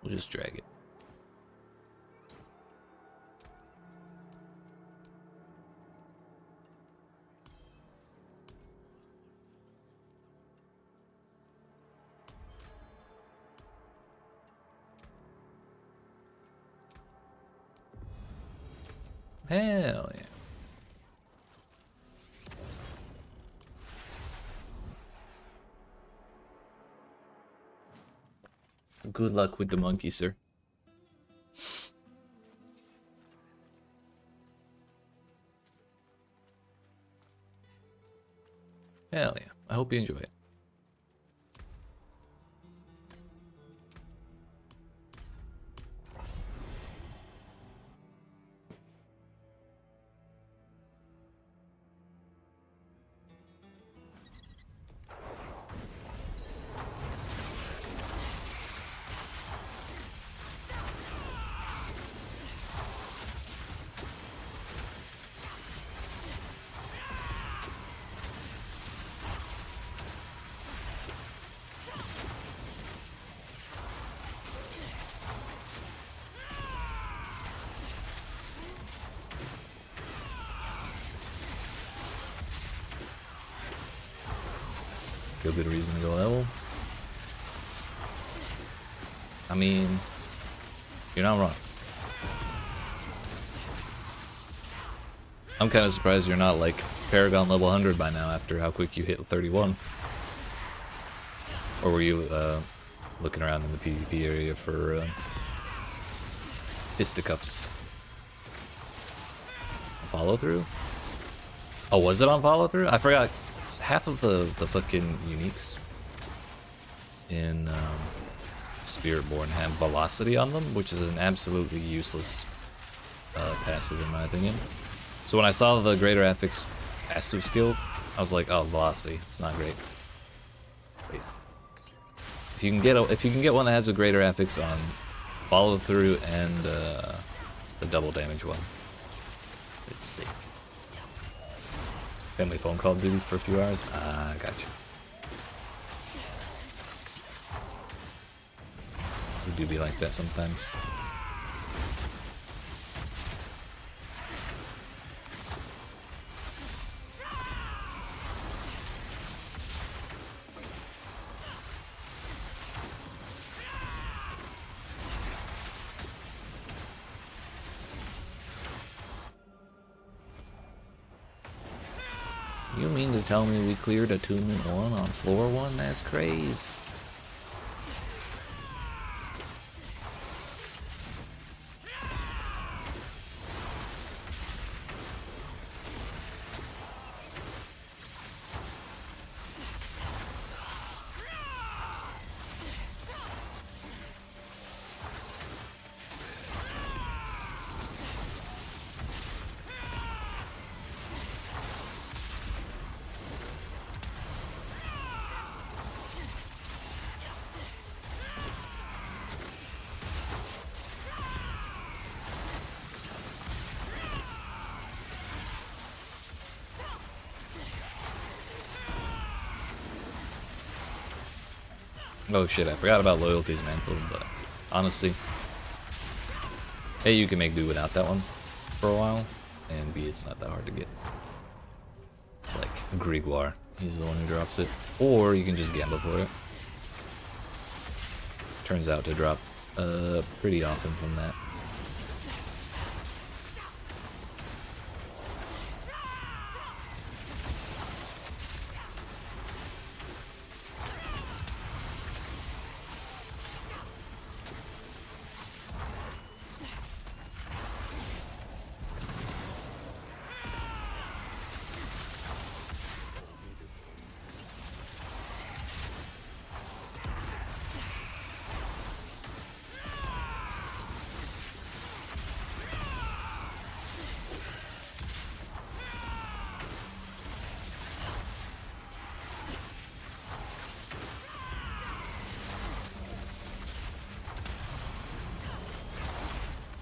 We'll just drag it. Hell yeah. Good luck with the monkey, sir. Hell yeah. I hope you enjoy it. Good bit of reason to go level. I mean, you're not wrong. I'm kind of surprised you're not like Paragon level 100 by now after how quick you hit 31. Or were you looking around in the PvP area for fisticuffs? Follow through? Oh, was it on follow through? I forgot. Half of the fucking uniques in Spiritborn have velocity on them, which is an absolutely useless passive in my opinion. So when I saw the greater affix passive skill, I was like, oh, velocity, it's not great. But yeah. If you can get one that has a greater affix on follow through and the double damage one, it's sick. Family phone call duty for a few hours? Ah, gotcha. We do be like that sometimes. You mean to tell me we cleared attunement 1 on floor 1? That's crazy. Oh shit, I forgot about loyalties, man. But honestly, A, you can make do without that one for a while, and B, it's not that hard to get. It's like Grigwar, he's the one who drops it. Or you can just gamble for it. Turns out to drop pretty often from that.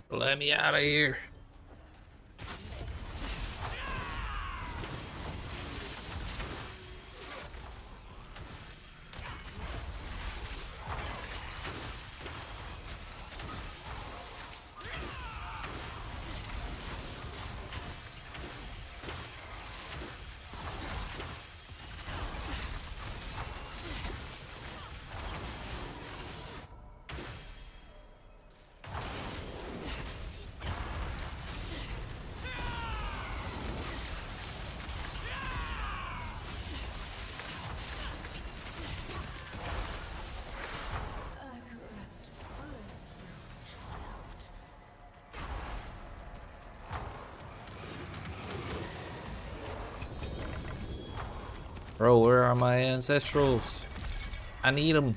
Let me out of here. Bro, where are my ancestrals? I need them.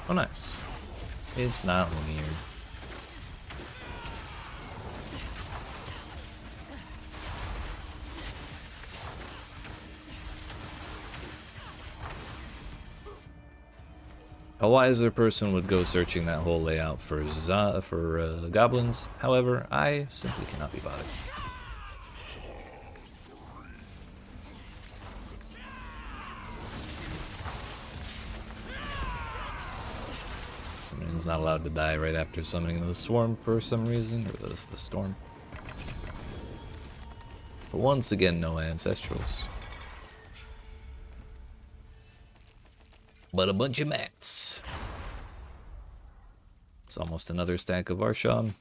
Oh, nice. It's not linear. A wiser person would go searching that whole layout for goblins. However, I simply cannot be bothered. He's not allowed to die right after summoning the swarm for some reason, or the storm. But once again, no ancestrals. But a bunch of mats. It's almost another stack of Arshan.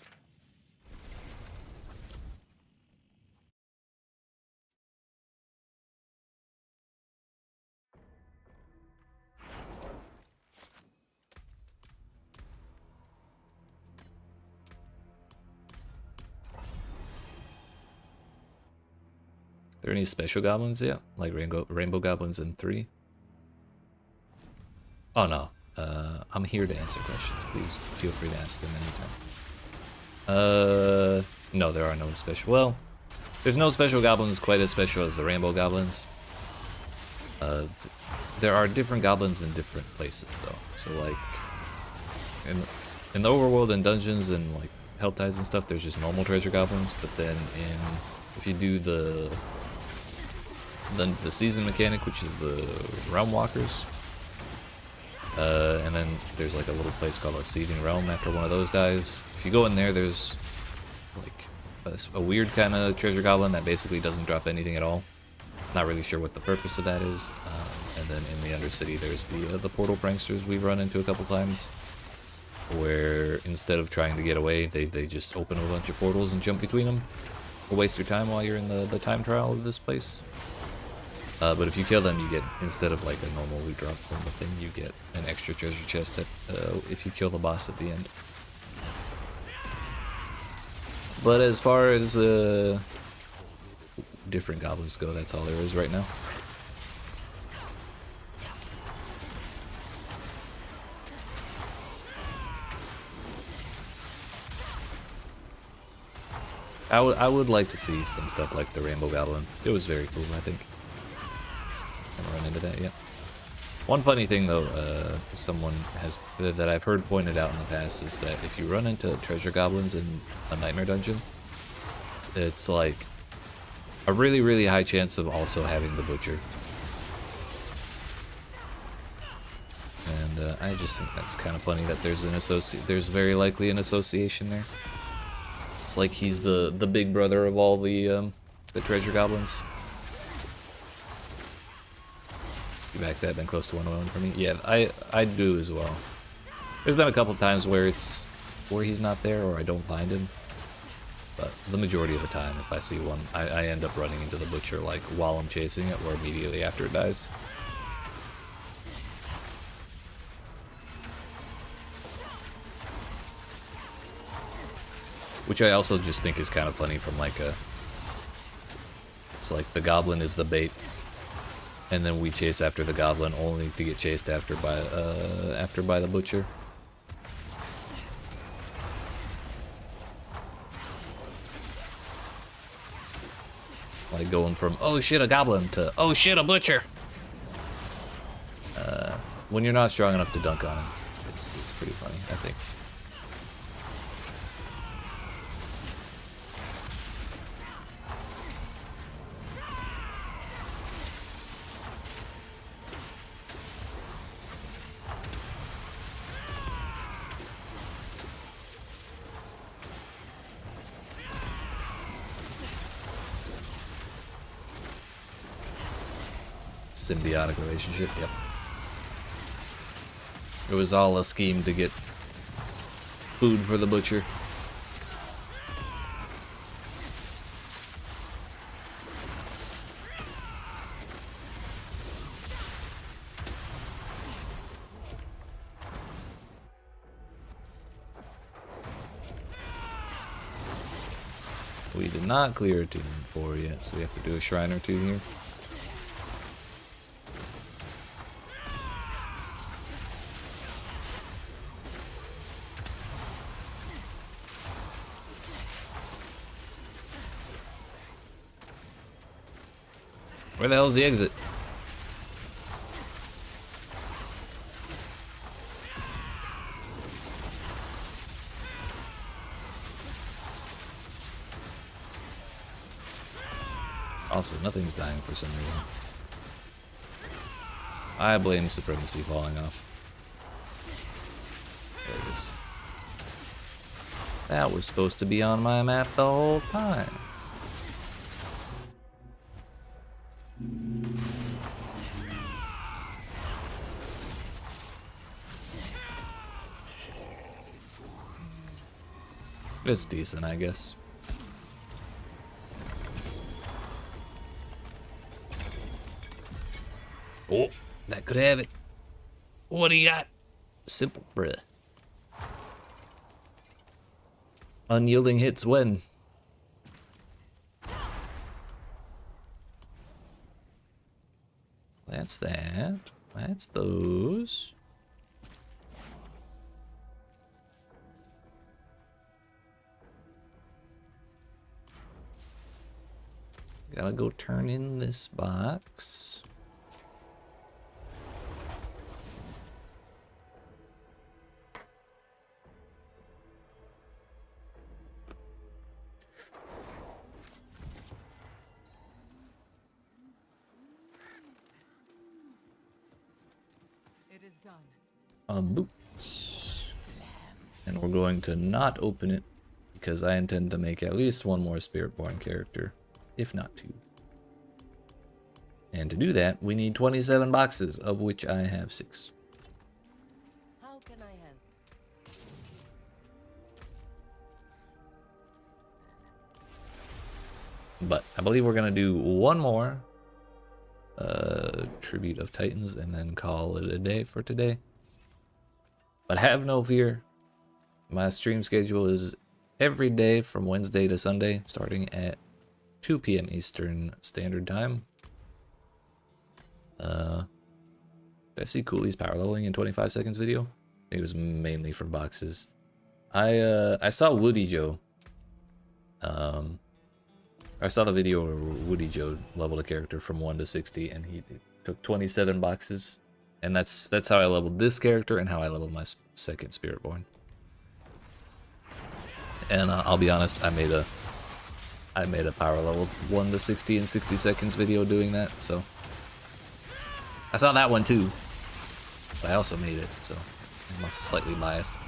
Are there any special goblins yet? Like rainbow goblins in 3? Oh no. I'm here to answer questions. Please feel free to ask them anytime. No, there are no special. Well, there's no special goblins quite as special as the rainbow goblins. There are different goblins in different places though. So like in the overworld and dungeons and like hell tides and stuff, there's just normal treasure goblins. But then if you do the season mechanic, which is the realm walkers. And then there's like a little place called a seething realm after one of those dies. If you go in there, there's like a weird kind of treasure goblin that basically doesn't drop anything at all. Not really sure what the purpose of that is. And then in the Undercity, there's the portal pranksters we've run into a couple times, where instead of trying to get away, they just open a bunch of portals and jump between them. Or waste your time while you're in the time trial of this place. But if you kill them, you get, instead of like a normal loot drop from the thing, you get an extra treasure chest if you kill the boss at the end. But as far as different goblins go, that's all there is right now. I would like to see some stuff like the Rainbow Goblin. It was very cool, I think. Haven't run into that yet. One funny thing though, someone that I've heard pointed out in the past is that if you run into treasure goblins in a nightmare dungeon, it's like a really high chance of also having the butcher. And I just think that's kind of funny that there's very likely an association there. It's like he's the big brother of all the treasure goblins. You back that, been close to 1-1 for me. Yeah, I do as well. There's been a couple times where he's not there or I don't find him. But the majority of the time, if I see one, I end up running into the butcher like while I'm chasing it or immediately after it dies. Which I also just think is kind of funny from like it's like the goblin is the bait, and then we chase after the goblin only to get chased after by the butcher. Like going from oh shit a goblin to oh shit a butcher. When you're not strong enough to dunk on him, it's pretty funny, I think. Symbiotic relationship, yep. It was all a scheme to get food for the butcher. We did not clear Tomb 4 yet, so we have to do a shrine or two here. Where the hell's the exit? Also, nothing's dying for some reason. I blame Supremacy falling off. There it is. That was supposed to be on my map the whole time. It's decent, I guess. Oh, that could have it. What do you got? Simple, bruh. Unyielding hits when. That's that. That's those. Gotta go turn in this box. It is done. Boots. And we're going to not open it because I intend to make at least one more Spiritborn character, if not two. And to do that, we need 27 boxes, of which I have 6. How can I help? But I believe we're going to do one more Tribute of Titans and then call it a day for today. But have no fear. My stream schedule is every day from Wednesday to Sunday, starting at 2 p.m. Eastern Standard Time. Did I see Cooley's power leveling in 25 seconds video? I think it was mainly for boxes. I saw Woody Joe. I saw the video where Woody Joe leveled a character from 1 to 60, and he took 27 boxes. And that's how I leveled this character and how I leveled my second Spiritborn. And I'll be honest, I made a power level 1 to 60 in 60 seconds video doing that, so I saw that one too. But I also made it, so I'm slightly biased.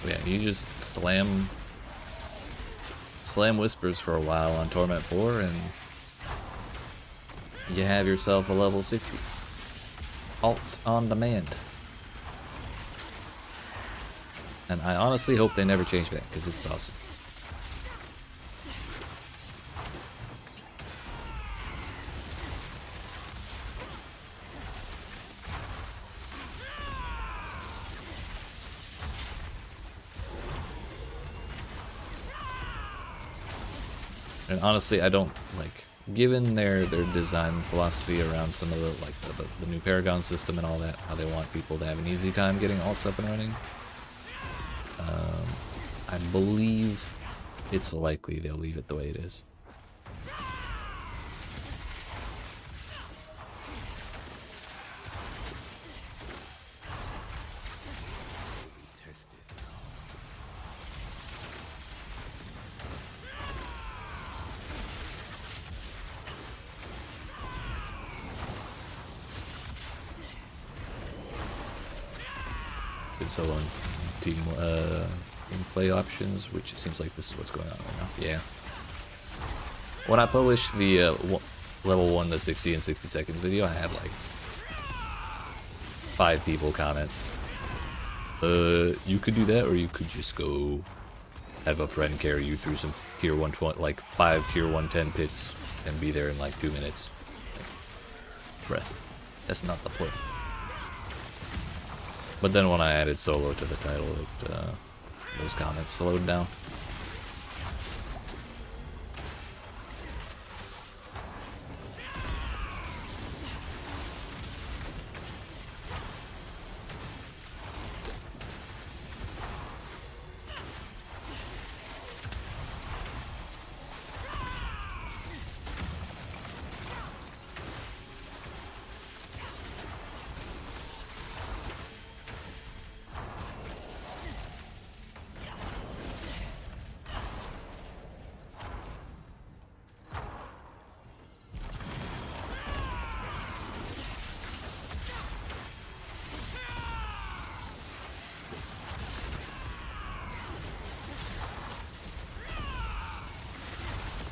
Yeah, you just slam Whispers for a while on Torment 4 and you have yourself a level 60. Alts on demand. And I honestly hope they never change that because it's awesome. And honestly, I don't like, given their design philosophy around some of the new Paragon system and all that, how they want people to have an easy time getting alts up and running. I believe it's likely they'll leave it the way it is. So on team play options, which it seems like this is what's going on right now. Yeah. When I published the level 1 to 60 in 60 seconds video, I had like 5 people comment. You could do that, or you could just go have a friend carry you through some tier 120, like 5 tier 110 pits, and be there in like 2 minutes. Like, bruh, that's not the point. But then when I added solo to the title, those comments slowed down.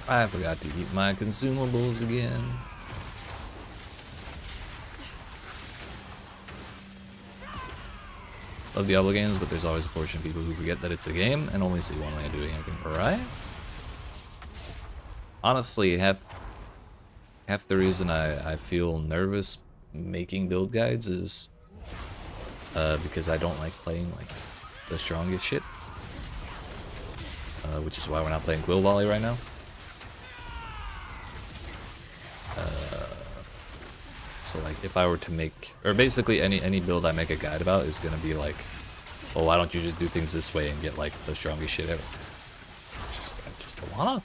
I forgot to eat my consumables again. Love Diablo games, but there's always a portion of people who forget that it's a game and only see one way of doing anything right. Honestly, half the reason I feel nervous making build guides is because I don't like playing like the strongest shit. Which is why we're not playing Quill Volley right now. So like if I were to make, or basically any build I make a guide about is gonna be like, well, why don't you just do things this way and get like the strongest shit ever? I just don't wanna.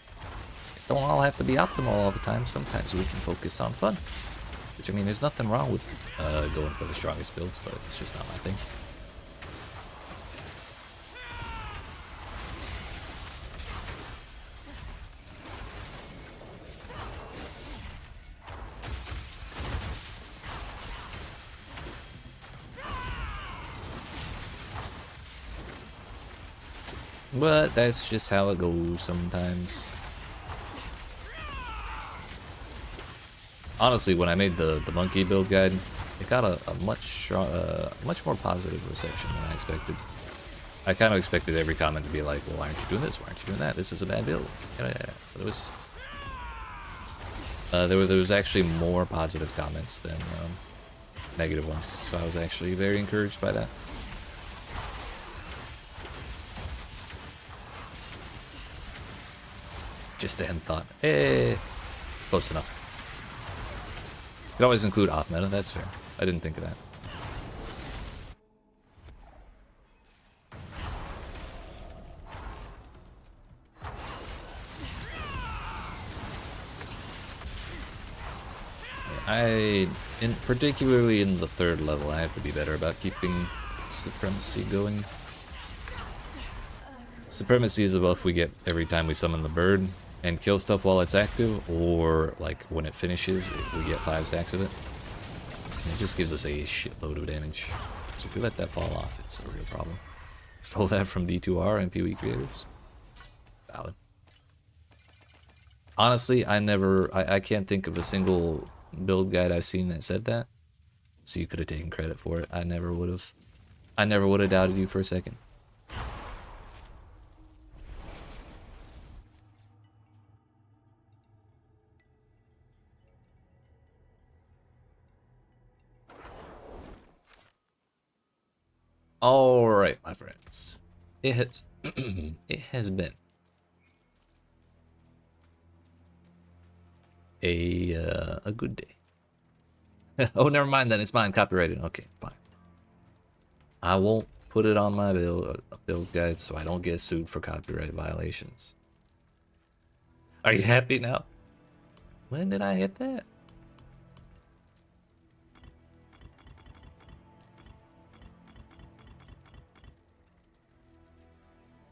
Don't all have to be optimal all the time. Sometimes we can focus on fun. Which, I mean, there's nothing wrong with going for the strongest builds, but it's just not my thing. But that's just how it goes sometimes. Honestly, when I made the monkey build guide, it got a much more positive reception than I expected. I kind of expected every comment to be like, well, why aren't you doing this? Why aren't you doing that? This is a bad build. Yeah. But it was... there was actually more positive comments than negative ones, so I was actually very encouraged by that. Just a end thought. Hey, close enough. You could always include off meta, that's fair. I didn't think of that. Particularly in the 3rd level, I have to be better about keeping Supremacy going. Supremacy is a buff we get every time we summon the bird and kill stuff while it's active, or like when it finishes, we get 5 stacks of it. And it just gives us a shitload of damage. So if we let that fall off, it's a real problem. Stole that from D2R and PoE creators. Valid. Honestly, I can't think of a single build guide I've seen that said that. So you could have taken credit for it. I never would have doubted you for a second. All right, my friends. It has been a good day. Oh, never mind then. It's mine. Copyrighted. Okay, fine. I won't put it on my build guide so I don't get sued for copyright violations. Are you happy now? When did I hit that?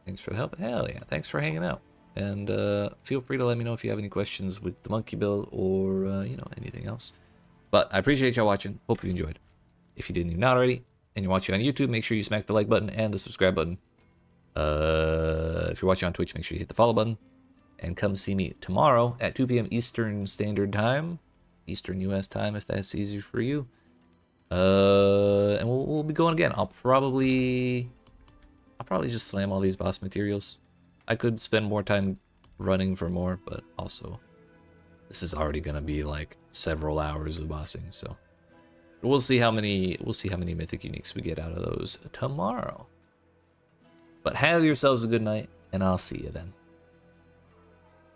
Thanks for the help. Hell yeah, thanks for hanging out. And feel free to let me know if you have any questions with the monkey build or, you know, anything else. But I appreciate y'all watching. Hope you enjoyed. If you didn't even know already, and you're watching on YouTube, make sure you smack the like button and the subscribe button. If you're watching on Twitch, make sure you hit the follow button. And come see me tomorrow at 2 p.m. Eastern Standard Time. Eastern US time, if that's easier for you. And we'll be going again. I'll probably just slam all these boss materials. I could spend more time running for more, but also this is already gonna be like several hours of bossing, so we'll see how many mythic uniques we get out of those tomorrow. But have yourselves a good night, and I'll see you then.